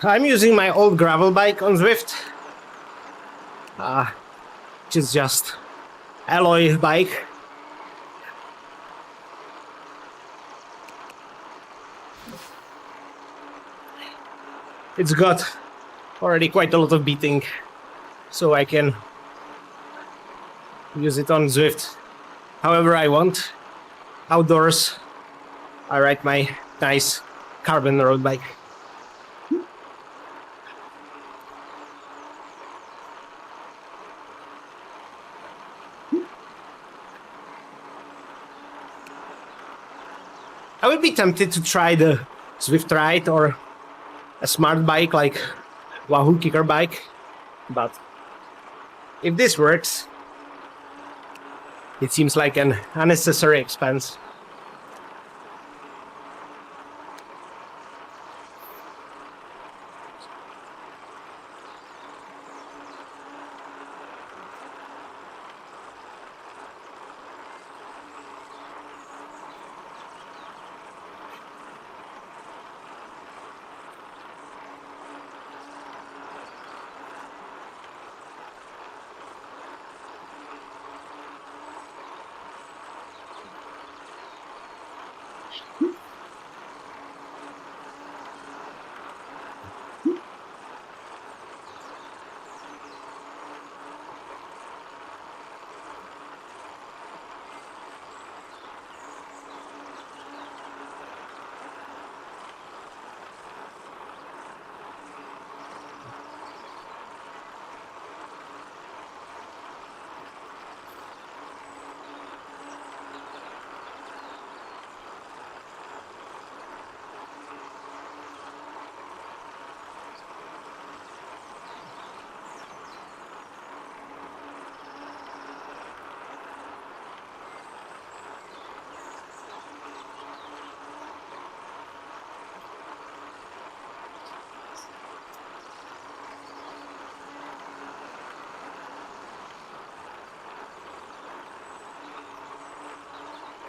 I'm using my old gravel bike on Zwift. Which is just alloy bike. It's got already quite a lot of beating, so I can use it on Zwift however I want. Outdoors, I ride my nice carbon road bike. I would be tempted to try the Zwift Ride or a smart bike like Wahoo Kicker bike, but if this works, it seems like an unnecessary expense.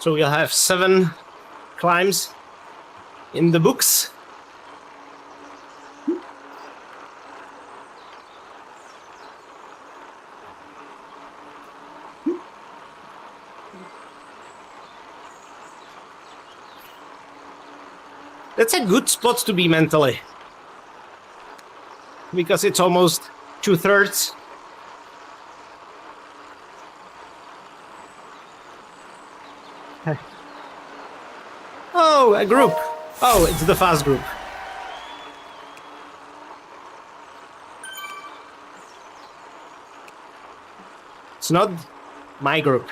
So we'll have 7 climbs in the books. That's a good spot to be mentally, because it's almost 2/3. Oh, a group. Oh, it's the fast group. It's not my group.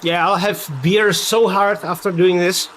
Yeah, I'll have beer so hard after doing this.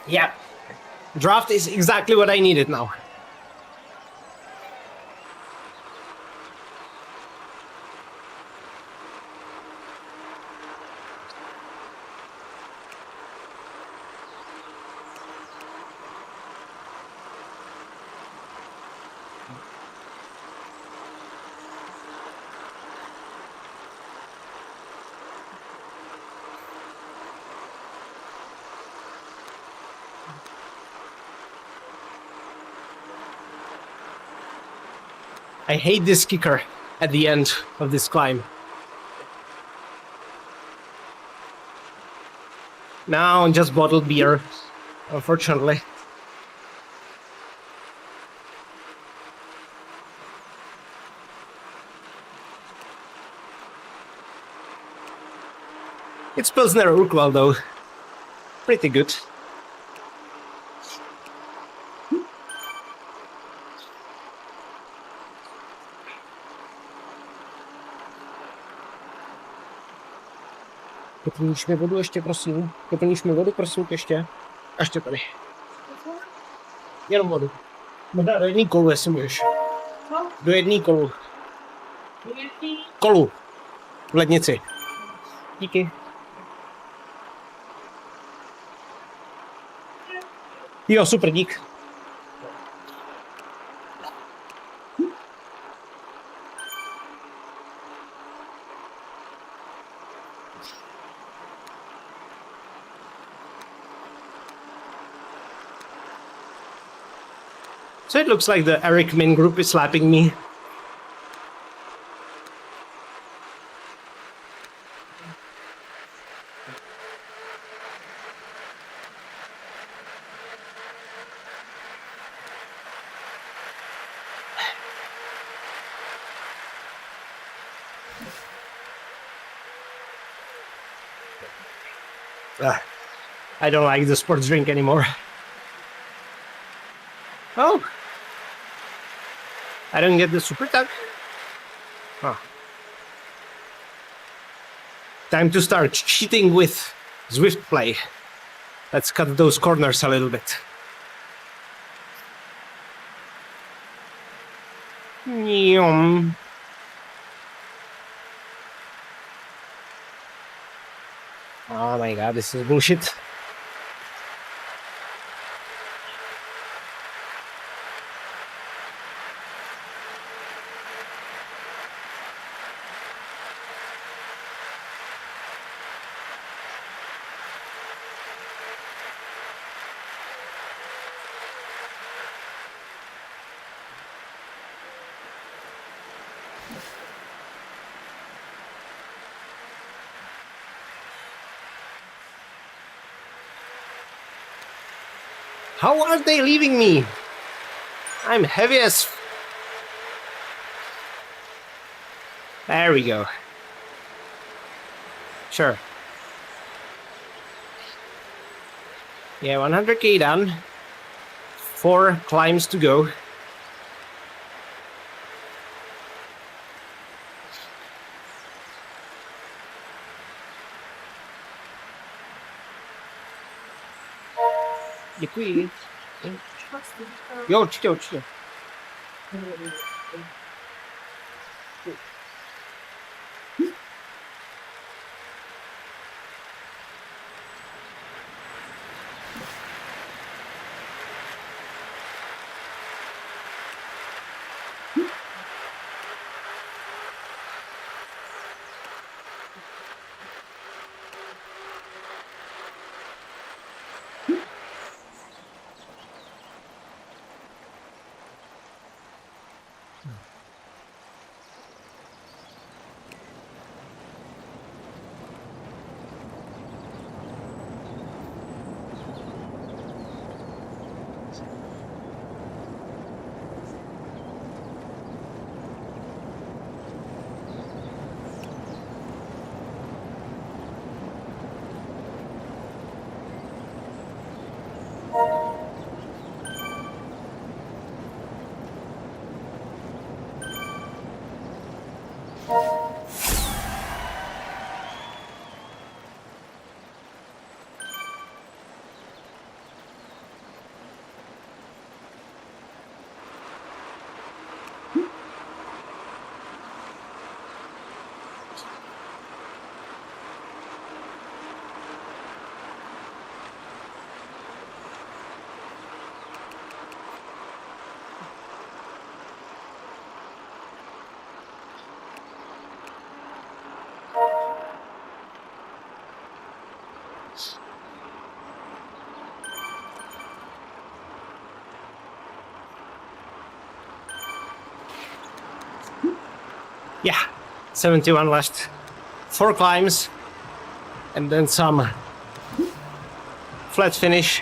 Yeah, draft is exactly what I needed now. I hate this kicker at the end of this climb. Now just bottled beer, unfortunately. It's Pilsner Urquell though. Pretty good. Doplníš mi vodu ještě, prosím. Doplníš mi vodu, prosím, ještě. Ještě tady. Jenom vodu. Možná do jedné kolu, jestli můžeš. Do jedné kolu. Kolu. V lednici. Díky. Jo, super, dík. So it looks like the Eric Min group is slapping me. I don't like the sports drink anymore. Oh! I don't get the super tag. Oh. Time to start cheating with Zwift play. Let's cut those corners a little bit. Yum. Oh my god, this is bullshit. How are they leaving me? I'm heavy as... There we go. Sure. Yeah, 100k done. 4 climbs to go. Děkuji. Jo, určitě, určitě. Yeah, 71 left. 4 climbs, and then some flat finish.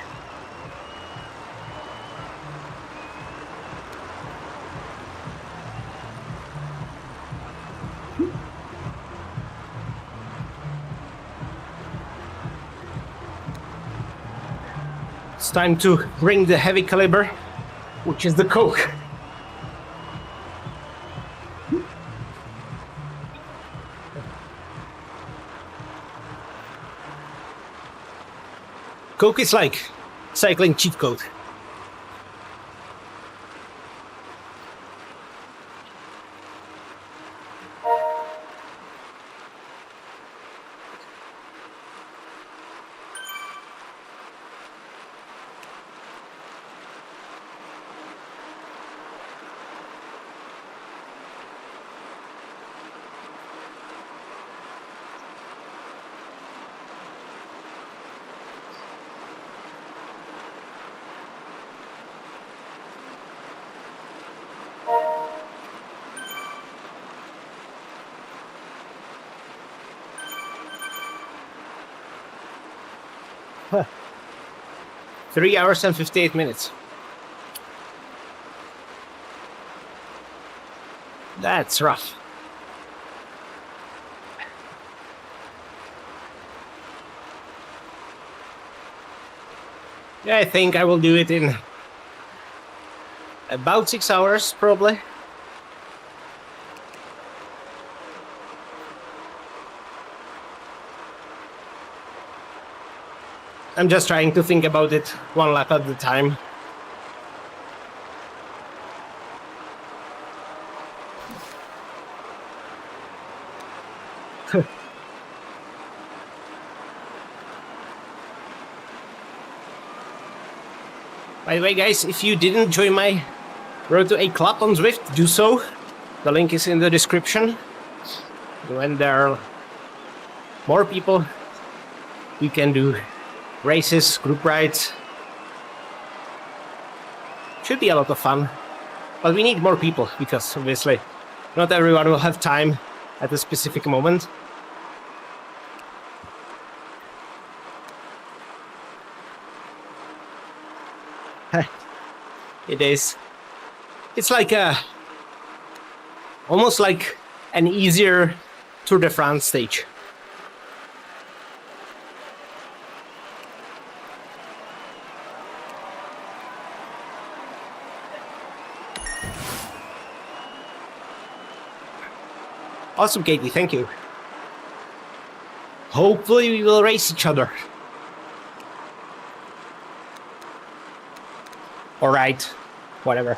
It's time to bring the heavy caliber, which is the Coke. Coke is like cycling cheat code. Huh. 3 hours and 58 minutes. That's rough. Yeah, I think I will do it in about 6 hours, probably. I'm just trying to think about it one lap at a time. By the way, guys, if you didn't join my Road to A Club on Zwift, do so. The link is in the description. When there are more people, we can do races, group rides. Should be a lot of fun. But we need more people, because obviously not everyone will have time at a specific moment. It is. It's like almost like an easier Tour de France stage. Awesome, Katie, thank you. Hopefully we will race each other. Alright, whatever.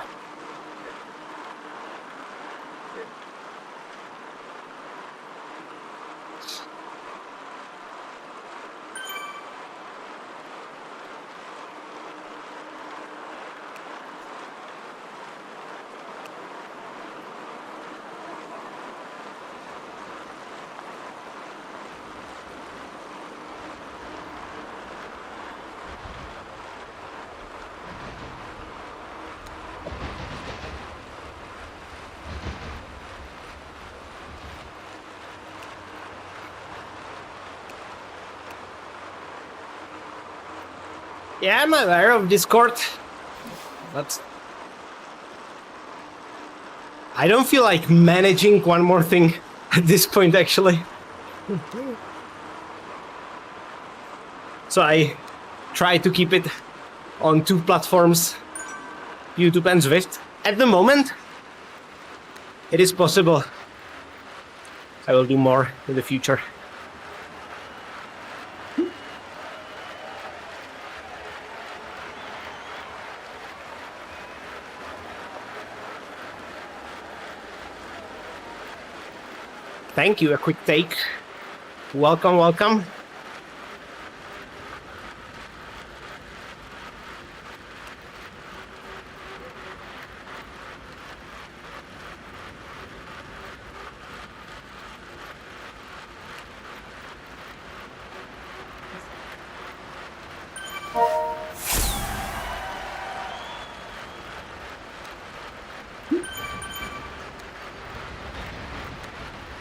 Yeah, I'm aware of Discord, but I don't feel like managing one more thing at this point, actually. So I try to keep it on 2 platforms, YouTube and Zwift. At the moment, it is possible I will do more in the future. Thank you, a quick take. Welcome, welcome.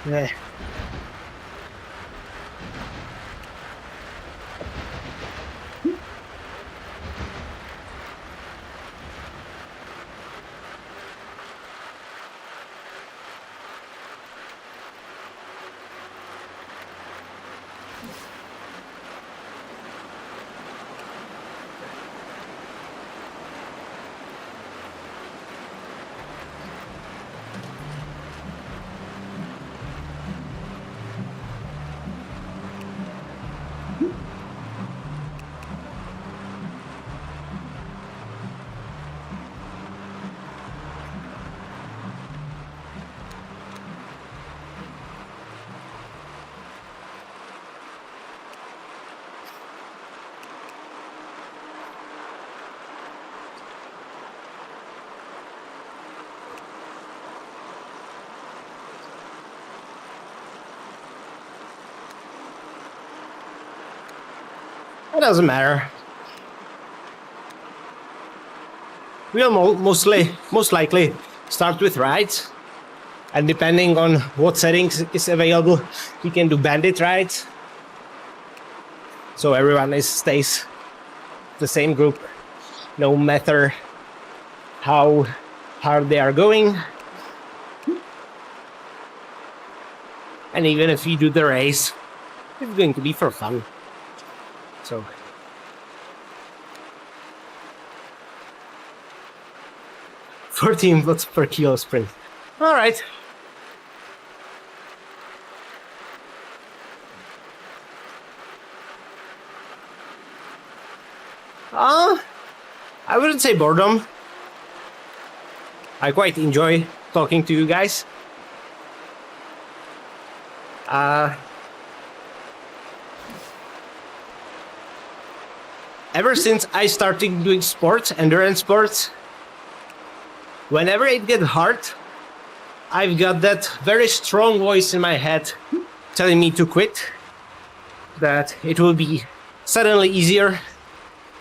Yeah. It doesn't matter. We'll most likely start with rides, and depending on what settings is available, we can do bandit rides. So everyone stays the same group, no matter how hard they are going. And even if we do the race, it's going to be for fun. So 14 watts per kilo sprint. All right. I wouldn't say boredom. I quite enjoy talking to you guys. Ever since I started doing sports, endurance sports, whenever it gets hard, I've got that very strong voice in my head telling me to quit, that it will be suddenly easier,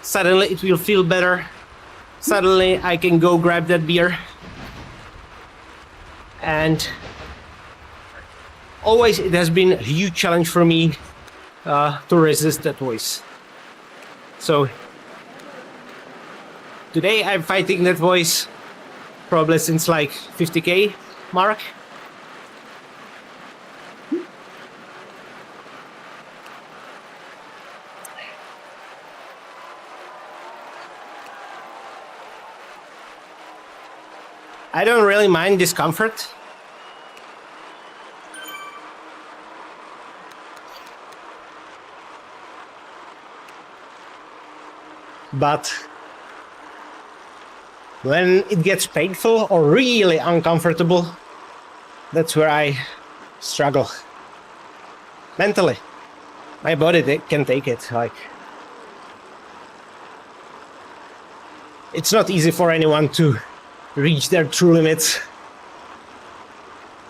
suddenly it will feel better, suddenly I can go grab that beer. And always it has been a huge challenge for me to resist that voice. So today I'm fighting that voice probably since like 50k mark. I don't really mind discomfort. But when it gets painful or really uncomfortable, that's where I struggle. Mentally. My body can take it. Like, it's not easy for anyone to reach their true limits.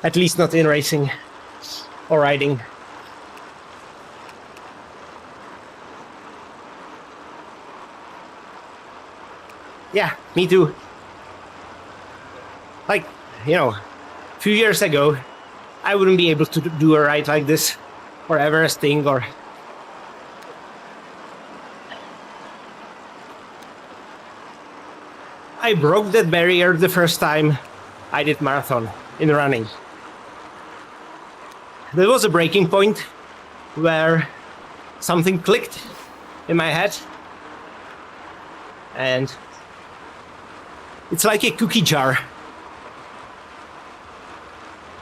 At least not in racing or riding. Yeah, me too. Like, you know, a few years ago, I wouldn't be able to do a ride like this, or Everesting, or... I broke that barrier the first time I did marathon in running. There was a breaking point where something clicked in my head, and it's like a cookie jar.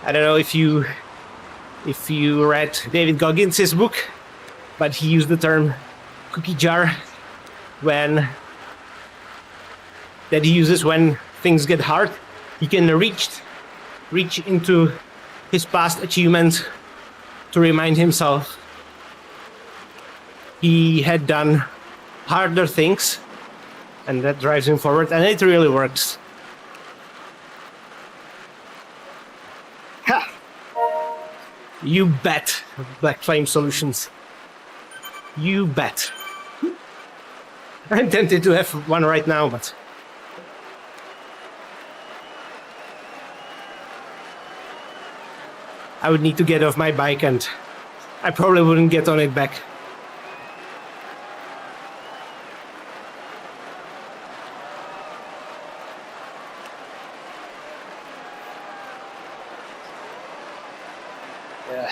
I don't know if you read David Goggins' book, but he used the term cookie jar that he uses when things get hard. He can reach into his past achievements to remind himself he had done harder things, and that drives him forward, and it really works. Ha! You bet, Black Flame Solutions. You bet. I'm tempted to have one right now, but... I would need to get off my bike and I probably wouldn't get on it back. Yeah.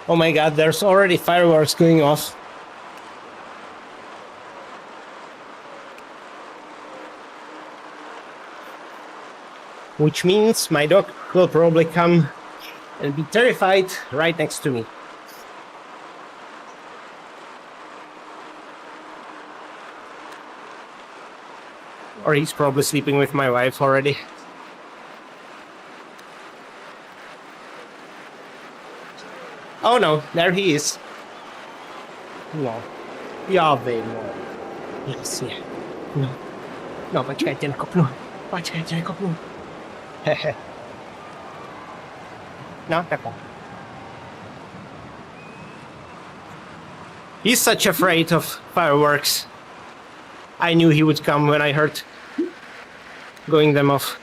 Oh my god, there's already fireworks going off. Which means my dog will probably come and be terrified right next to me. Or he's probably sleeping with my wife already. Oh no, there he is. No. Ja wiem. Yes, yeah. No. No, poczekajcie, nakopnął. Poczekajcie, nakopnął. Hehe. No, tak o. He's such afraid of fireworks. I knew he would come when I heard going them off.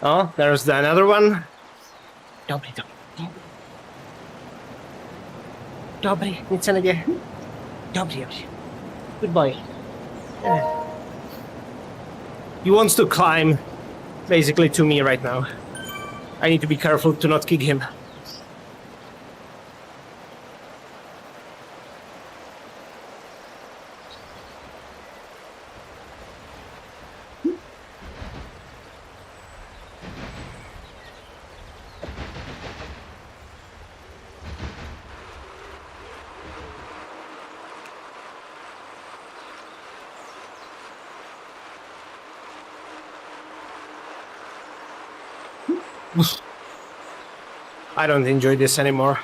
Oh, there's another one. Dobry. Dobry, nic nie dzieje. Dobry. Good boy. Yeah. He wants to climb basically to me right now. I need to be careful to not kick him. I don't enjoy this anymore.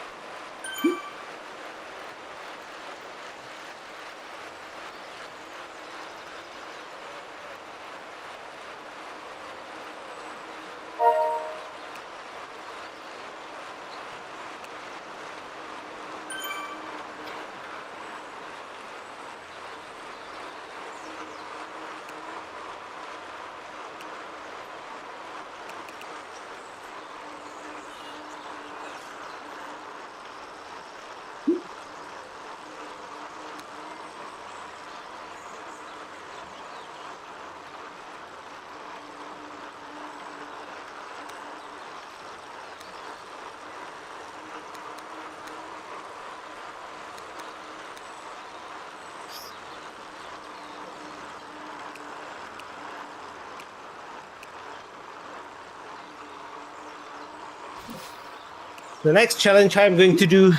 The next challenge I'm going to do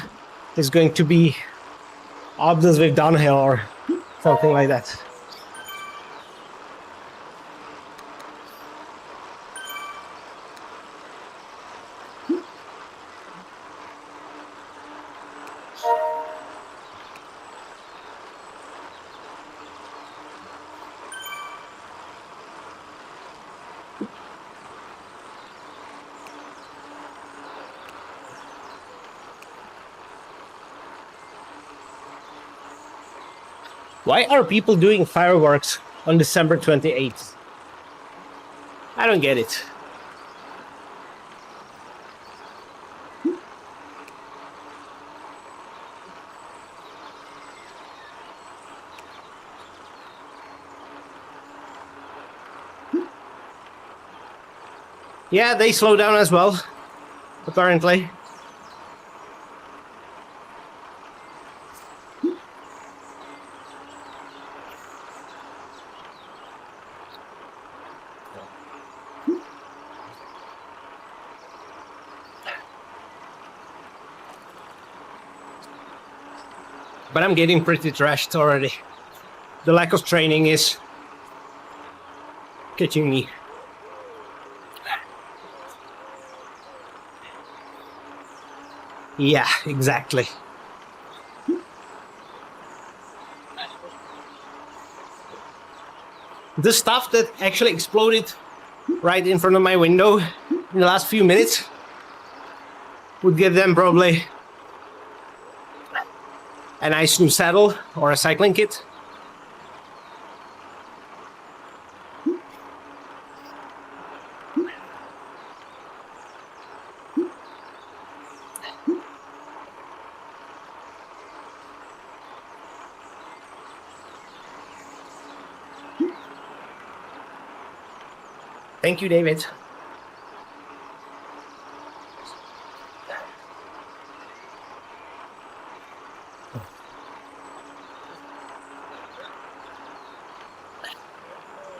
is going to be up the Zwift downhill or something like that. Why are people doing fireworks on December 28th? I don't get it. Yeah, they slow down as well, apparently. But I'm getting pretty trashed already. The lack of training is catching me. Yeah, exactly. The stuff that actually exploded right in front of my window in the last few minutes would give them probably a nice new saddle or a cycling kit. Thank you, David.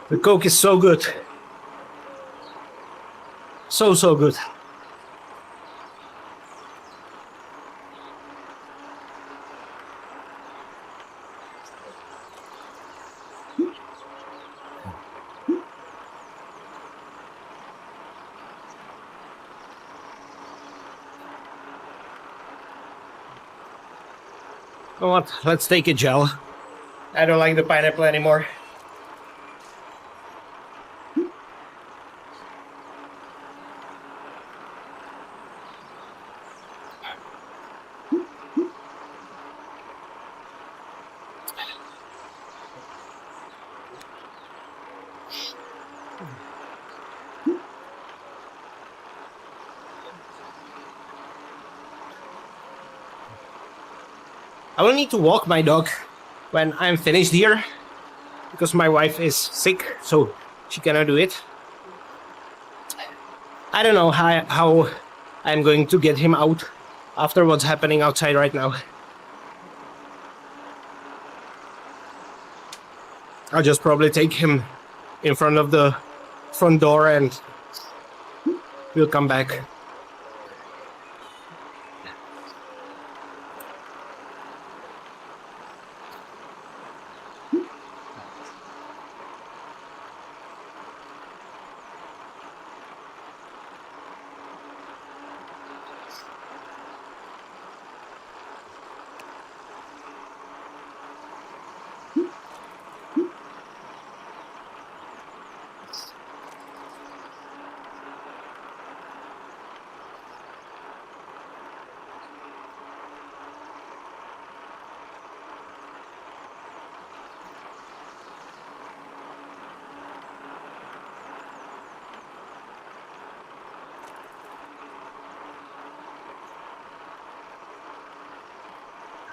The Coke is so good. So good. You know what? Let's take a gel. I don't like the pineapple anymore. I will need to walk my dog when I'm finished here because my wife is sick, so she cannot do it. I don't know how I'm going to get him out after what's happening outside right now. I'll just probably take him in front of the front door and we'll come back.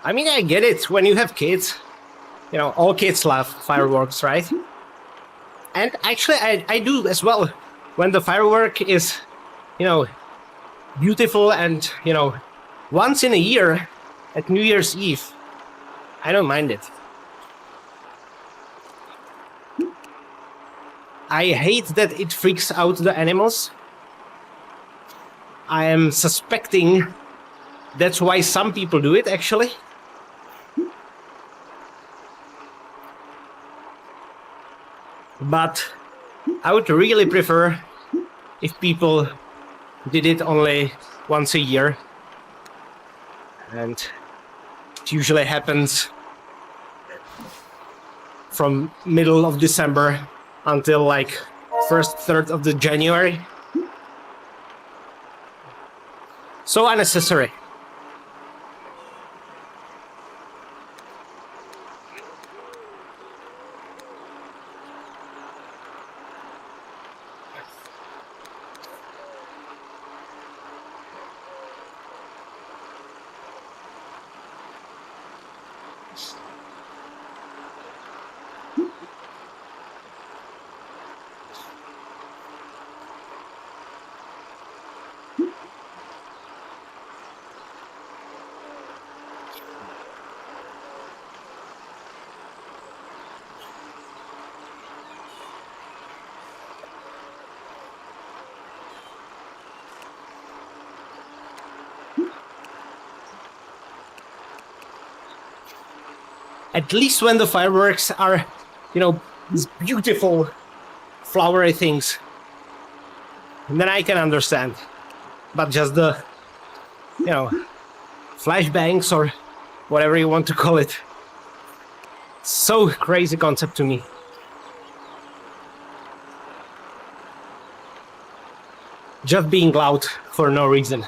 I mean, I get it. When you have kids, you know, all kids love fireworks, right? And actually, I do as well. When the firework is, you know, beautiful and, you know, once in a year at New Year's Eve, I don't mind it. I hate that it freaks out the animals. I am suspecting that's why some people do it, actually. But I would really prefer if people did it only once a year. And it usually happens from middle of December until like first third of the January. So unnecessary. At least when the fireworks are, you know, these beautiful flowery things, and then I can understand. But just the, you know, flashbangs or whatever you want to call it, so crazy concept to me. Just being loud for no reason.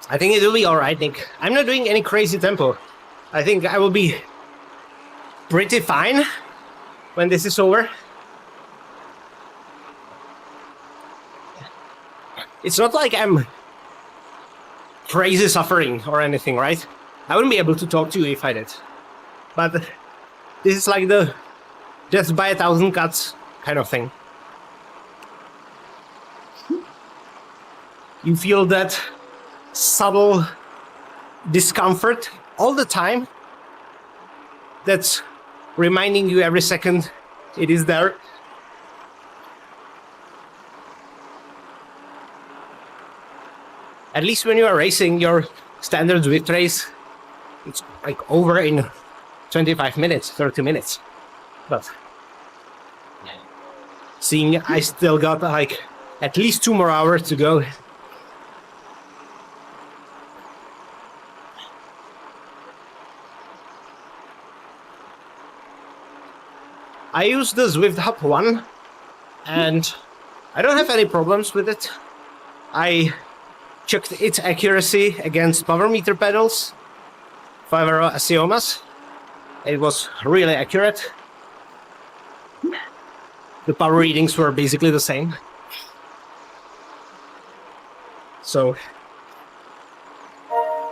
I think it will be alright, Nick. I'm not doing any crazy tempo. I think I will be pretty fine when this is over. It's not like I'm crazy suffering or anything, right? I wouldn't be able to talk to you if I did. But this is like the death by 1,000 cuts kind of thing. You feel that subtle discomfort all the time that's reminding you every second it is there. At least when you are racing your standard Zwift race, it's like over in 25 minutes, 30 minutes. But seeing I still got like at least 2 more hours to go. I use the Zwift Hub 1 and I don't have any problems with it. I checked its accuracy against power meter pedals, 5-euro Asiomas. It was really accurate. The power readings were basically the same. So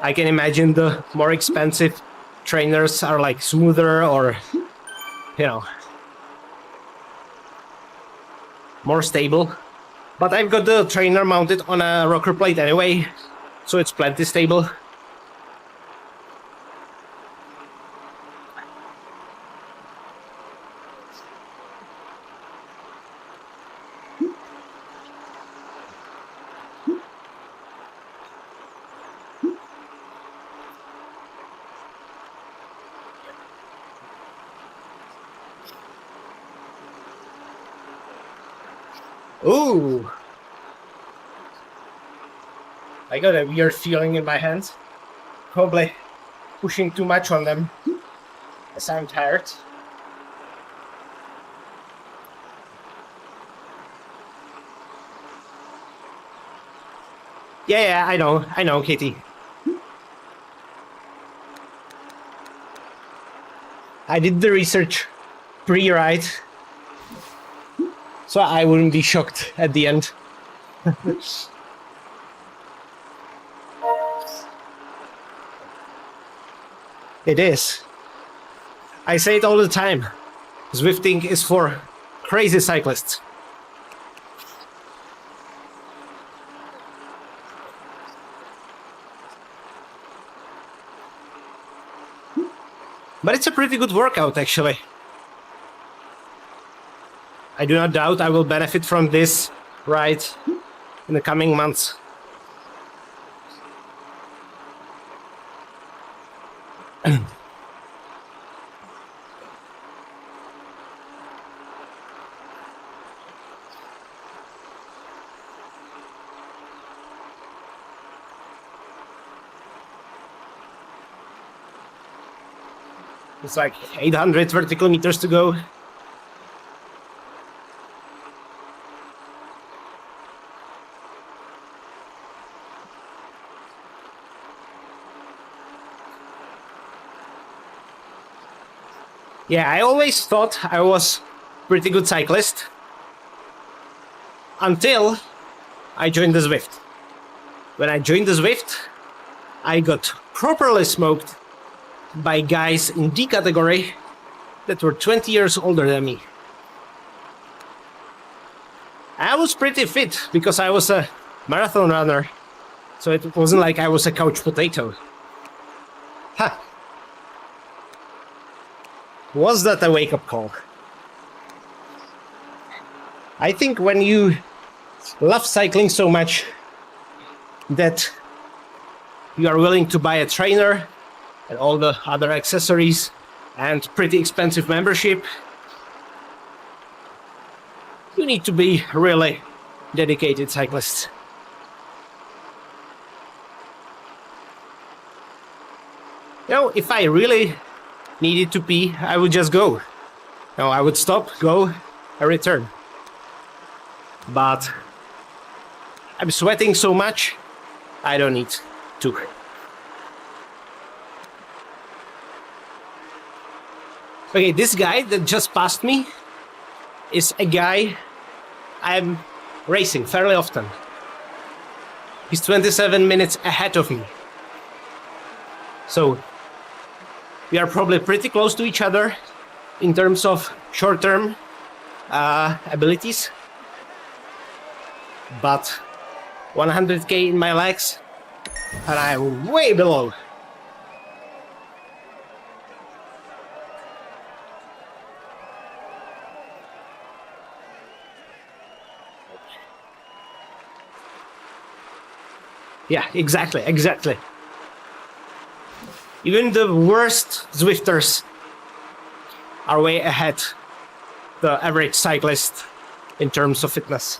I can imagine the more expensive trainers are like smoother or, you know, more stable. But I've got the trainer mounted on a rocker plate anyway, so it's plenty stable. Ooh! I got a weird feeling in my hands. Probably pushing too much on them as I'm tired. Yeah, I know, Katie. I did the research pre-ride, so I wouldn't be shocked at the end. It is. I say it all the time. Zwifting is for crazy cyclists. But it's a pretty good workout, actually. I do not doubt I will benefit from this ride in the coming months. It's like 800 vertical meters to go. Yeah, I always thought I was a pretty good cyclist until I joined the Zwift. When I joined the Zwift, I got properly smoked by guys in D category that were 20 years older than me. I was pretty fit because I was a marathon runner, so it wasn't like I was a couch potato. Ha! Was that a wake-up call? I think when you love cycling so much that you are willing to buy a trainer and all the other accessories and pretty expensive membership, you need to be really dedicated cyclist. You know, if I really needed to pee, I would just go. You know, I would stop, go, and return. But I'm sweating so much, I don't need to. Okay, this guy that just passed me is a guy I'm racing fairly often. He's 27 minutes ahead of me. So we are probably pretty close to each other in terms of short-term abilities. But 100k in my legs, and I'm way below. Yeah, exactly. Even the worst Zwifters are way ahead the average cyclist in terms of fitness.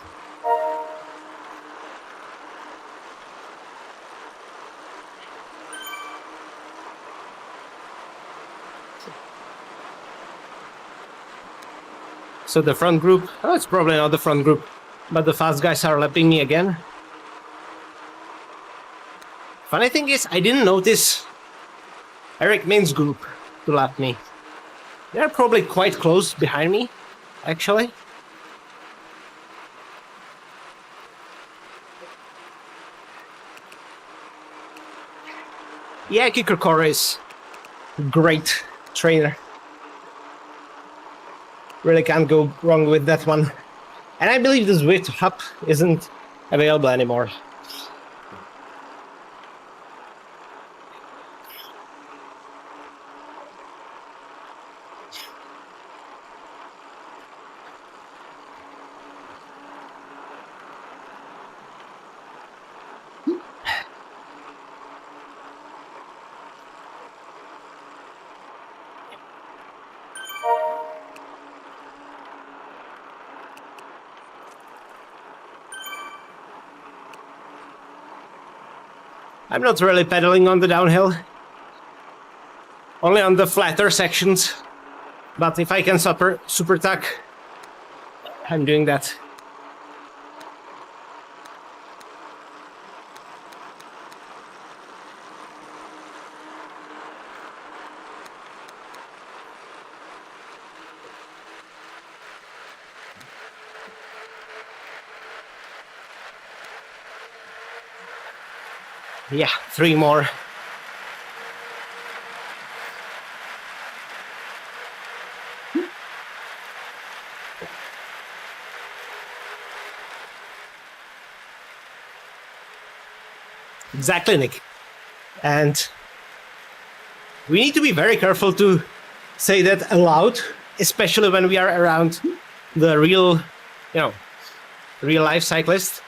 So the front group, oh, it's probably not the front group, but the fast guys are lapping me again. Funny thing is, I didn't notice Eric Min's group to lap me. They're probably quite close behind me, actually. Yeah, Kicker Core is a great trainer. Really can't go wrong with that one. And I believe the Zwift hub isn't available anymore. I'm not really pedaling on the downhill, only on the flatter sections, but if I can super tuck, I'm doing that. Yeah, 3 more. Exactly, Nick. And we need to be very careful to say that aloud, especially when we are around the real, real life cyclists.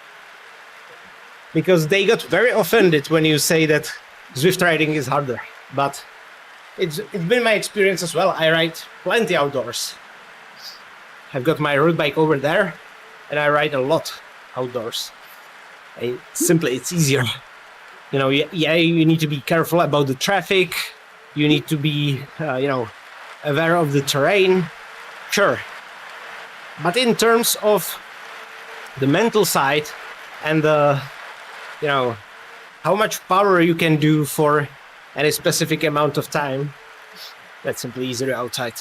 Because they got very offended when you say that Zwift riding is harder. But it's been my experience as well. I ride plenty outdoors. I've got my road bike over there, and I ride a lot outdoors. It's easier. You need to be careful about the traffic. You need to be, aware of the terrain. Sure. But in terms of the mental side and the how much power you can do for any specific amount of time, that's simply easier outside.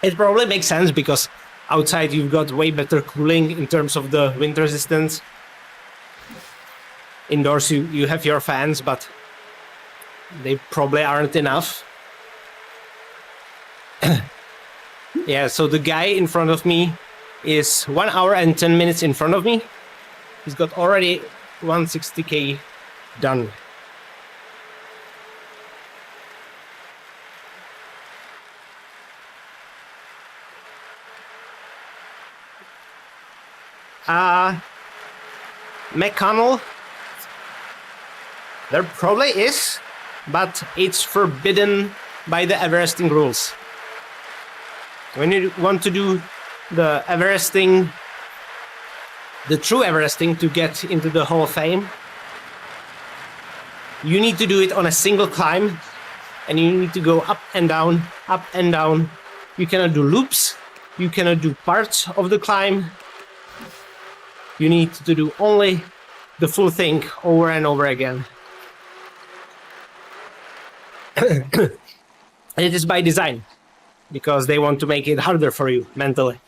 It probably makes sense because outside you've got way better cooling in terms of the wind resistance. Indoors you have your fans, but they probably aren't enough. Yeah, so the guy in front of me is 1 hour and 10 minutes in front of me. He's got already 160k done. McConnell, there probably is, but it's forbidden by the Everesting rules. When you want to do the Everesting, the true Everesting, to get into the Hall of Fame, you need to do it on a single climb, and you need to go up and down, up and down. You cannot do loops, you cannot do parts of the climb. You need to do only the full thing over and over again. It is by design, because they want to make it harder for you mentally.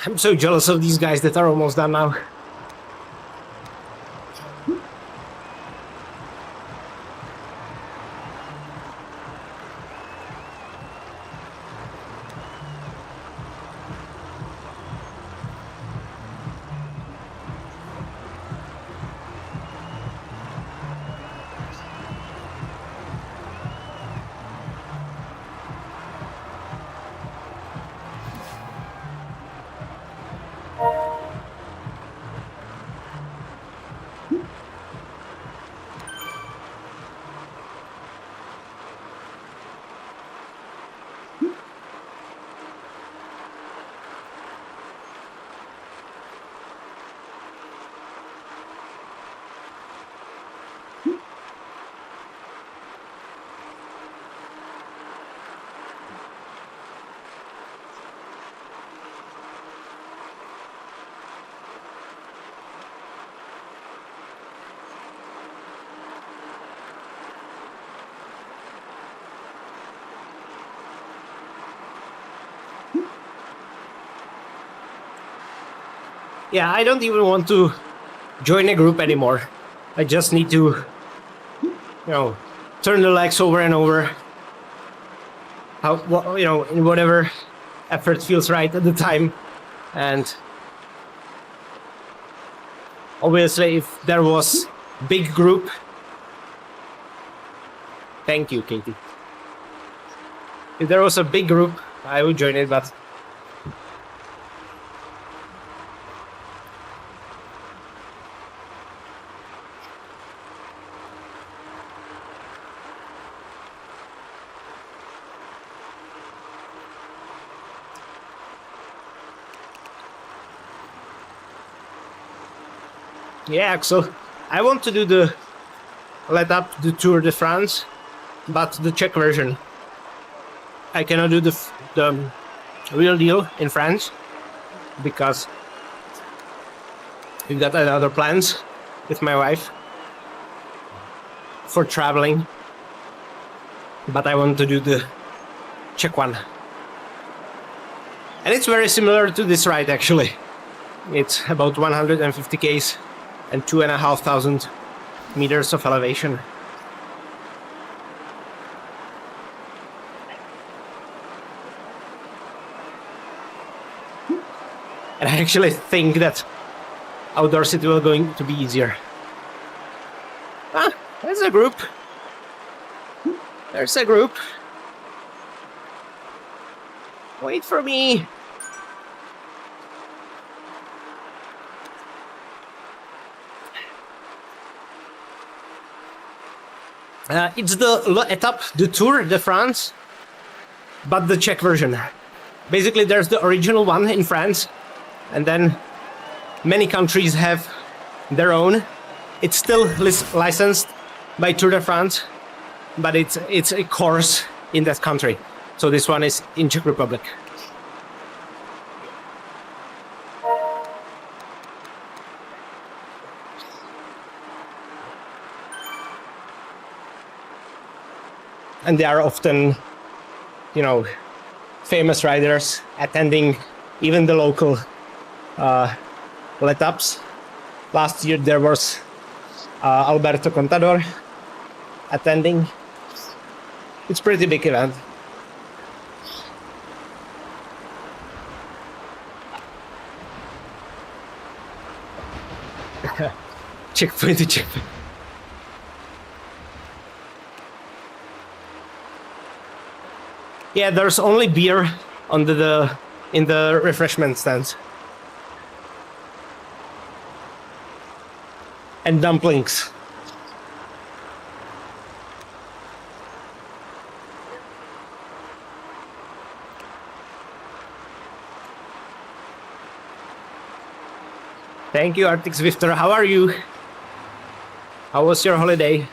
I'm so jealous of these guys that are almost done now. Yeah, I don't even want to join a group anymore. I just need to, turn the legs over and over. In whatever effort feels right at the time. And obviously, if there was big group, thank you, Katie. If there was a big group, I would join it, but yeah, Axel, I want to do the Tour de France, but the Czech version. I cannot do the real deal in France because we've got other plans with my wife for traveling, but I want to do the Czech one. And it's very similar to this ride actually. It's about 150 k's and 2,500 meters of elevation. And I actually think that outdoors it will going to be easier. Ah, there's a group. There's a group. Wait for me. It's the étape de Tour de France, but the Czech version. Basically, there's the original one in France, and then many countries have their own. It's still licensed by Tour de France, but it's a course in that country. So this one is in Czech Republic. And they are often, you know, famous riders attending even the local let-ups. Last year there was Alberto Contador attending. It's pretty big event. Checkpoint to checkpoint. Yeah, there's only beer in the refreshment stands. And dumplings. Thank you, Arctic Zwifter. How are you? How was your holiday?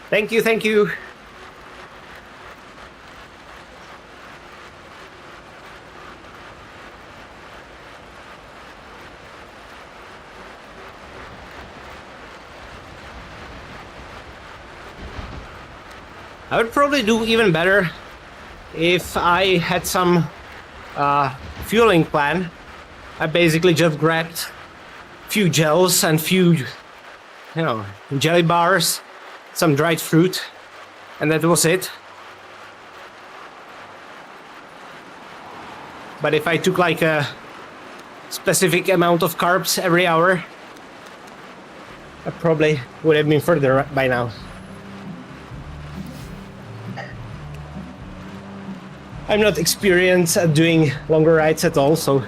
Thank you, thank you. I would probably do even better if I had some fueling plan. I basically just grabbed few gels and few, jelly bars, some dried fruit, and that was it. But if I took like a specific amount of carbs every hour, I probably would have been further by now. I'm not experienced at doing longer rides at all, so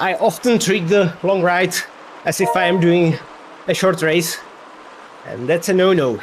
I often treat the long ride as if I am doing a short race, and that's a no-no.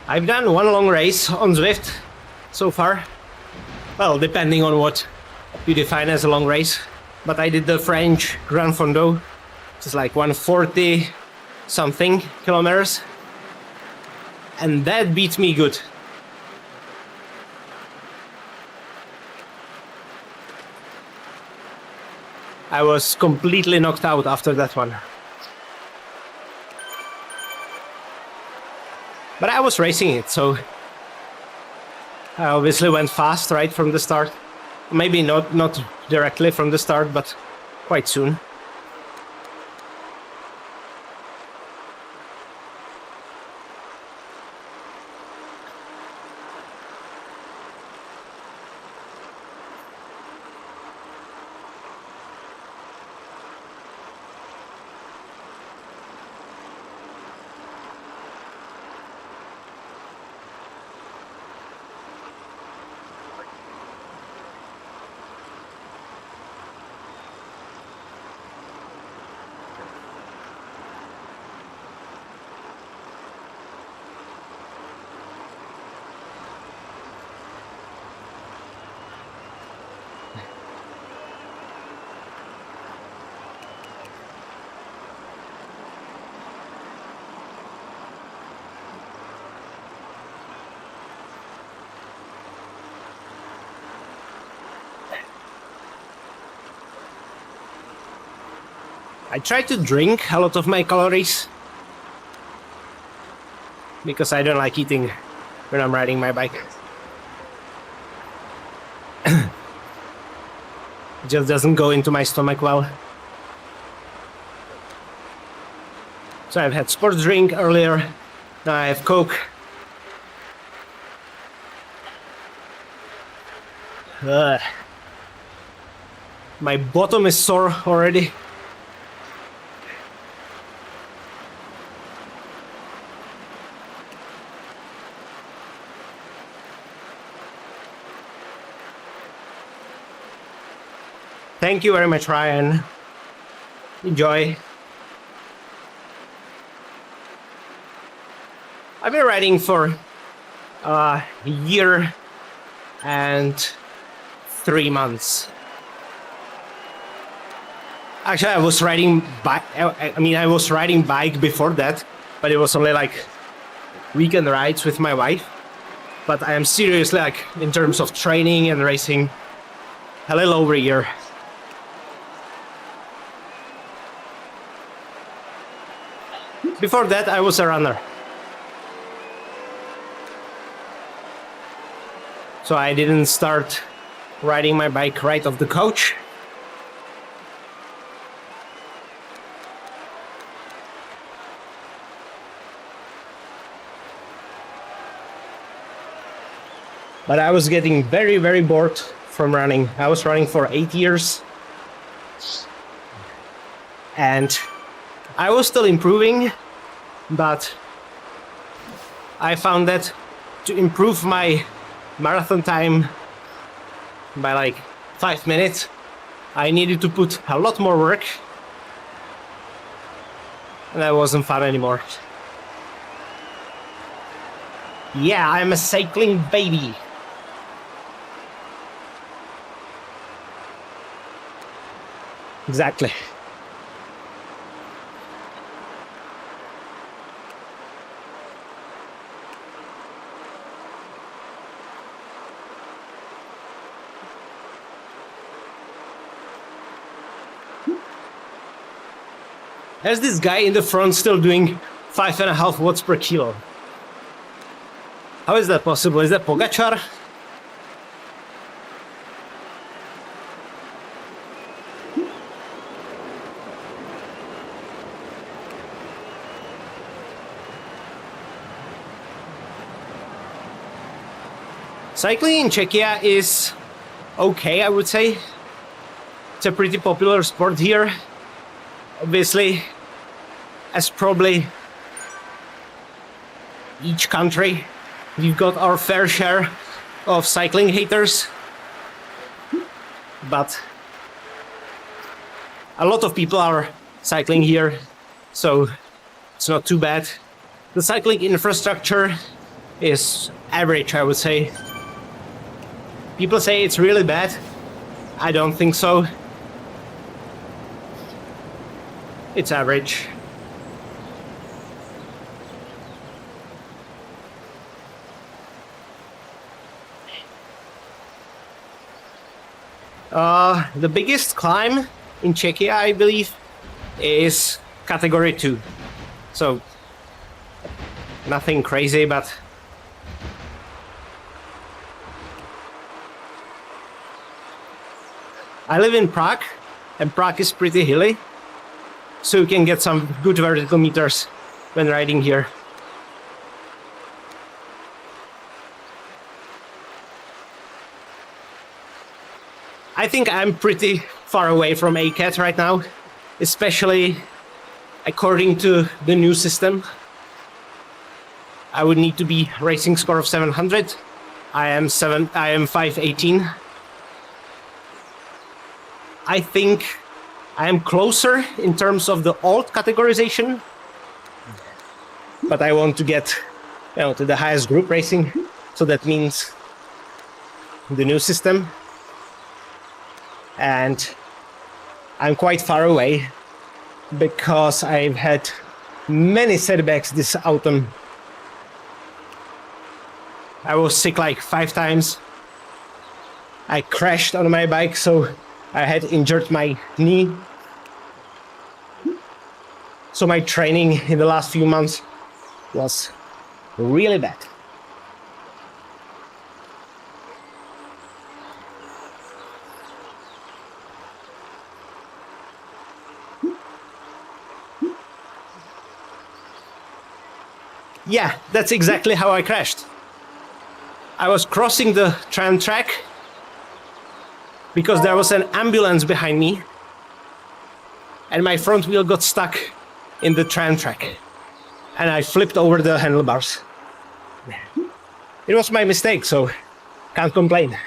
I've done one long race on Zwift so far. Well, depending on what you define as a long race. But I did the French Grand Fondo, which is like 140 something kilometers. And that beat me good. I was completely knocked out after that one. But I was racing it, so I obviously went fast right from the start. Maybe not directly from the start, but quite soon. I try to drink a lot of my calories because I don't like eating when I'm riding my bike. It just doesn't go into my stomach well. So I've had sports drink earlier, now I have Coke. My bottom is sore already. Thank you very much, Ryan. Enjoy. I've been riding for a year and 3 months. Actually, I was riding bike. I was riding bike before that, but it was only like weekend rides with my wife. But I am seriously, like, in terms of training and racing, a little over a year. Before that, I was a runner. So I didn't start riding my bike right off the couch. But I was getting very, very bored from running. I was running for 8 years. And I was still improving, but I found that to improve my marathon time by like 5 minutes, I needed to put a lot more work, and that wasn't fun anymore. Yeah, I'm a cycling baby. Exactly. There's this guy in the front still doing 5.5 watts per kilo. How is that possible? Is that Pogačar? Cycling in Czechia is okay, I would say. It's a pretty popular sport here. Obviously, as probably each country, we've got our fair share of cycling haters, but a lot of people are cycling here, so it's not too bad. The cycling infrastructure is average, I would say. People say it's really bad. I don't think so. It's average. The biggest climb in Czechia, I believe, is category 2. So, nothing crazy, but I live in Prague, and Prague is pretty hilly, so you can get some good vertical meters when riding here. I think I'm pretty far away from ACAT right now, especially according to the new system. I would need to be racing score of 700. I am 518. I think I am closer in terms of the old categorization, but I want to get, to the highest group racing, so that means the new system. And I'm quite far away because I've had many setbacks this autumn. I was sick like 5 times. I crashed on my bike, so I had injured my knee. So my training in the last few months was really bad. Yeah, that's exactly how I crashed. I was crossing the tram track because there was an ambulance behind me and my front wheel got stuck in the tram track and I flipped over the handlebars. It was my mistake, so can't complain.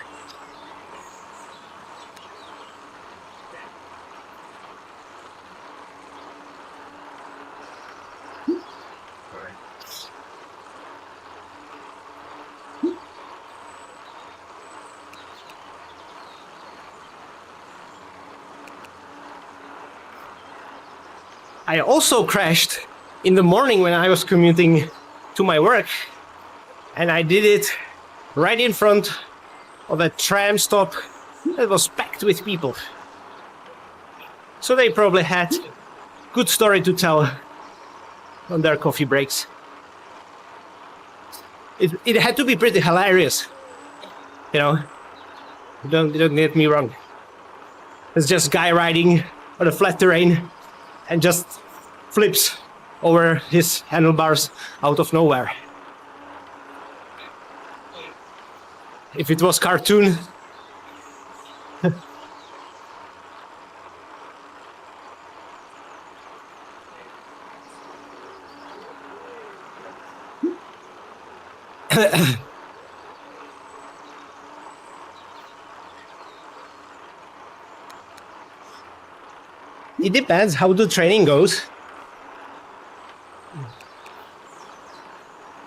I also crashed in the morning when I was commuting to my work, and I did it right in front of a tram stop that was packed with people. So they probably had good story to tell on their coffee breaks. It had to be pretty hilarious, Don't get me wrong. It's just a guy riding on a flat terrain and just flips over his handlebars out of nowhere. If it was cartoon, it depends how the training goes.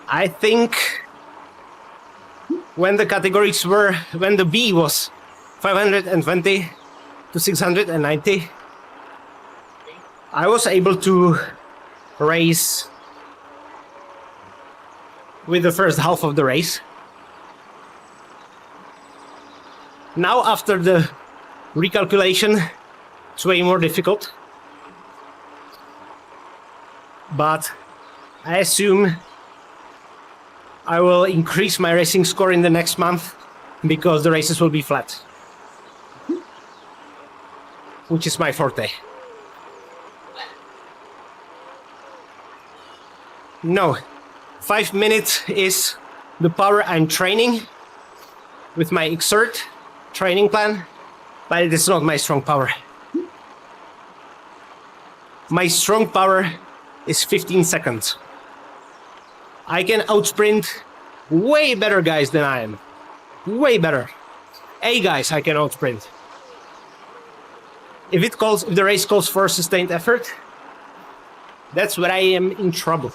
I think when the B was 520 to 690, I was able to race with the first half of the race. Now after the recalculation, it's way more difficult. But I assume I will increase my racing score in the next month because the races will be flat, which is my forte. No, 5 minutes is the power I'm training with my exert training plan, but it is not my strong power. my strong power is 15 seconds. I can outsprint way better guys than I am. Way better. Guys I can outsprint. If the race calls for sustained effort, that's where I am in trouble.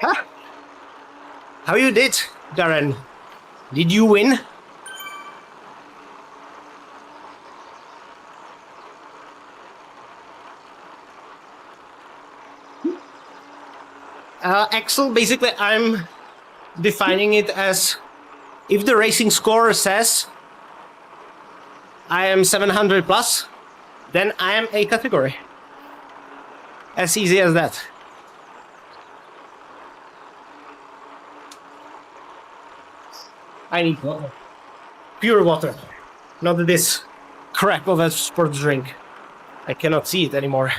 Huh? How you did, Darren? Did you win? Axel, basically I'm defining it as if the racing score says I am 700 plus, then I am A category. As easy as that. I need water. Pure water. Not this crap of a sports drink. I cannot see it anymore.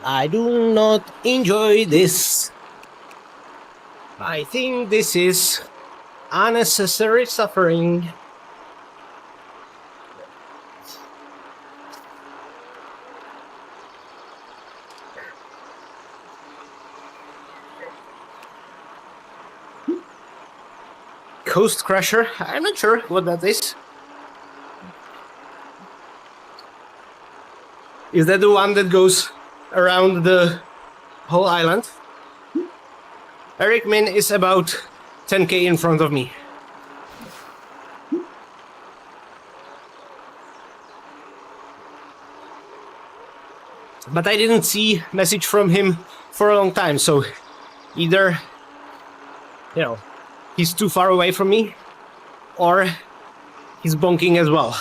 I do not enjoy this. I think this is unnecessary suffering. Coast Crusher? I'm not sure what that is. Is that the one that goes around the whole island? Eric Min is about 10k in front of me. But I didn't see message from him for a long time, so either, you know, he's too far away from me, or he's bonking as well.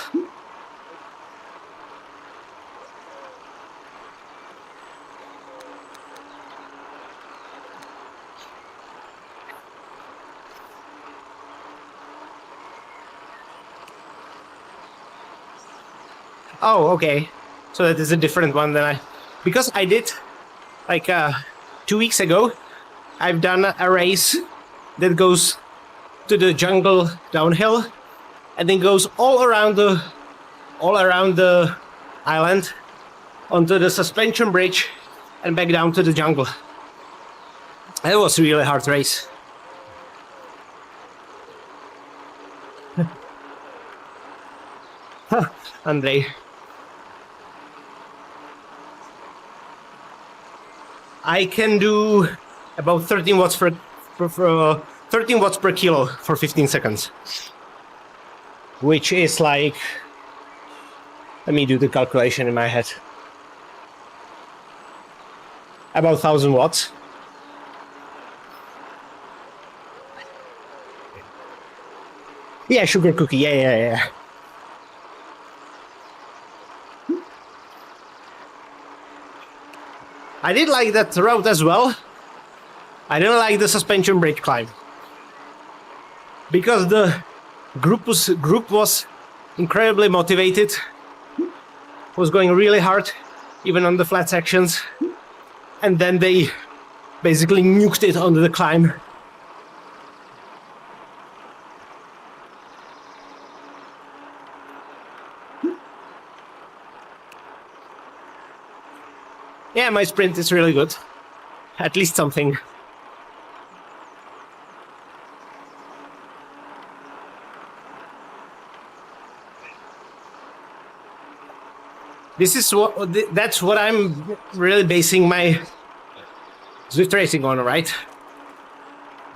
Oh, okay. So that is a different one than because I did, like 2 weeks ago, I've done a race that goes to the jungle downhill and then goes all around the island onto the suspension bridge and back down to the jungle. It was a really hard race. Andrei. I can do about 13 watts per 13 watts per kilo for 15 seconds, which is like, let me do the calculation in my head, about 1,000 watts. Yeah, sugar cookie. Yeah. I did like that route as well. I didn't like the suspension bridge climb because the group was incredibly motivated, was going really hard, even on the flat sections, and then they basically nuked it on the climb. Yeah, my sprint is really good. At least something. That's what I'm really basing my Zwift racing on, right?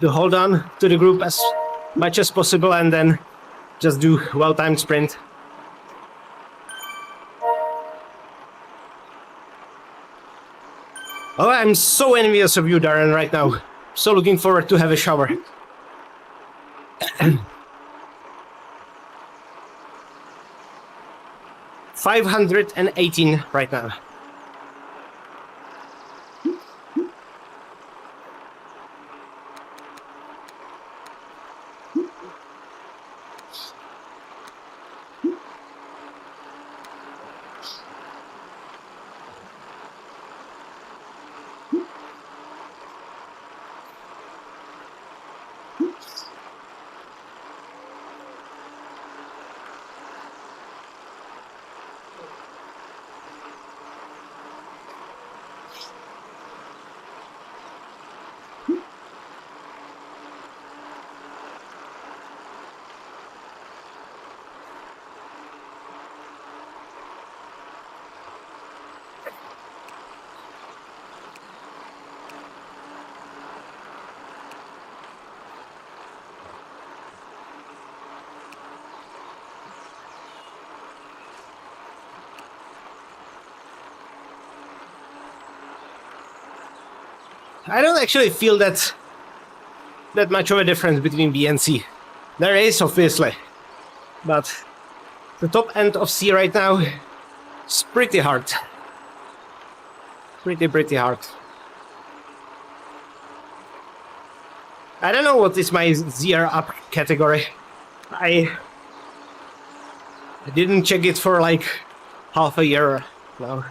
To hold on to the group as much as possible and then just do well-timed sprint. Oh, I'm so envious of you, Darren, right now. So looking forward to have a shower. 518 right now. I don't actually feel that much of a difference between B and C. There is, obviously, but the top end of C right now is pretty hard. Pretty hard. I don't know what is my ZR up category. I didn't check it for like half a year now.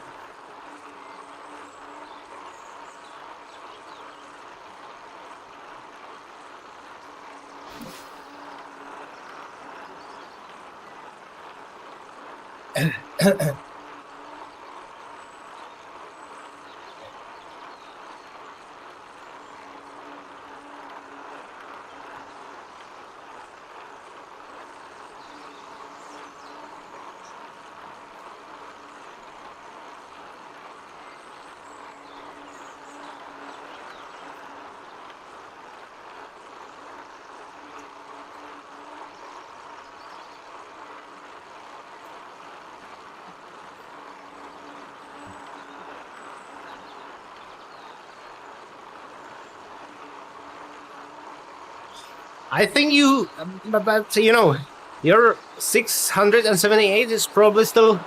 I think you, but you know, your 678 is probably still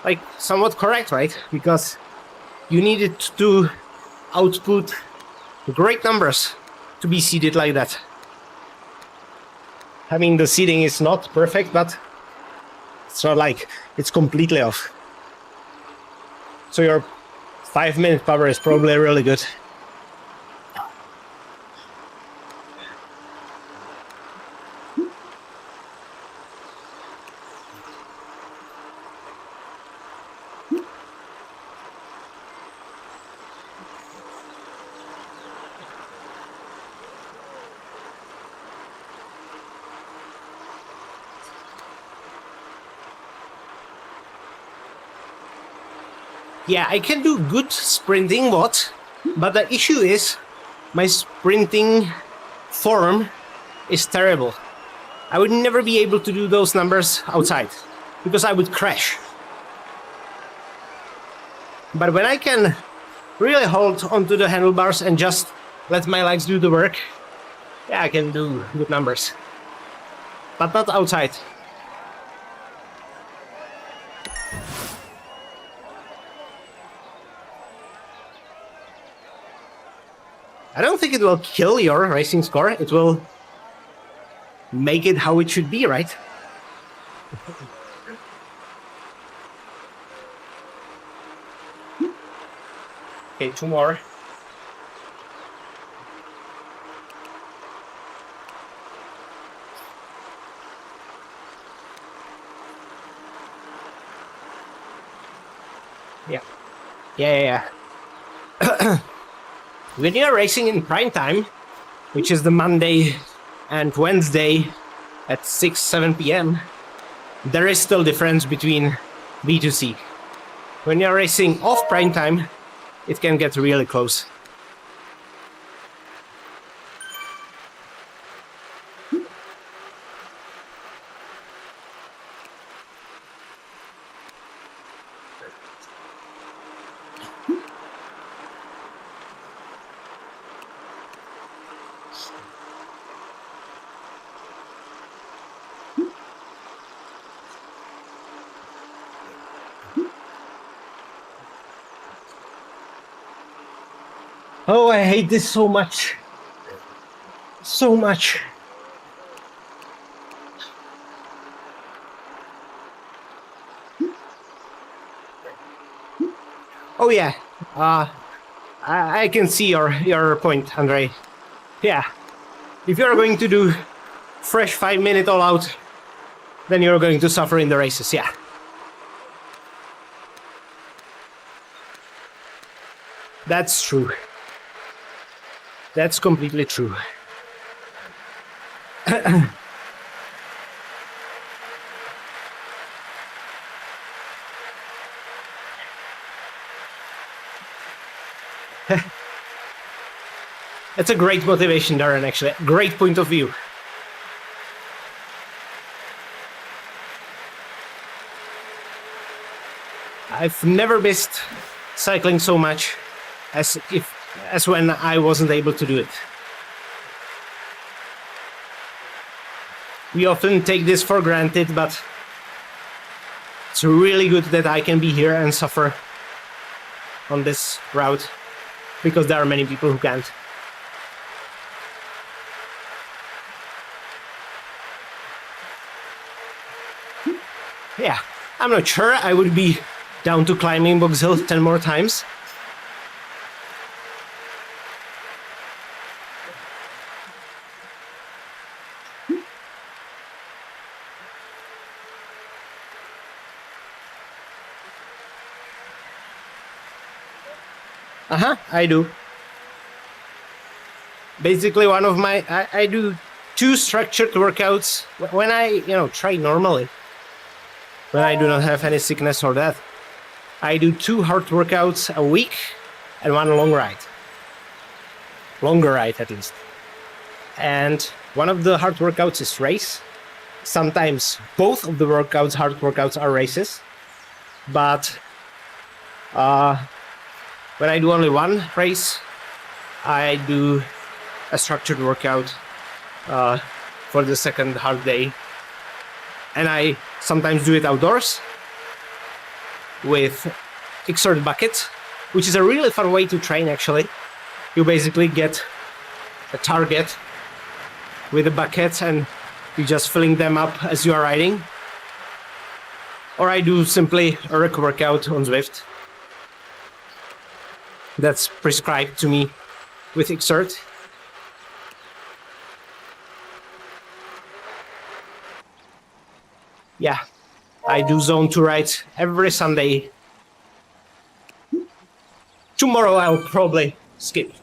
like somewhat correct, right? Because you needed to output great numbers to be seeded like that. I mean, the seeding is not perfect, but it's not like it's completely off. So your 5-minute power is probably really good. Yeah, I can do good sprinting, but the issue is my sprinting form is terrible. I would never be able to do those numbers outside because I would crash. But when I can really hold onto the handlebars and just let my legs do the work, yeah, I can do good numbers. But not outside. I don't think it will kill your racing score. It will make it how it should be, right? Okay, 2 more. Yeah. When you're racing in prime time, which is the Monday and Wednesday at 6-7 p.m., there is still difference between B to C. When you're racing off prime time, it can get really close. Oh, I hate this so much. So much. Oh yeah. I can see your point, Andre. Yeah. If you're going to do fresh 5-minute all out, then you're going to suffer in the races, yeah. That's true. That's completely true. That's a great motivation, Darren, actually. Great point of view. I've never missed cycling so much as when I wasn't able to do it. We often take this for granted, but it's really good that I can be here and suffer on this route, because there are many people who can't. Yeah, I'm not sure I would be down to climbing Box Hill 10 more times. I do. Basically, one of my I do 2 structured workouts when I train normally. When I do not have any sickness or that, I do 2 hard workouts a week and 1 long ride. Longer ride at least. And one of the hard workouts is race. Sometimes both of the hard workouts are races. But when I do only 1 race, I do a structured workout for the second hard day. And I sometimes do it outdoors with Xert buckets, which is a really fun way to train, actually. You basically get a target with the buckets and you're just filling them up as you are riding. Or I do simply a rec workout on Zwift. That's prescribed to me with Xert. Yeah, I do Zone 2 rides every Sunday. Tomorrow I'll probably skip.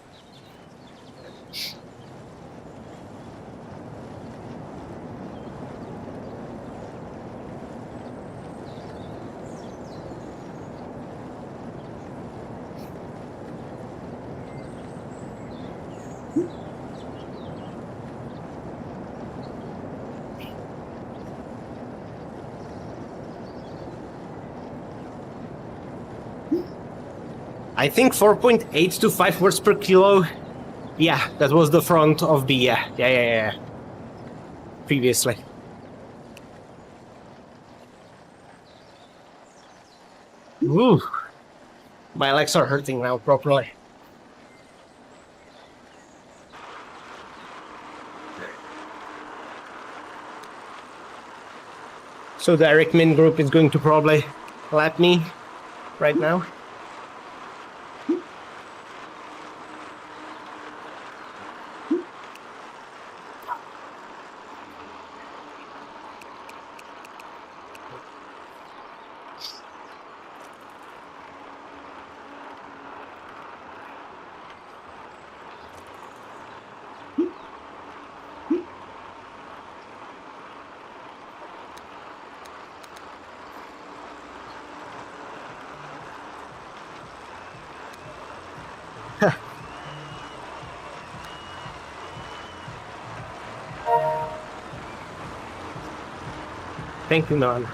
I think 4.8 to 5 watts per kilo. Yeah, that was the front of the yeah. Previously. Ooh, my legs are hurting now properly. So the Eric Min group is going to probably lap me right now. Thank you, Nolan.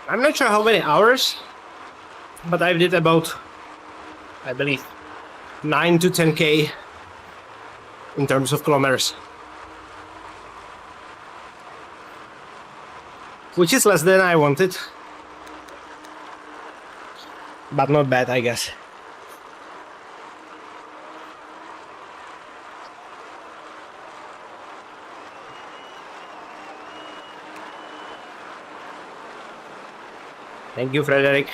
I'm not sure how many hours, but I did about, I believe, 9 to 10K in terms of kilometers. Which is less than I wanted. But not bad, I guess. Thank you, Frederick.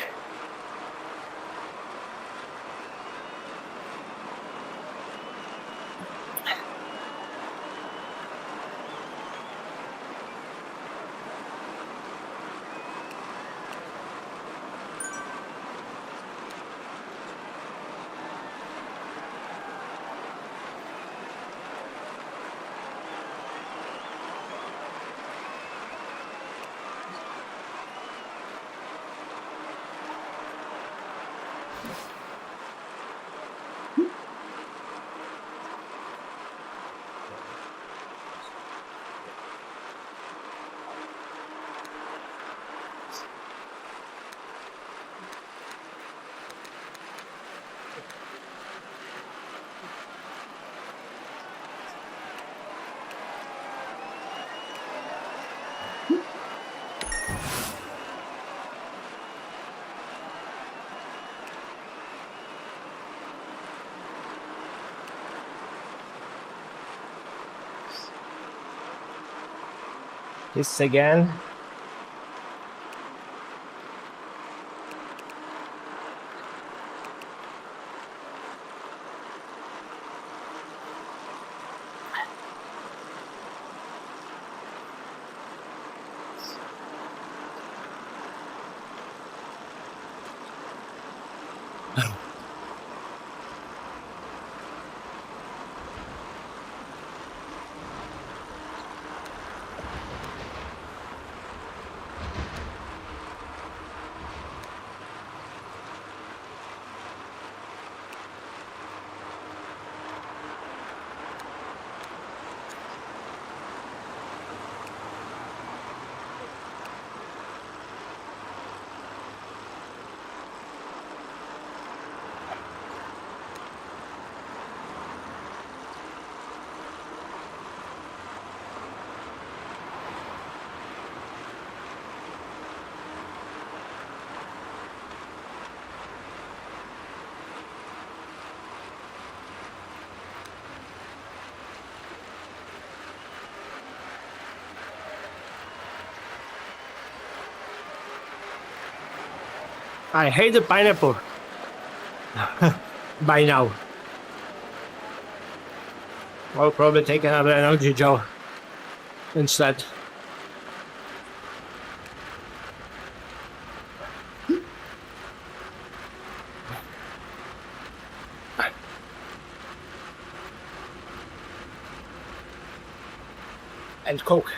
This again. I hate the pineapple. By now. I'll probably take another energy gel instead. And Coke.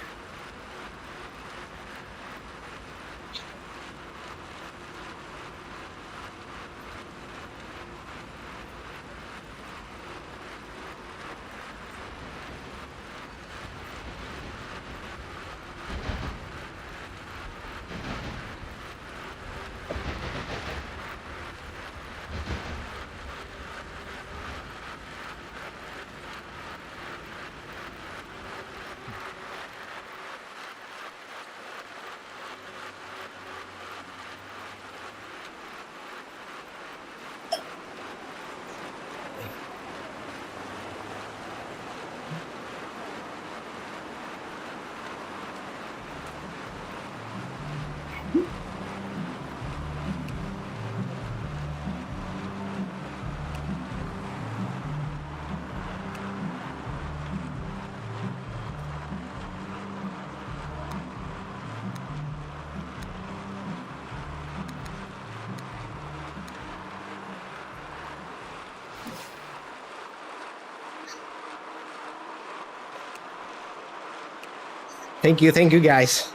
Thank you, guys.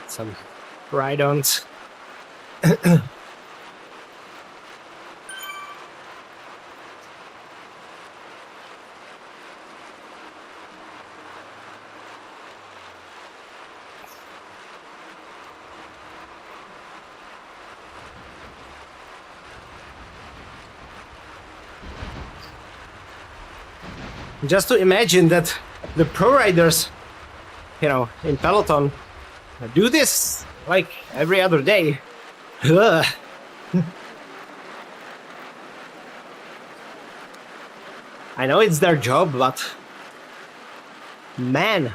Some ride-ons. Just to imagine that the pro riders, in Peloton, do this like every other day. Ugh. I know it's their job, but man.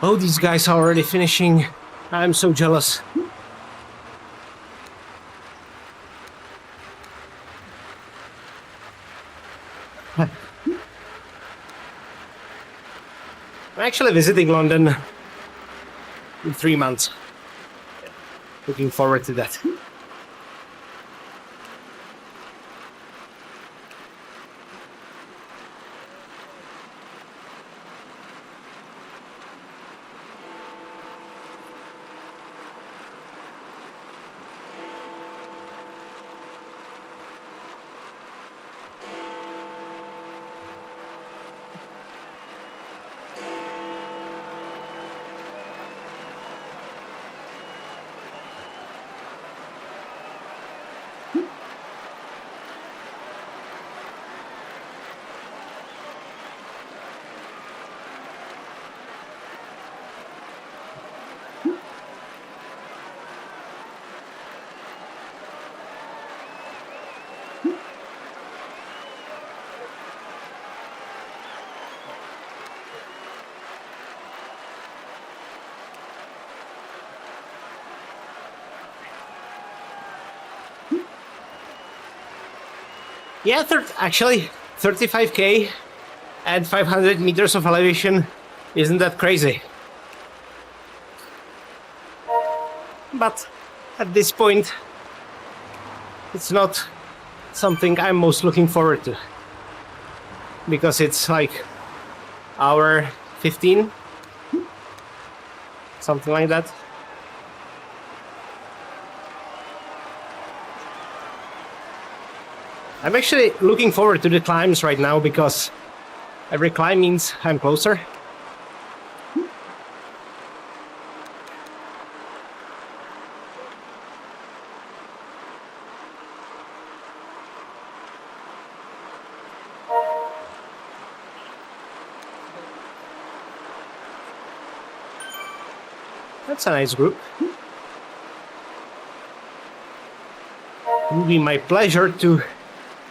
Oh, these guys are already finishing. I'm so jealous. I'm actually visiting London in 3 months. Looking forward to that. Yeah, actually, 35K At 500 meters of elevation, isn't that crazy? But at this point, it's not something I'm most looking forward to. Because it's like hour 15, something like that. I'm actually looking forward to the climbs right now because every climb means I'm closer. That's a nice group. It will be my pleasure to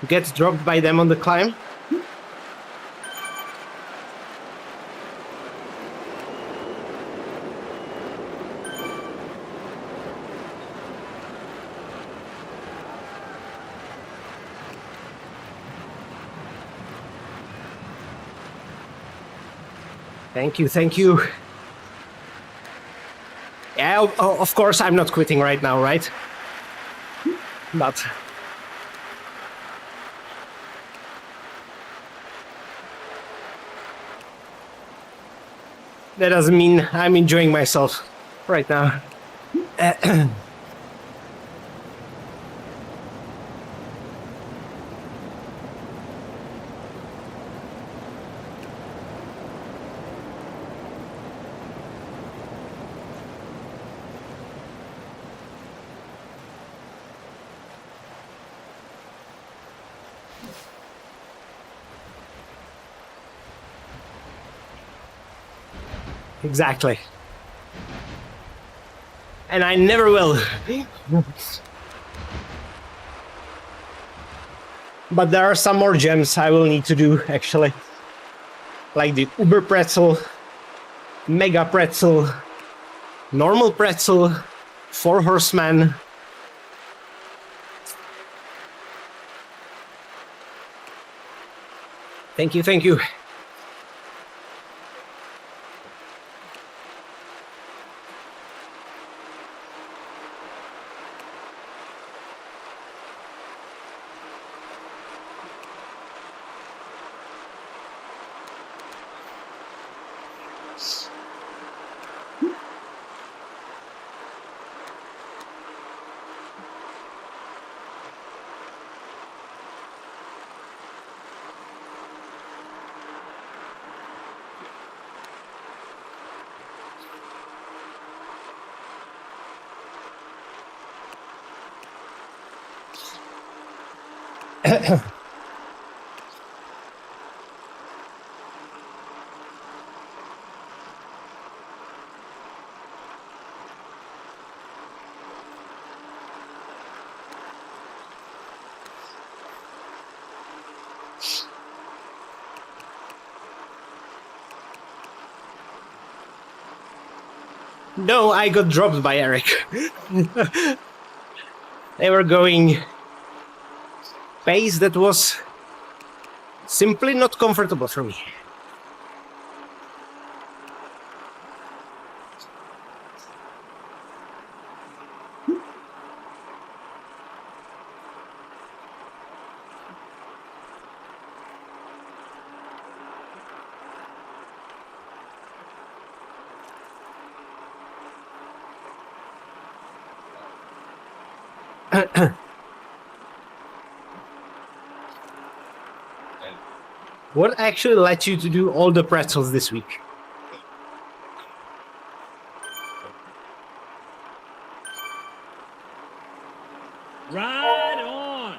get dropped by them on the climb. Thank you, thank you. Yeah, of course I'm not quitting right now, right? But that doesn't mean I'm enjoying myself right now. Exactly. And I never will. But there are some more gems I will need to do, actually. Like the Uber pretzel, Mega pretzel, normal pretzel, 4 horseman. Thank you, thank you. No, I got dropped by Eric. They were going pace that was simply not comfortable for me. What actually led you to do all the pretzels this week? Ride on.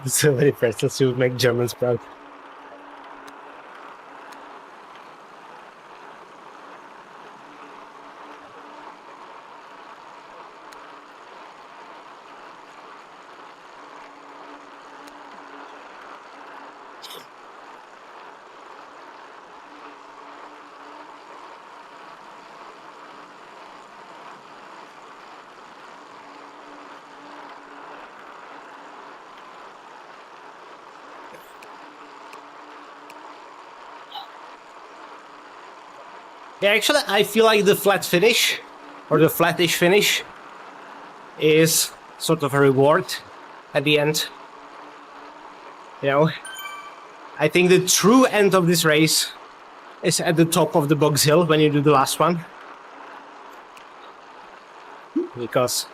So many pretzels would make Germans proud. Yeah, actually, I feel like the flat finish, or the flattish finish, is sort of a reward at the end. You know, I think the true end of this race is at the top of the box hill when you do the last one. Because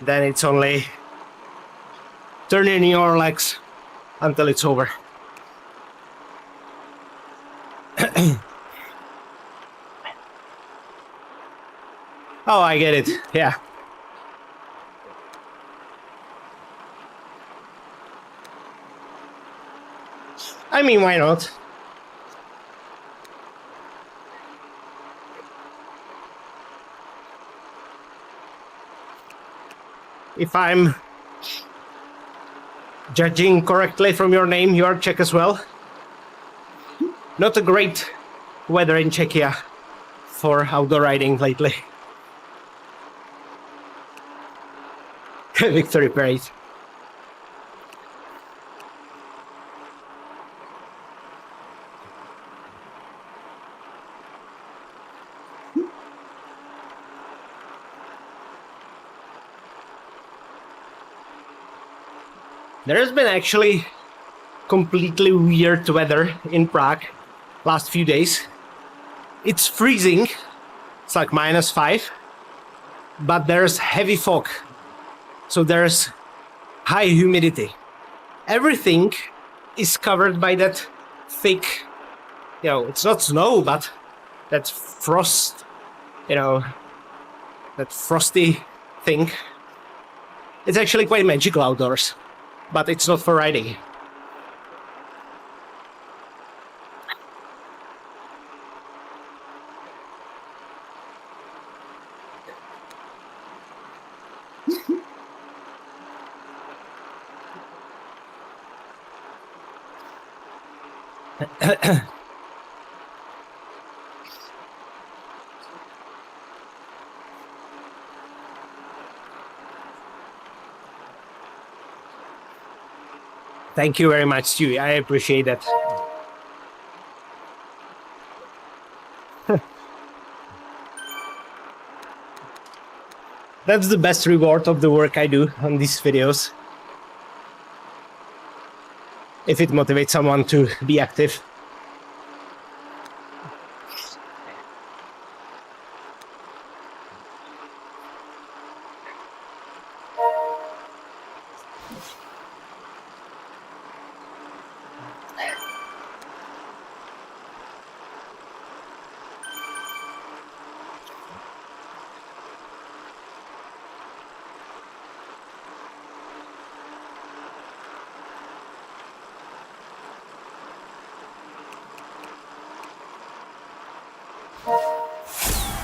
then it's only turning your legs until it's over. Oh, I get it. Yeah. I mean, why not? If I'm judging correctly from your name, you are Czech as well. Not a great weather in Czechia for outdoor riding lately. Victory parade. There has been actually completely weird weather in Prague last few days. It's freezing. It's like -5, but there's heavy fog. So there's high humidity. Everything is covered by that thick, it's not snow, but that frost, that frosty thing. It's actually quite magical outdoors, but it's not for riding. Thank you very much, Stewie. I appreciate that. That's the best reward of the work I do on these videos. If it motivates someone to be active.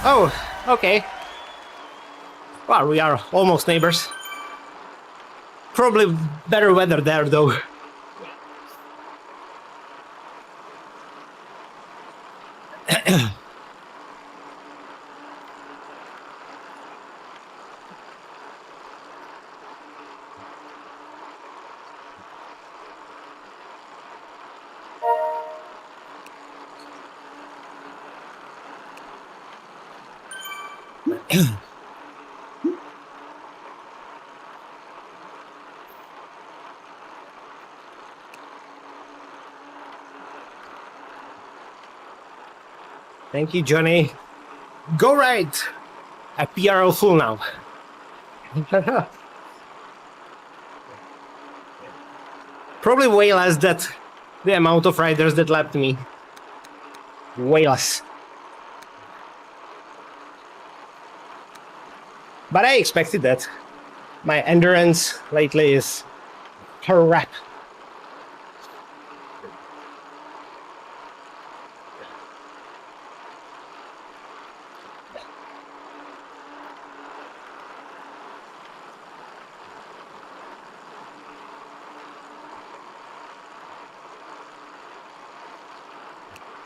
Oh, okay. Well, we are almost neighbors. Probably better weather there, though. Thank you, Johnny. Go right! A PRL full now. Probably way less than the amount of riders that lapped me. Way less. But I expected that. My endurance lately is crap.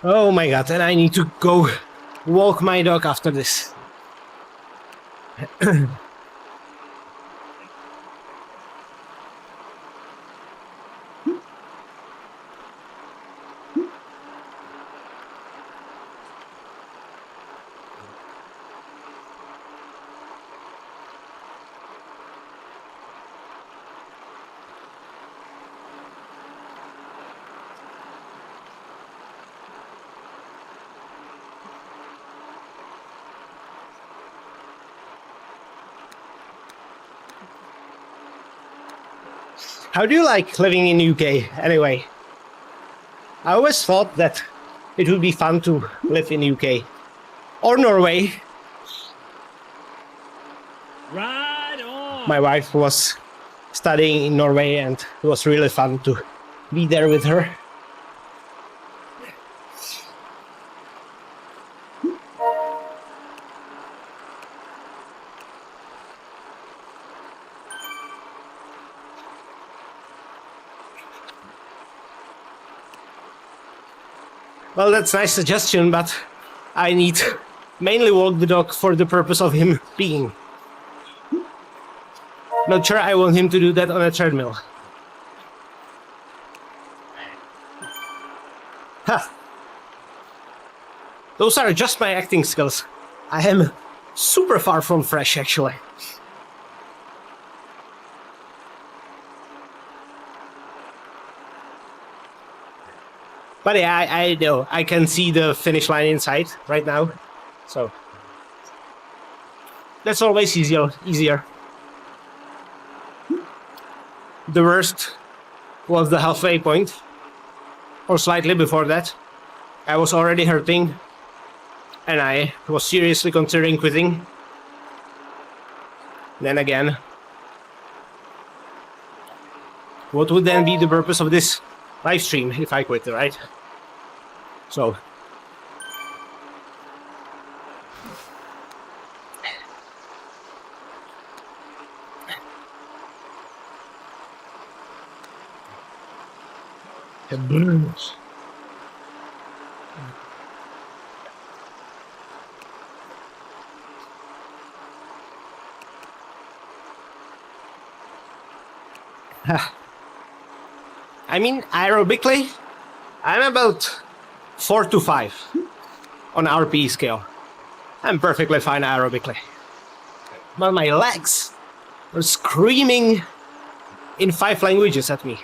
Oh my god, and I need to go walk my dog after this. How do you like living in UK anyway? I always thought that it would be fun to live in UK or Norway. Right on. My wife was studying in Norway and it was really fun to be there with her. Well, that's a nice suggestion, but I need mainly walk the dog for the purpose of him peeing. Not sure I want him to do that on a treadmill. Ha! Those are just my acting skills. I am super far from fresh, actually. But yeah, I know. I can see the finish line inside right now. So that's always easier. The worst was the halfway point, or slightly before that. I was already hurting, and I was seriously considering quitting. Then again, what would then be the purpose of this live stream if I quit, right? So it burns. I mean, aerobically, I'm about 4 to 5 on RPE scale. I'm perfectly fine aerobically. But my legs are screaming in 5 languages at me.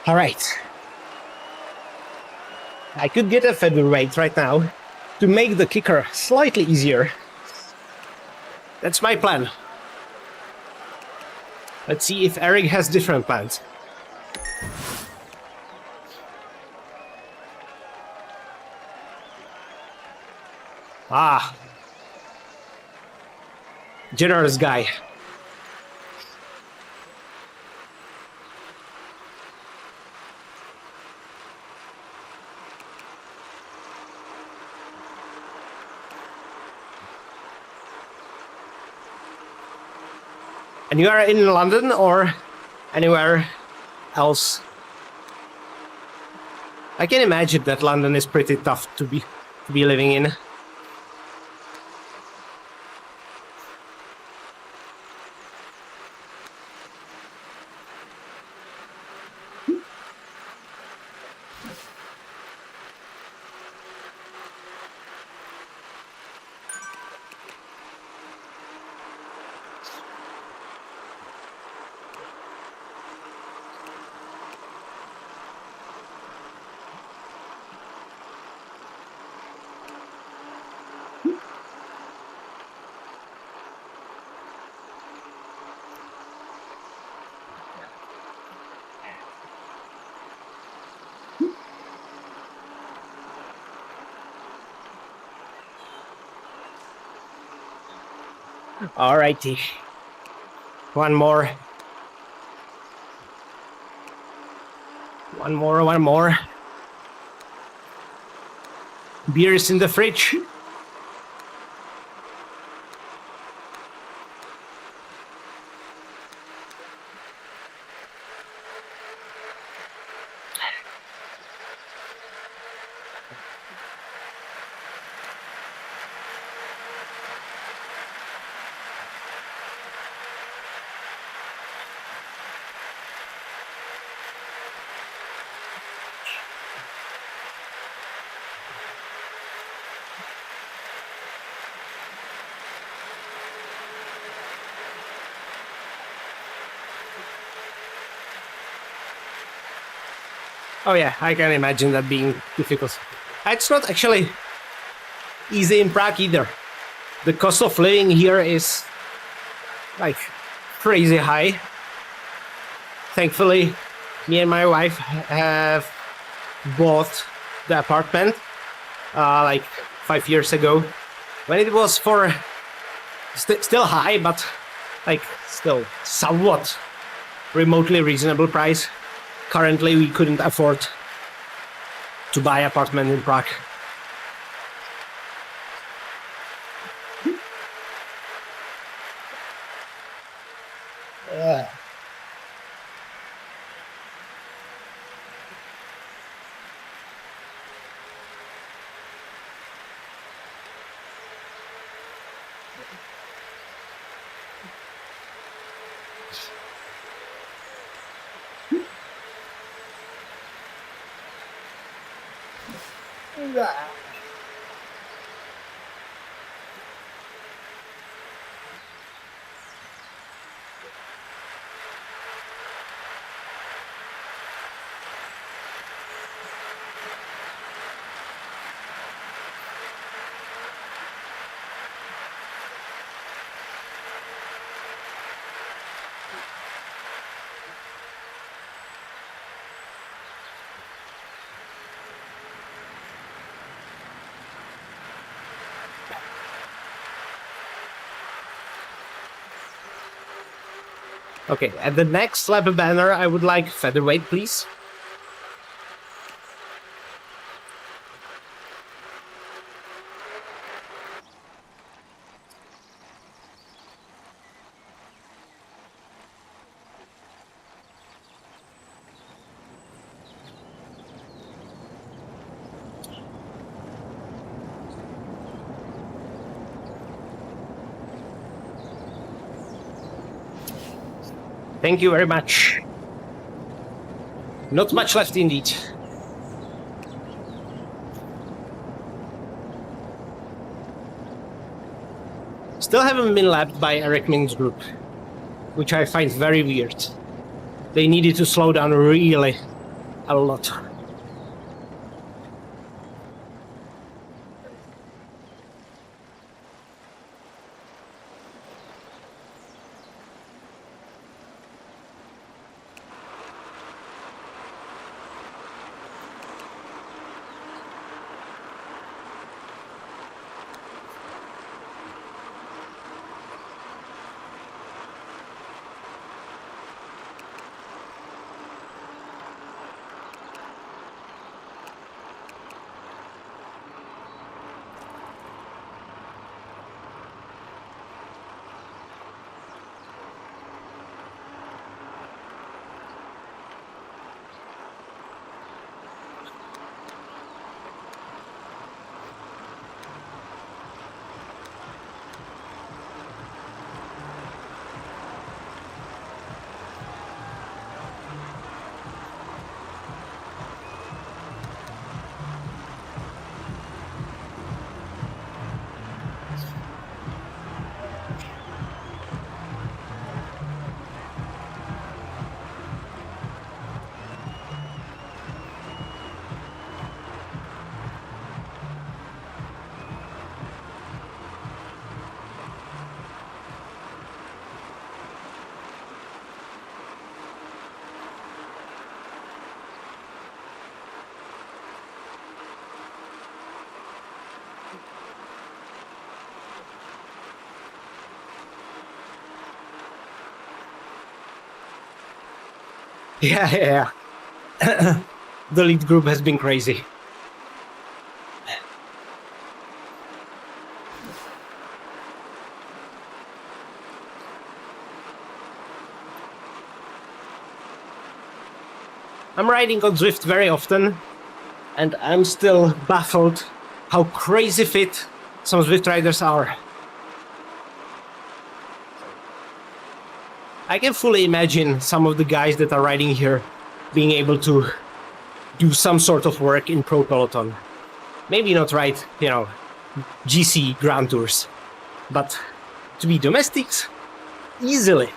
All right. I could get a featherweight right now to make the kicker slightly easier. That's my plan. Let's see if Eric has different plans. Ah. Generous guy. And you are in London or anywhere else? I can imagine that London is pretty tough to be living in. Alrighty. One more. One more. Beers in the fridge. Oh yeah, I can imagine that being difficult. It's not actually easy in Prague either. The cost of living here is like crazy high. Thankfully, me and my wife have bought the apartment like 5 years ago, when it was for still high, but like still somewhat remotely reasonable price. Currently, we couldn't afford to buy an apartment in Prague. Okay, at the next lap banner, I would like featherweight, please. Thank you very much. Not much left indeed. Still haven't been lapped by Eric Ming's group, which I find very weird. They needed to slow down really a lot. Yeah. The lead group has been crazy. I'm riding on Zwift very often, and I'm still baffled how crazy fit some Zwift riders are. I can fully imagine some of the guys that are riding here being able to do some sort of work in Pro Peloton. Maybe not ride, GC Grand Tours, but to be domestics, easily.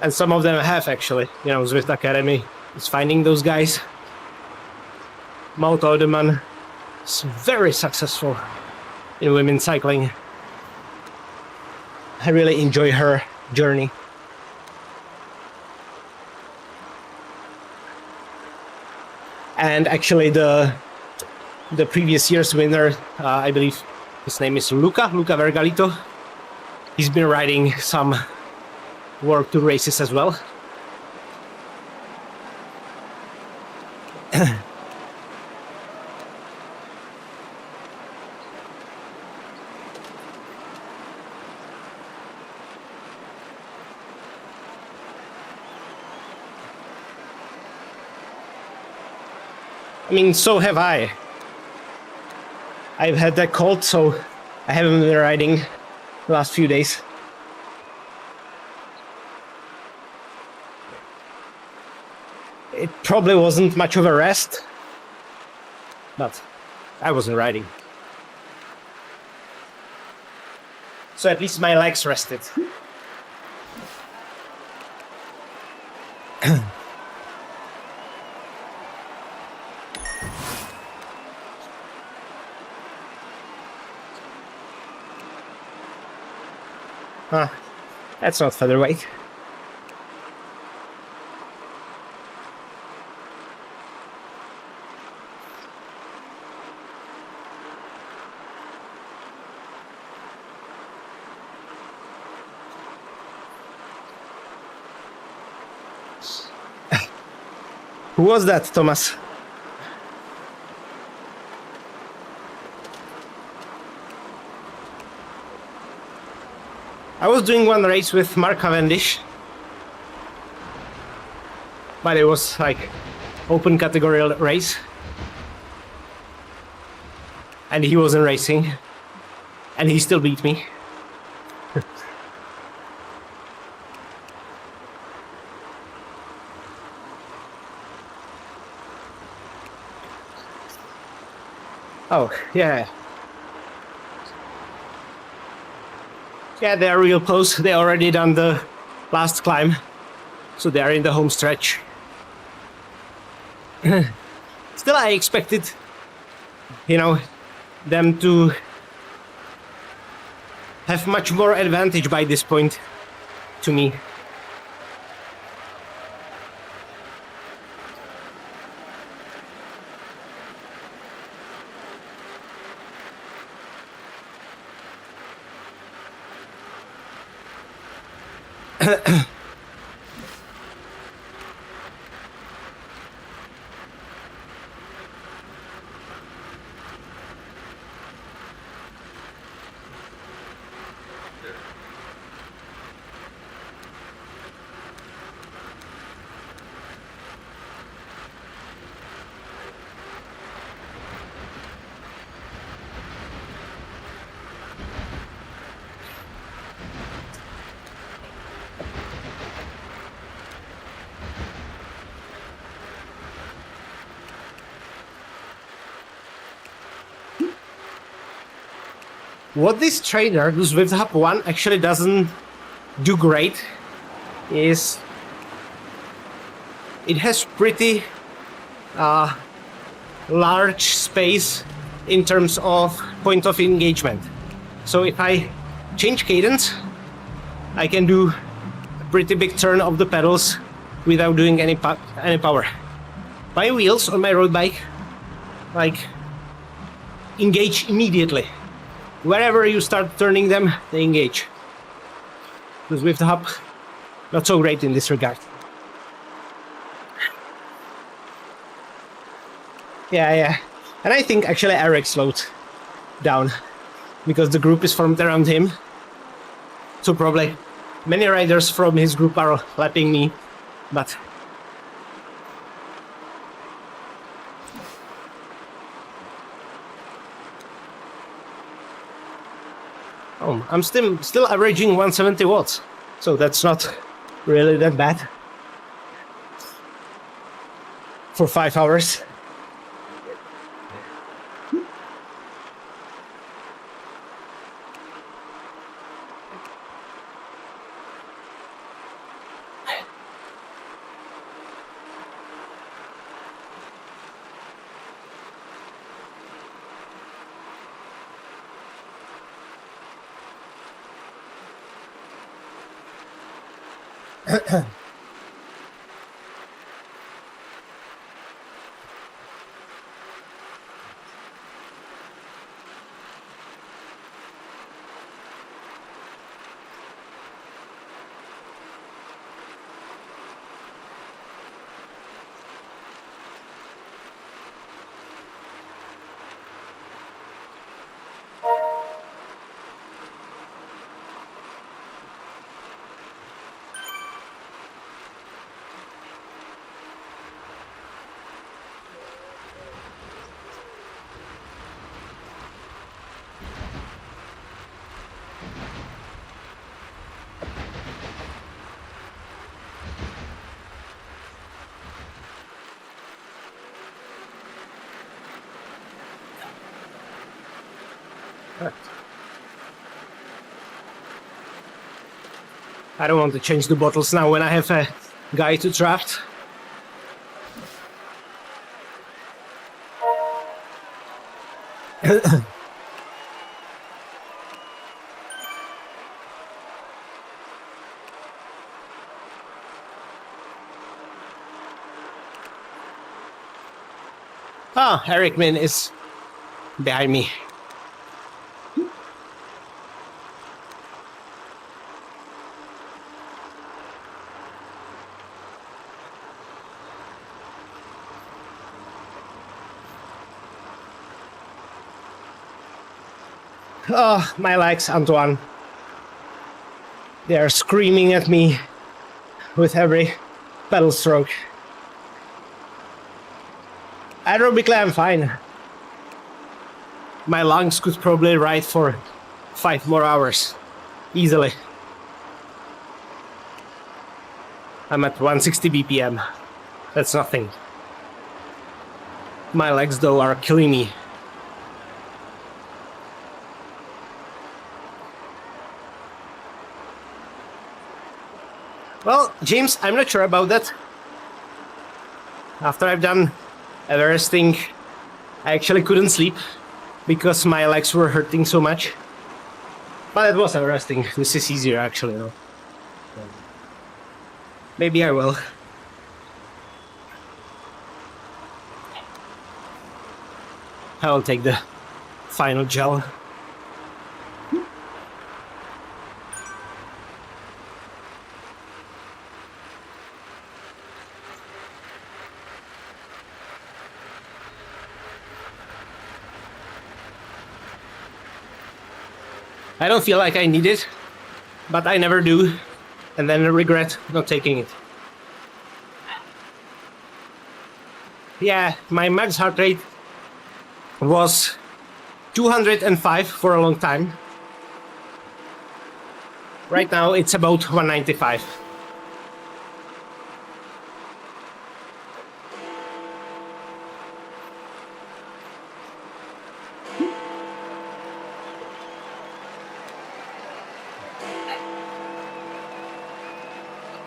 And some of them have actually, Zwift Academy is finding those guys. Maud Oudeman is very successful in women's cycling. I really enjoy her journey. And actually the previous year's winner, I believe his name is Luca Vergalito. He's been riding some World Tour races as well. I mean, so have I. I've had that cold, so I haven't been riding the last few days. It probably wasn't much of a rest, but I wasn't riding. So at least my legs rested. That's not featherweight. Who was that, Thomas? I was doing one race with Mark Cavendish, but it was like open category race, and he wasn't racing, and he still beat me. Oh, yeah. Yeah, they're real close. They already done the last climb, so they're in the home stretch. Still, I expected, them to have much more advantage by this point to me. What this trainer, the Zwift Hub 1, actually doesn't do great is it has pretty large space in terms of point of engagement. So if I change cadence, I can do a pretty big turn of the pedals without doing any power. My wheels on my road bike, engage immediately. Wherever you start turning them, they engage. The Zwift hub, not so great in this regard. Yeah. And I think actually Eric slowed down because the group is formed around him. So probably many riders from his group are lapping me, but I'm still averaging 170 watts, so that's not really that bad for 5 hours. I don't want to change the bottles now when I have a guy to draft. Eric Min is behind me. Oh, my legs, Antoine. They are screaming at me with every pedal stroke. Aerobically, I'm fine. My lungs could probably ride for 5 more hours. Easily. I'm at 160 BPM. That's nothing. My legs, though, are killing me. Well, James, I'm not sure about that. After I've done Everesting, I actually couldn't sleep because my legs were hurting so much. But it was Everesting. This is easier, actually. No? Maybe I will. I will take the final gel. I don't feel like I need it, but I never do, and then I regret not taking it. Yeah, my max heart rate was 205 for a long time. Right now it's about 195.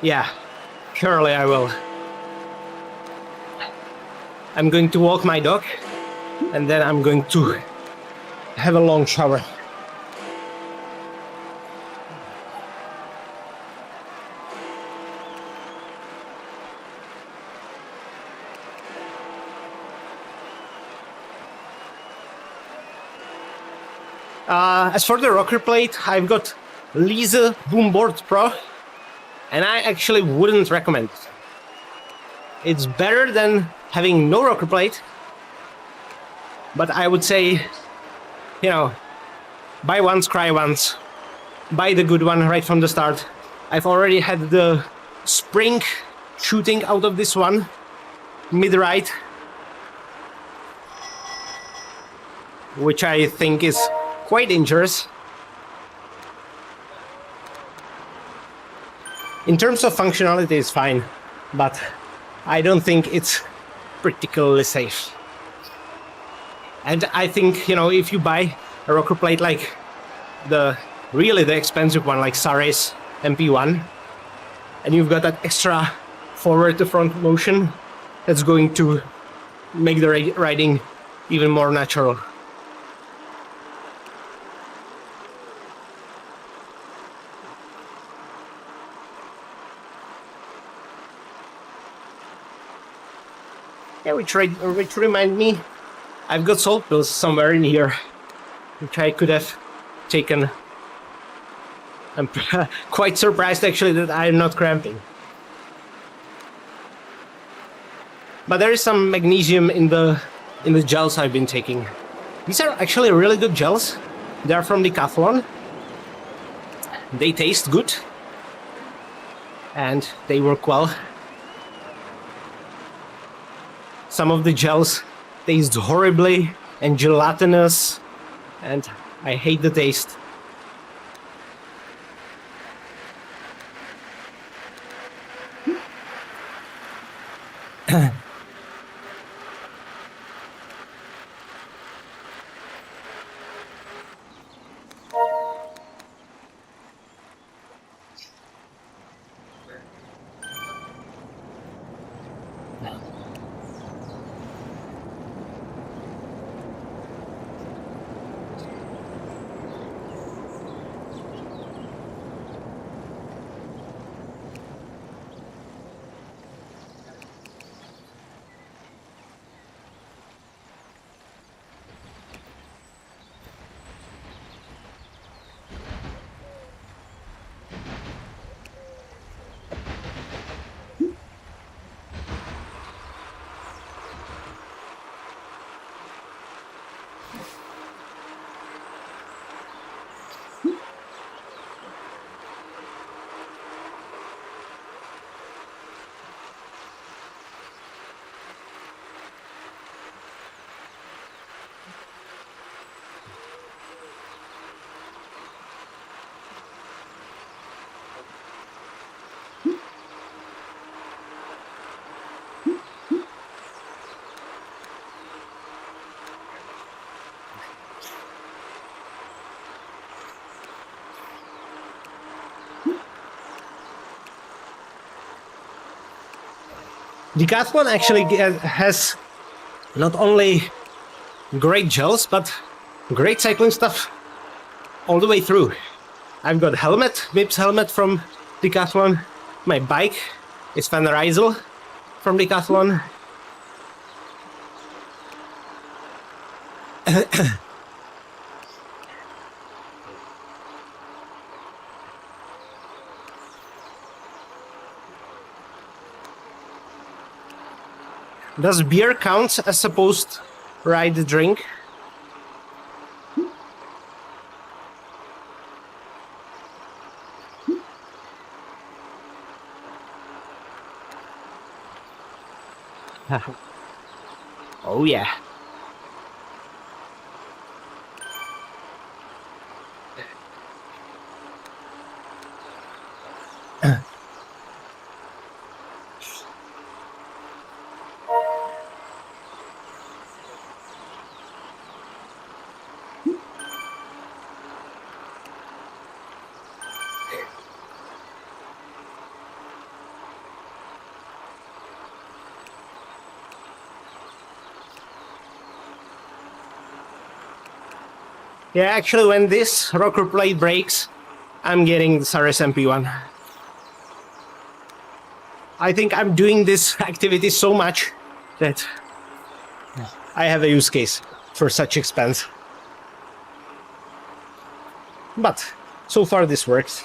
Yeah, surely I will. I'm going to walk my dog, and then I'm going to have a long shower. As for the rocker plate, I've got Lise Boomboard Pro, and I actually wouldn't recommend it. It's better than having no rocker plate, but I would say, you know, buy once, cry once. Buy the good one right from the start. I've already had the spring shooting out of this one, mid-right, which I think is quite dangerous. In terms of functionality, it's fine, but I don't think it's particularly safe. And I think, you know, if you buy a rocker plate like the expensive one, like Saris MP1, and you've got that extra forward to front motion, that's going to make the riding even more natural. Yeah, which remind me, I've got salt pills somewhere in here, which I could have taken. I'm quite surprised actually that I'm not cramping. But there is some magnesium in the gels I've been taking. These are actually really good gels. They are from Decathlon. They taste good. And they work well. Some of the gels taste horribly and gelatinous, and I hate the taste. Decathlon actually has not only great gels, but great cycling stuff all the way through. I've got Mips helmet from Decathlon. My bike is Van Rysel from Decathlon. Does beer count as a post-ride drink? Oh yeah. Yeah, actually, when this rocker plate breaks, I'm getting the Saris MP1. I think I'm doing this activity so much that I have a use case for such expense. But So far, this works.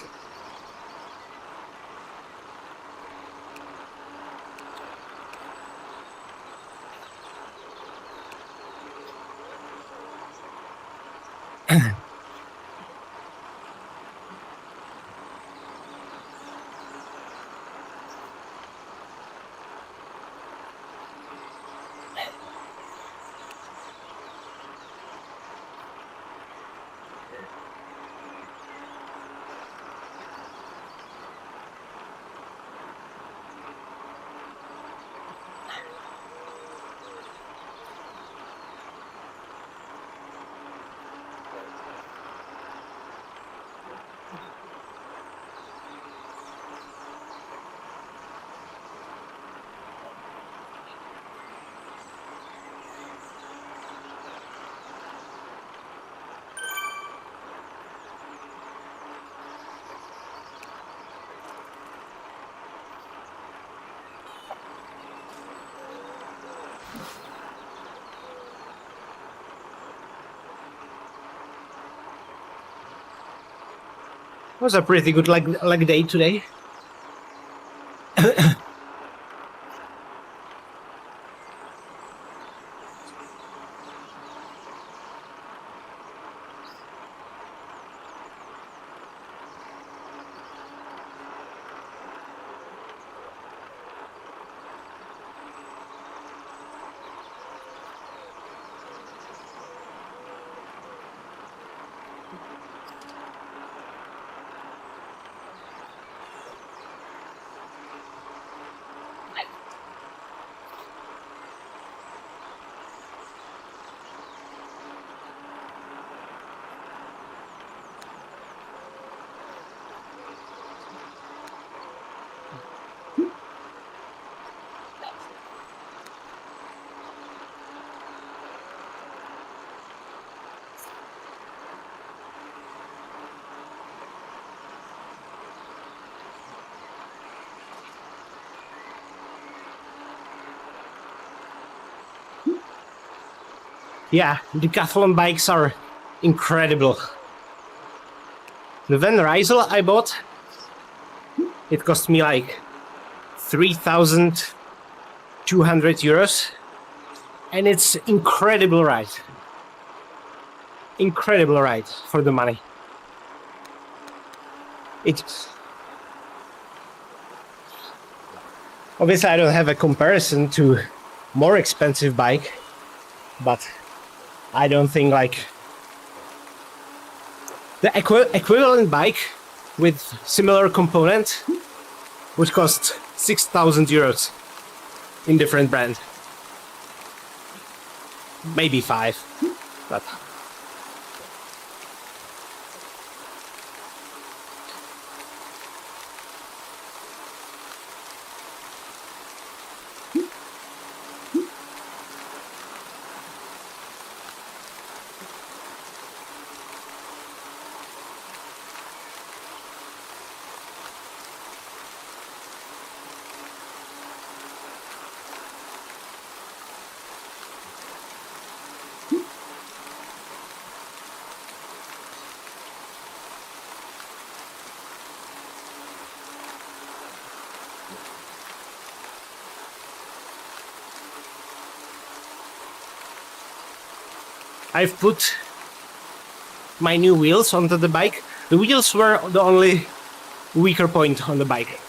Was a pretty good leg day today. Yeah, decathlon bikes are incredible. The Van Rysel I bought, it cost me like 3,200 euros, and it's incredible ride. Incredible ride for the money. It's obviously I don't have a comparison to more expensive bike, but I don't think like the equivalent bike with similar component would cost 6,000 euros in different brand. Maybe 5, but I've put my new wheels onto the bike. The wheels were the only weaker point on the bike.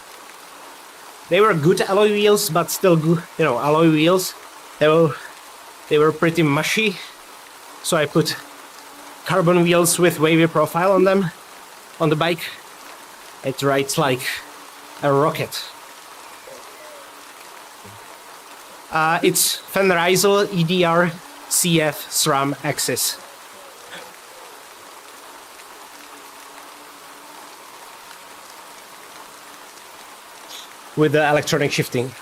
They were good alloy wheels, but still good, alloy wheels. They were pretty mushy, so I put carbon wheels with wavy profile on them, on the bike. It rides like a rocket. It's Van Rysel EDR CF SRAM Axis. With the electronic shifting.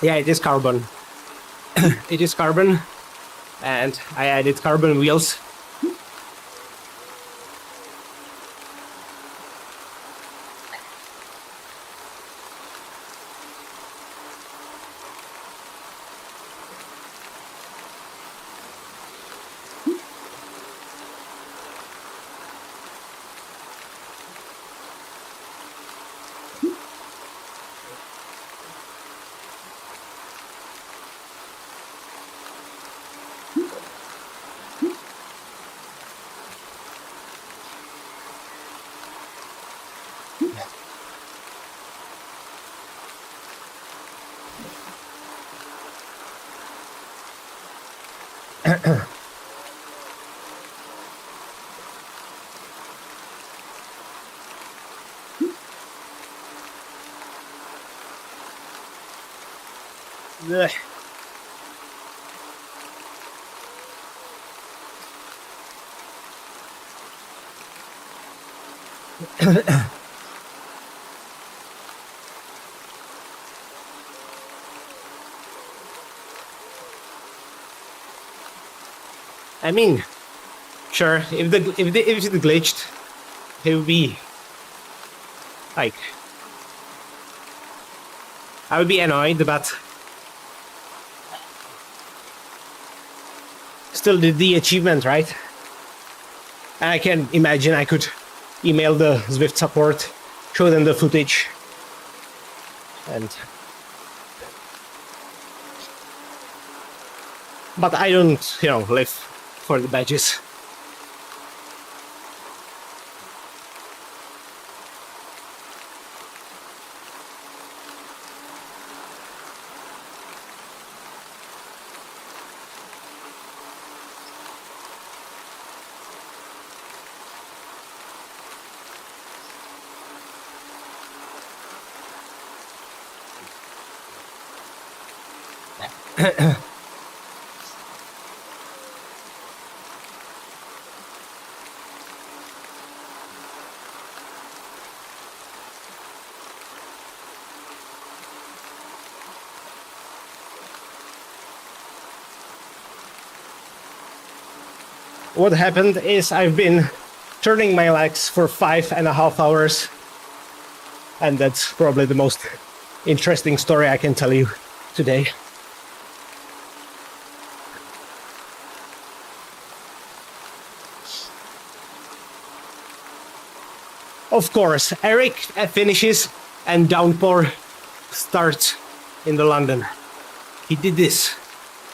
Yeah, it is carbon. It is carbon, and I added carbon wheels. Ugh. I mean, sure, if it glitched, it would be like I would be annoyed, but still did the achievement, right? And I can imagine I could email the Zwift support, show them the footage, and but I don't, live for the badges. What happened is I've been turning my legs for 5.5 hours, and that's probably the most interesting story I can tell you today. Of course, Eric finishes and downpour starts in the London. He did this.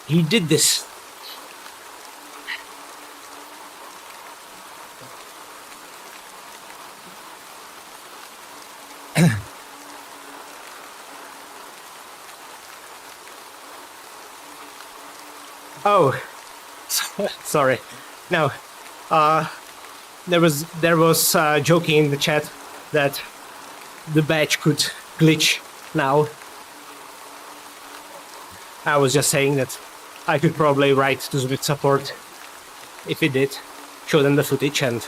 He did this. Oh, sorry. No, there was joking in the chat that the badge could glitch now. I was just saying that I could probably write to Zwift support if it did, show them the footage, and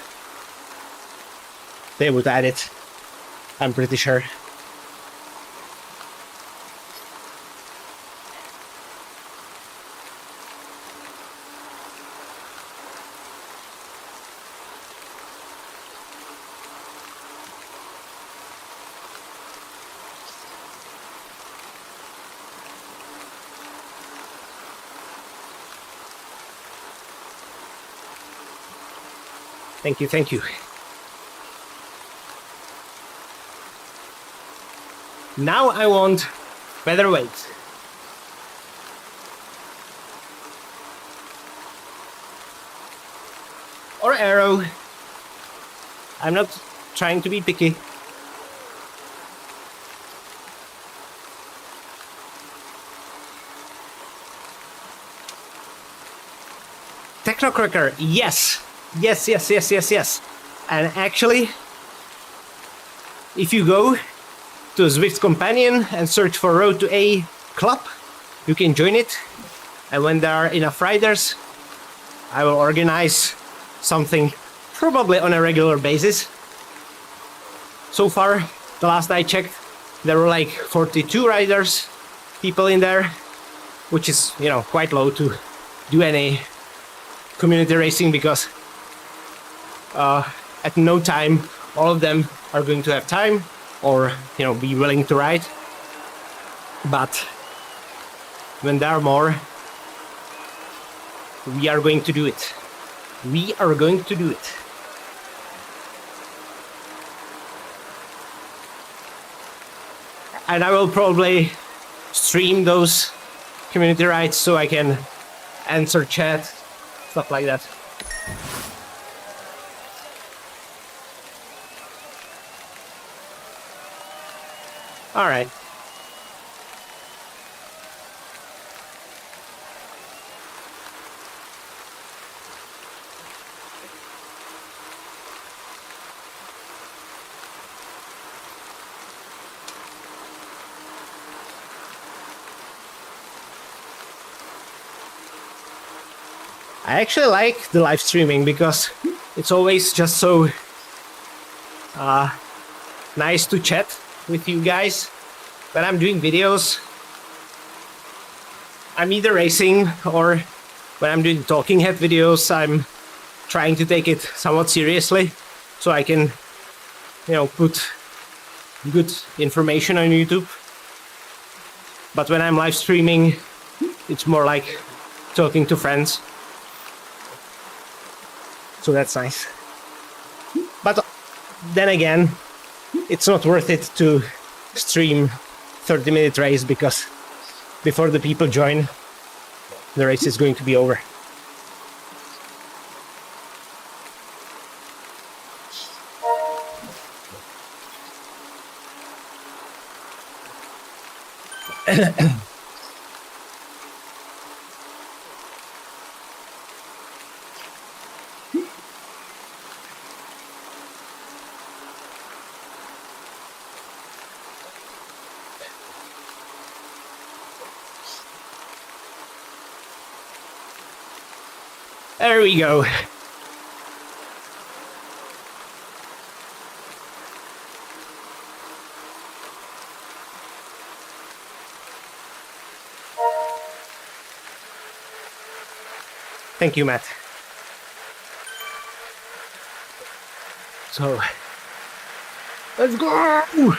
they would add it. I'm pretty sure. Thank you, thank you. Now I want better weight. Or arrow. I'm not trying to be picky. Technocracker, yes. Yes. And actually, if you go to Zwift Companion and search for Road to A Club, you can join it. And when there are enough riders, I will organize something probably on a regular basis. So far, the last I checked, there were like 42 riders people in there, which is, you know, quite low to do any community racing, because at no time all of them are going to have time or, you know, be willing to ride. But when there are more, we are going to do it. We are going to do it. And I will probably stream those community rides so I can answer chat, stuff like that. All right. I actually like the live streaming because it's always just so nice to chat with you guys. When I'm doing videos, I'm either racing, or when I'm doing talking head videos, I'm trying to take it somewhat seriously so I can, you know, put good information on YouTube. But when I'm live streaming, it's more like talking to friends. So that's nice. But then again, it's not worth it to stream 30-minute race, because before the people join, the race is going to be over. There we go. Thank you, Matt. So, let's go!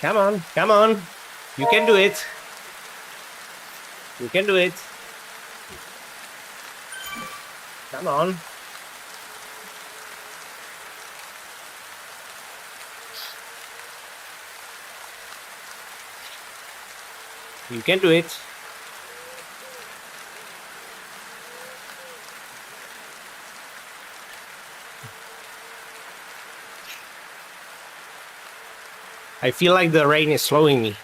Come on, come on. You can do it. You can do it. Come on. You can do it. I feel like the rain is slowing me.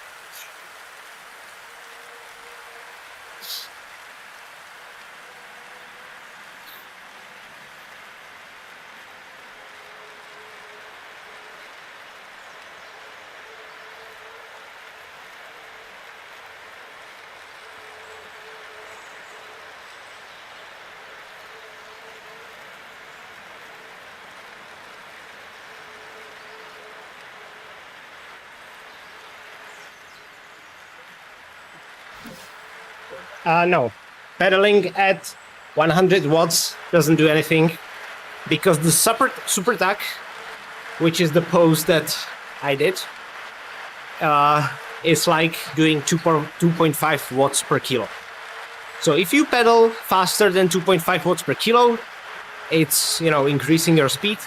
No, pedaling at 100 watts doesn't do anything, because the super tack, which is the pose that I did, is like doing 2.5 watts per kilo. So if you pedal faster than 2.5 watts per kilo, it's, you know, increasing your speed,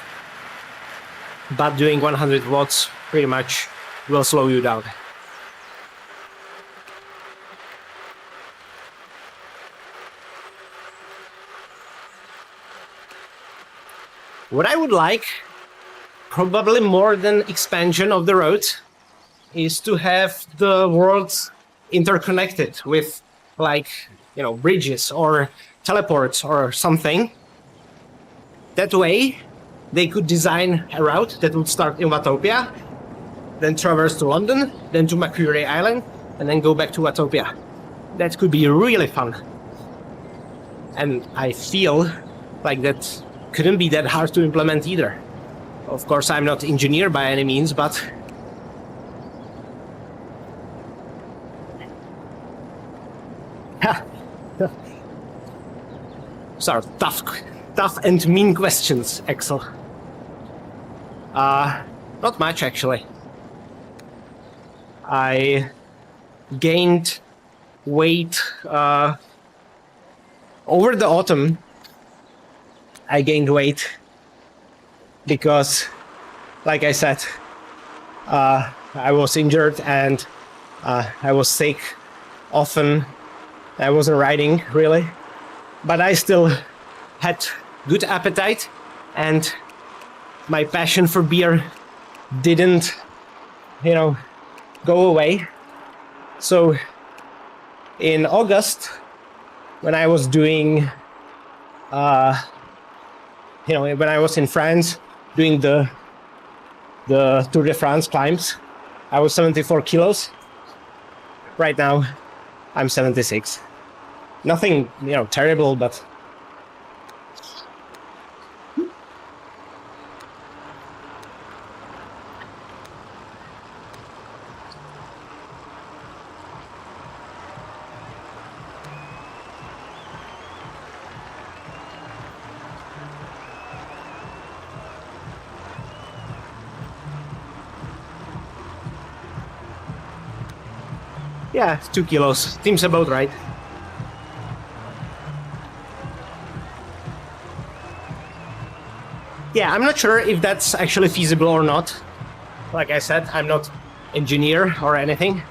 but doing 100 watts pretty much will slow you down. What I would like, probably more than expansion of the road, is to have the worlds interconnected with like, you know, bridges or teleports or something. That way, they could design a route that would start in Watopia, then traverse to London, then to Mercury Island, and then go back to Watopia. That could be really fun. And I feel like that couldn't be that hard to implement either. Of course, I'm not an engineer by any means, but sorry, tough and mean questions, Axel. Not much actually. I gained weight over the autumn. I gained weight because, like I said, I was injured and I was sick often. I wasn't riding really, but I still had good appetite, and my passion for beer didn't, you know, go away. So in August, when I was doing, you know, when I was in France doing the Tour de France climbs, I was 74 kilos. Right now, I'm 76. Nothing, you know, terrible, but yeah, 2 kilos. Seems about right. Yeah, I'm not sure if that's actually feasible or not. Like I said, I'm not engineer or anything,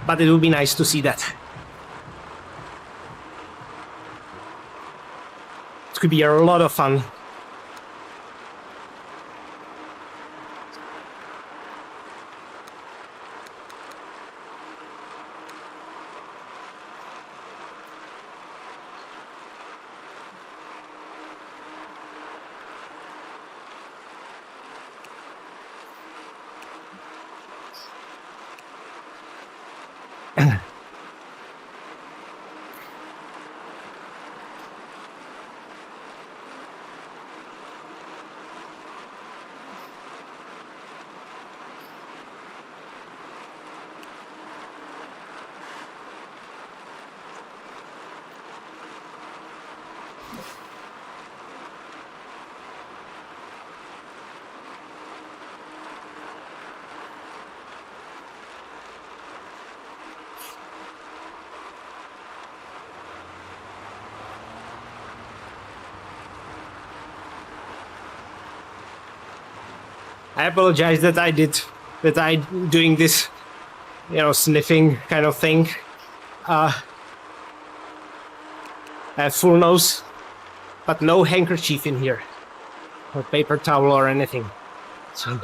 but it would be nice to see that. It could be a lot of fun. I apologize that I doing this, you know, sniffing kind of thing. I have full nose, but no handkerchief in here, or paper towel or anything. So.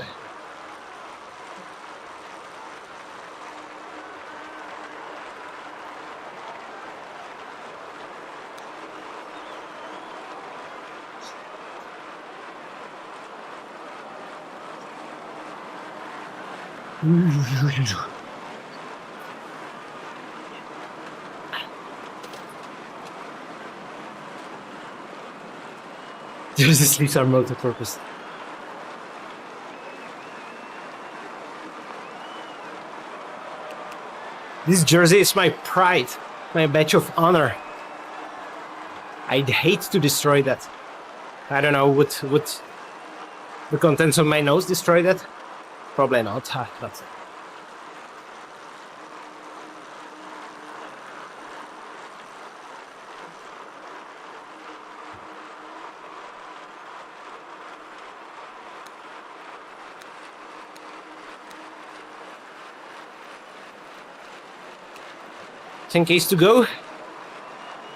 There's the sleeves are multi-purpose. This jersey is my pride, my badge of honor. I'd hate to destroy that. I don't know, would the contents of my nose destroy that? Probably not, but... In case to go,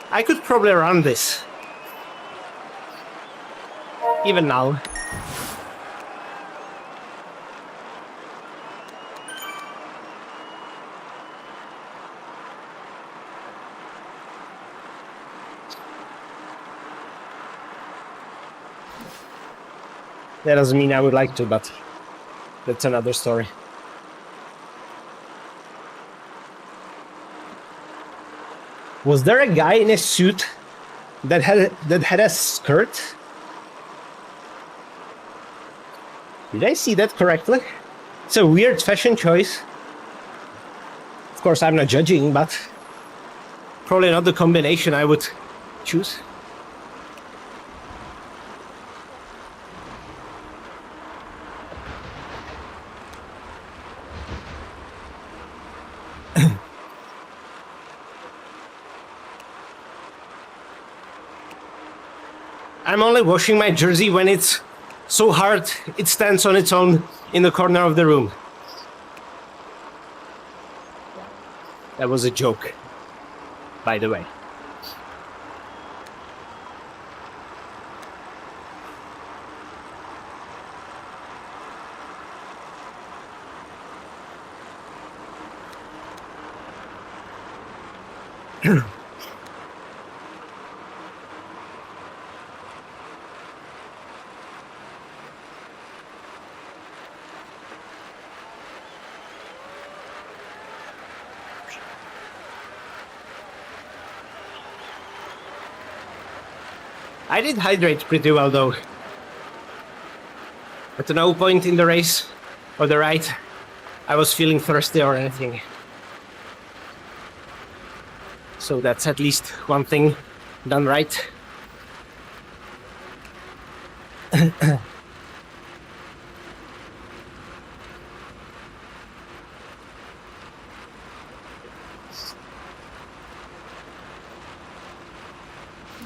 I could probably run this. Even now. That doesn't mean I would like to, but that's another story. Was there a guy in a suit that had a skirt? Did I see that correctly? It's a weird fashion choice. Of course, I'm not judging, but probably not the combination I would choose. I'm only washing my jersey when it's so hard it stands on its own in the corner of the room. That was a joke, by the way. I did hydrate pretty well though. At no point in the race or the ride, I was feeling thirsty or anything. So that's at least one thing done right.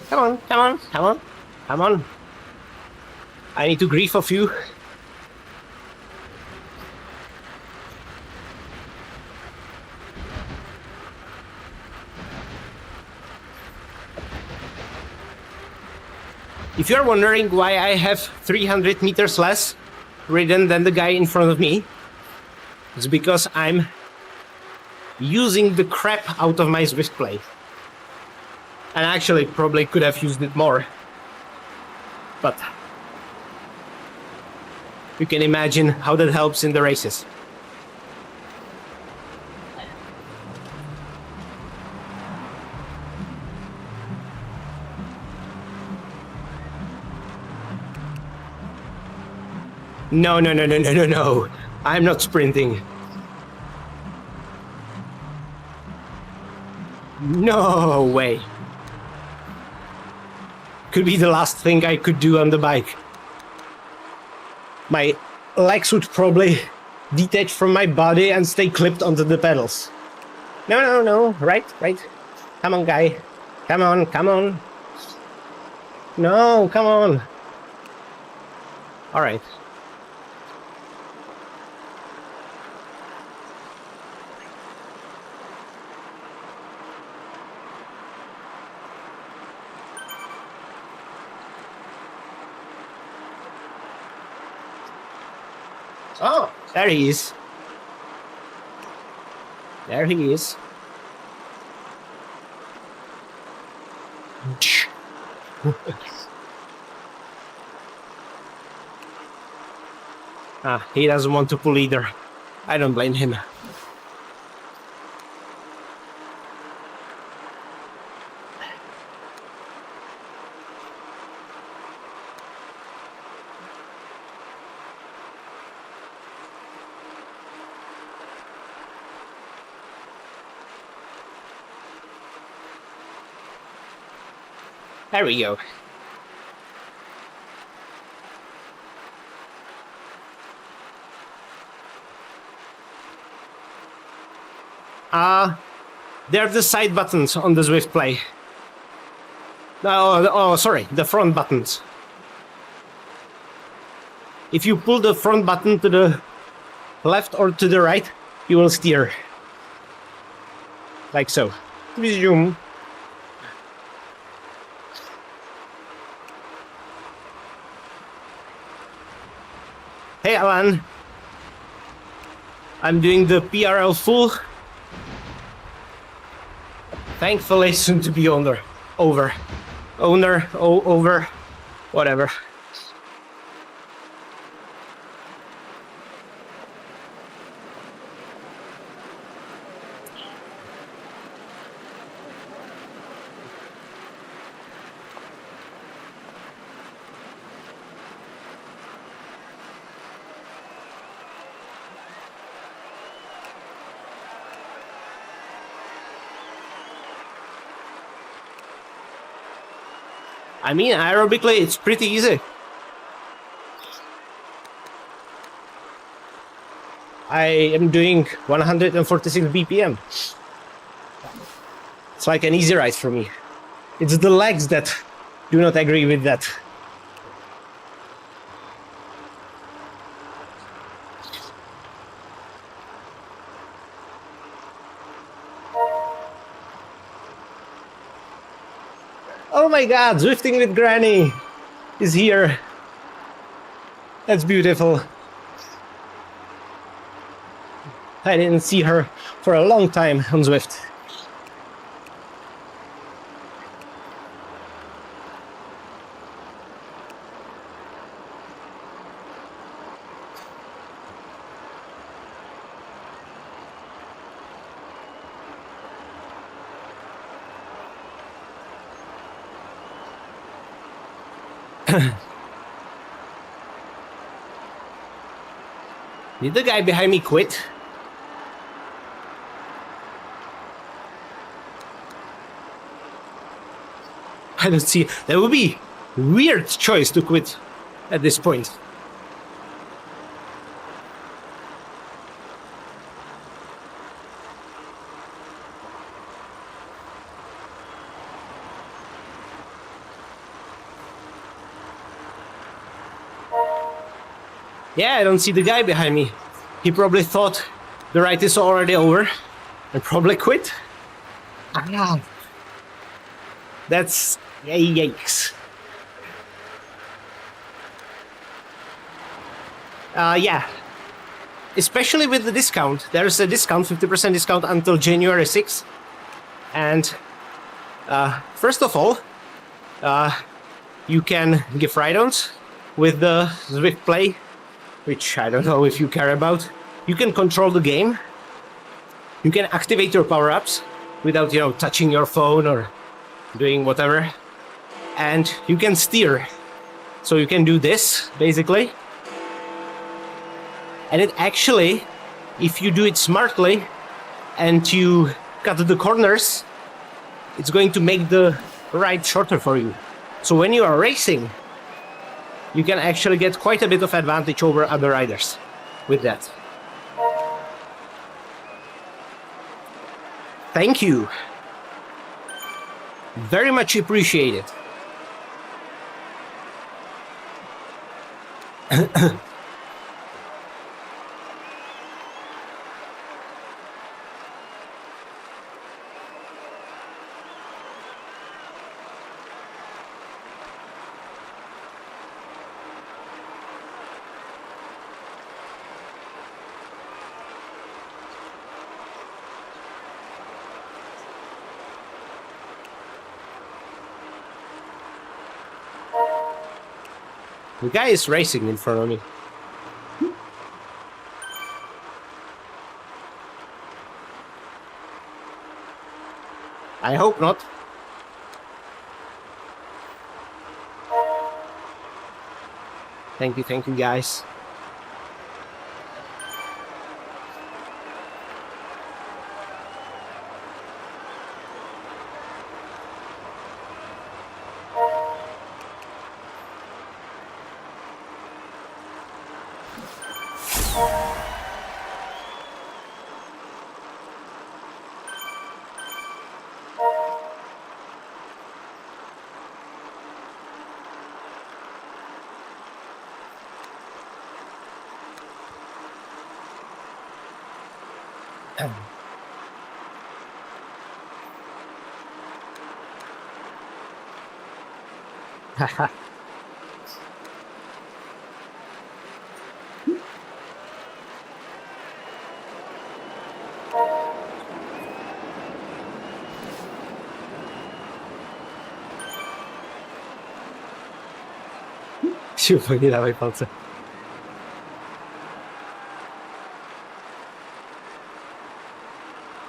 Come on, come on, come on, come on. I need to grief of you. If you're wondering why I have 300 meters less ridden than the guy in front of me, it's because I'm using the crap out of my Zwift plate. And actually probably could have used it more. But you can imagine how that helps in the races. No, no, no, no, no, no, no. I'm not sprinting. No way. Could be the last thing I could do on the bike. My legs would probably detach from my body and stay clipped onto the pedals. No, no, no. Right, right. Come on, guy. Come on, come on. No, come on. All right. Oh, there he is. There he is. He doesn't want to pull either. I don't blame him. There we go. They're the side buttons on the Zwift Play. Oh, sorry, the front buttons. If you pull the front button to the left or to the right, you will steer. Like so. Zoom. Hey Alan, I'm doing the PRL full. Thankfully soon to be over, whatever. I mean, aerobically, it's pretty easy. I am doing 146 BPM. It's like an easy ride for me. It's the legs that do not agree with that. Oh my god, Zwifting with Granny is here. That's beautiful. I didn't see her for a long time on Zwift. Did the guy behind me quit? I don't see. That would be a weird choice to quit at this point. Yeah, I don't see the guy behind me. He probably thought the ride is already over and probably quit. Ah, that's yikes. Yeah. Especially with the discount. There's a discount, 50% discount until January 6th. And first of all, you can give ride-ons with the Zwift Play, which I don't know if you care about. You can control the game. You can activate your power-ups without, touching your phone or doing whatever. And you can steer. So you can do this, basically. And it actually, if you do it smartly and you cut the corners, it's going to make the ride shorter for you. So when you are racing, you can actually get quite a bit of advantage over other riders with that. Thank you. Very much appreciated. The guy is racing in front of me. I hope not. Thank you guys. Haha. Siłą nie dawaj palce.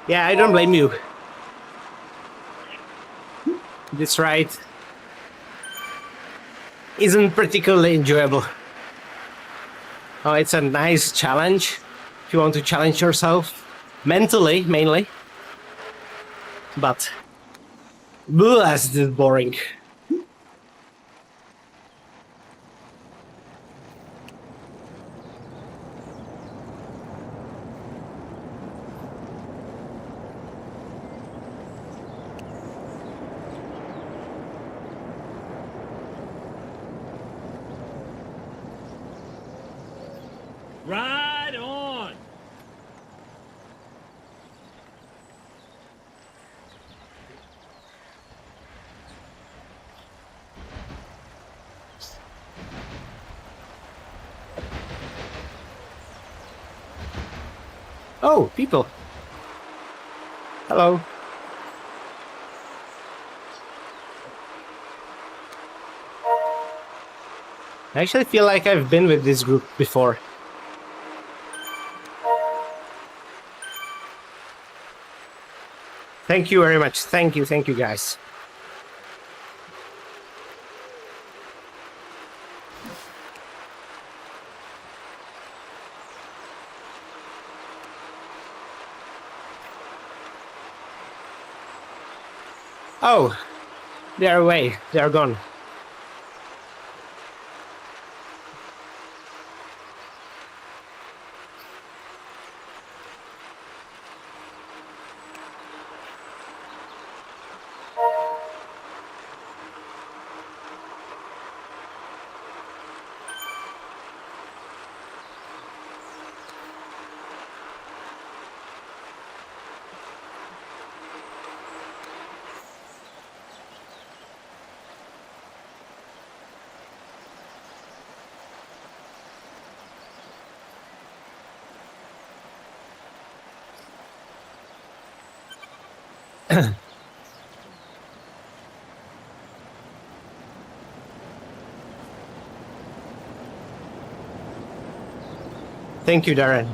Yeah, I don't blame you. This ride isn't particularly enjoyable. Oh, it's a nice challenge if you want to challenge yourself mentally, mainly. But that's just boring. Ride on. Oh, people. Hello. I actually feel like I've been with this group before. Thank you very much. Thank you guys. Oh, they're away. They're gone. Thank you, Darren.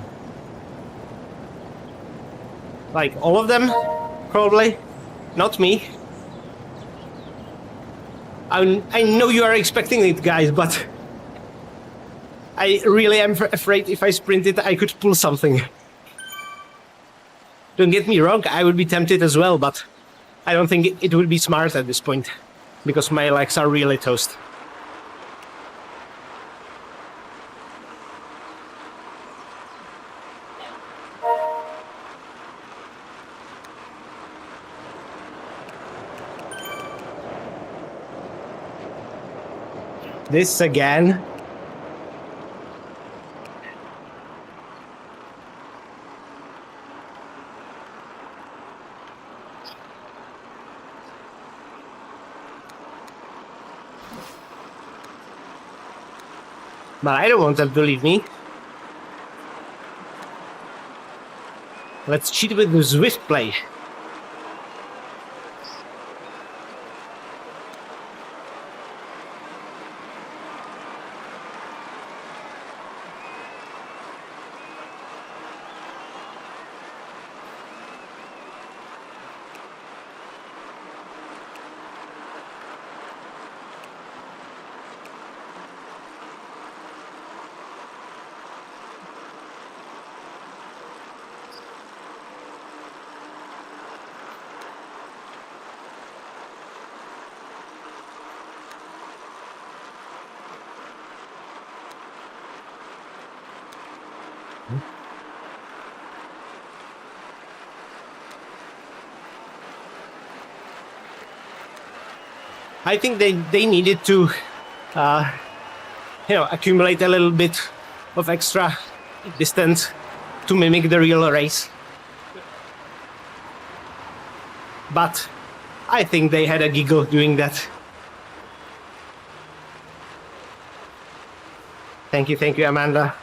Like, all of them? Probably. Not me. I know you are expecting it, guys, but I really am afraid if I sprinted, I could pull something. Don't get me wrong, I would be tempted as well, but I don't think it would be smart at this point, because my legs are really toast. This again? But I don't want them to leave me. Let's cheat with the Zwift play. I think they needed to, accumulate a little bit of extra distance to mimic the real race. But I think they had a giggle doing that. Thank you, Amanda.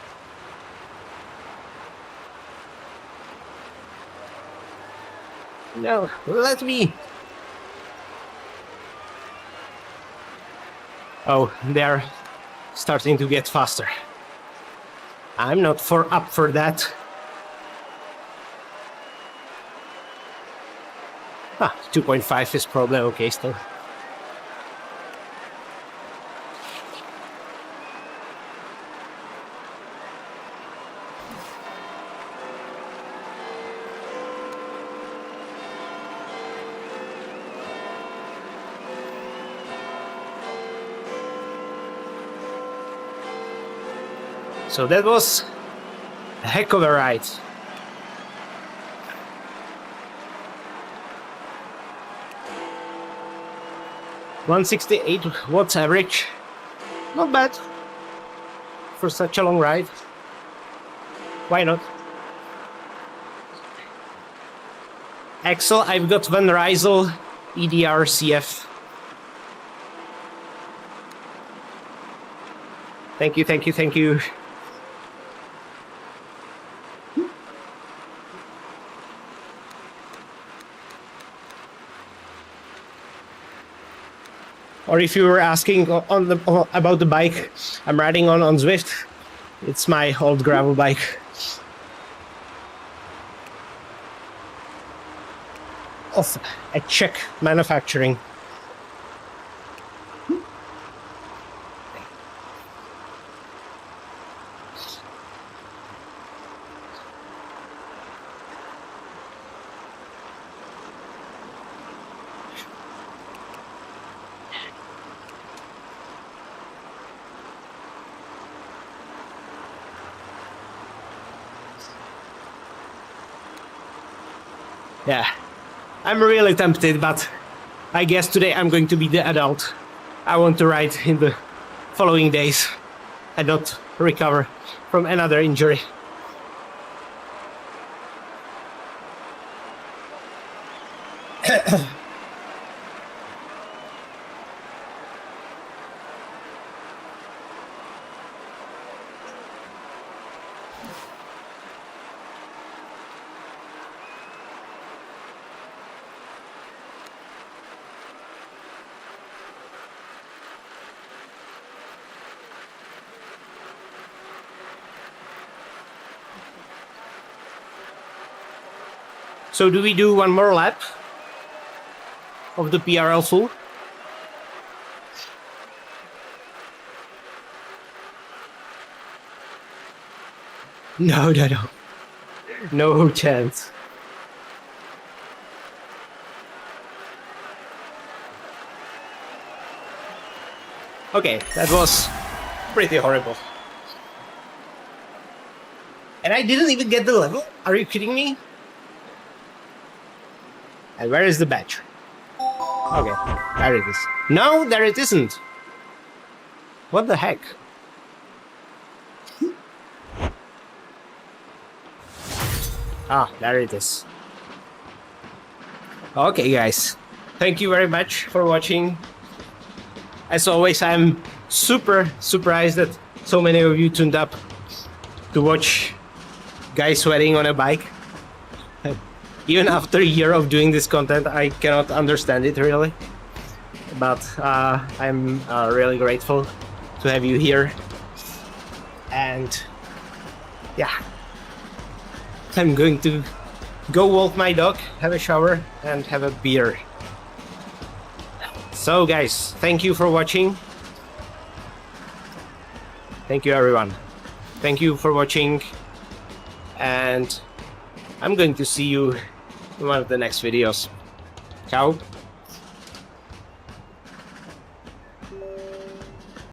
No, let me. Oh, they're starting to get faster. I'm not up for that. 2.5 is probably okay still. So that was a heck of a ride. $168 average. Not bad for such a long ride. Why not? Axle, I've got Van Rysel EDR CF. Thank you, thank you, thank you. Or if you were asking about the bike I'm riding on Zwift, it's my old gravel bike. Of a Czech manufacturing. Yeah, I'm really tempted, but I guess today I'm going to be the adult. I want to ride in the following days and not recover from another injury. So do we do one more lap of the PRL full? No, no, no. No chance. Okay, that was pretty horrible. And I didn't even get the level? Are you kidding me? And where is the badge? Okay, there it is. No, there it isn't. What the heck? Ah, there it is. Okay, guys. Thank you very much for watching. As always, I'm super surprised that so many of you tuned up to watch guys sweating on a bike. Even after a year of doing this content, I cannot understand it really. But I'm really grateful to have you here. And yeah, I'm going to go walk my dog, have a shower, and have a beer. So guys, thank you for watching. Thank you everyone. Thank you for watching. And I'm going to see you in one of the next videos. Ciao.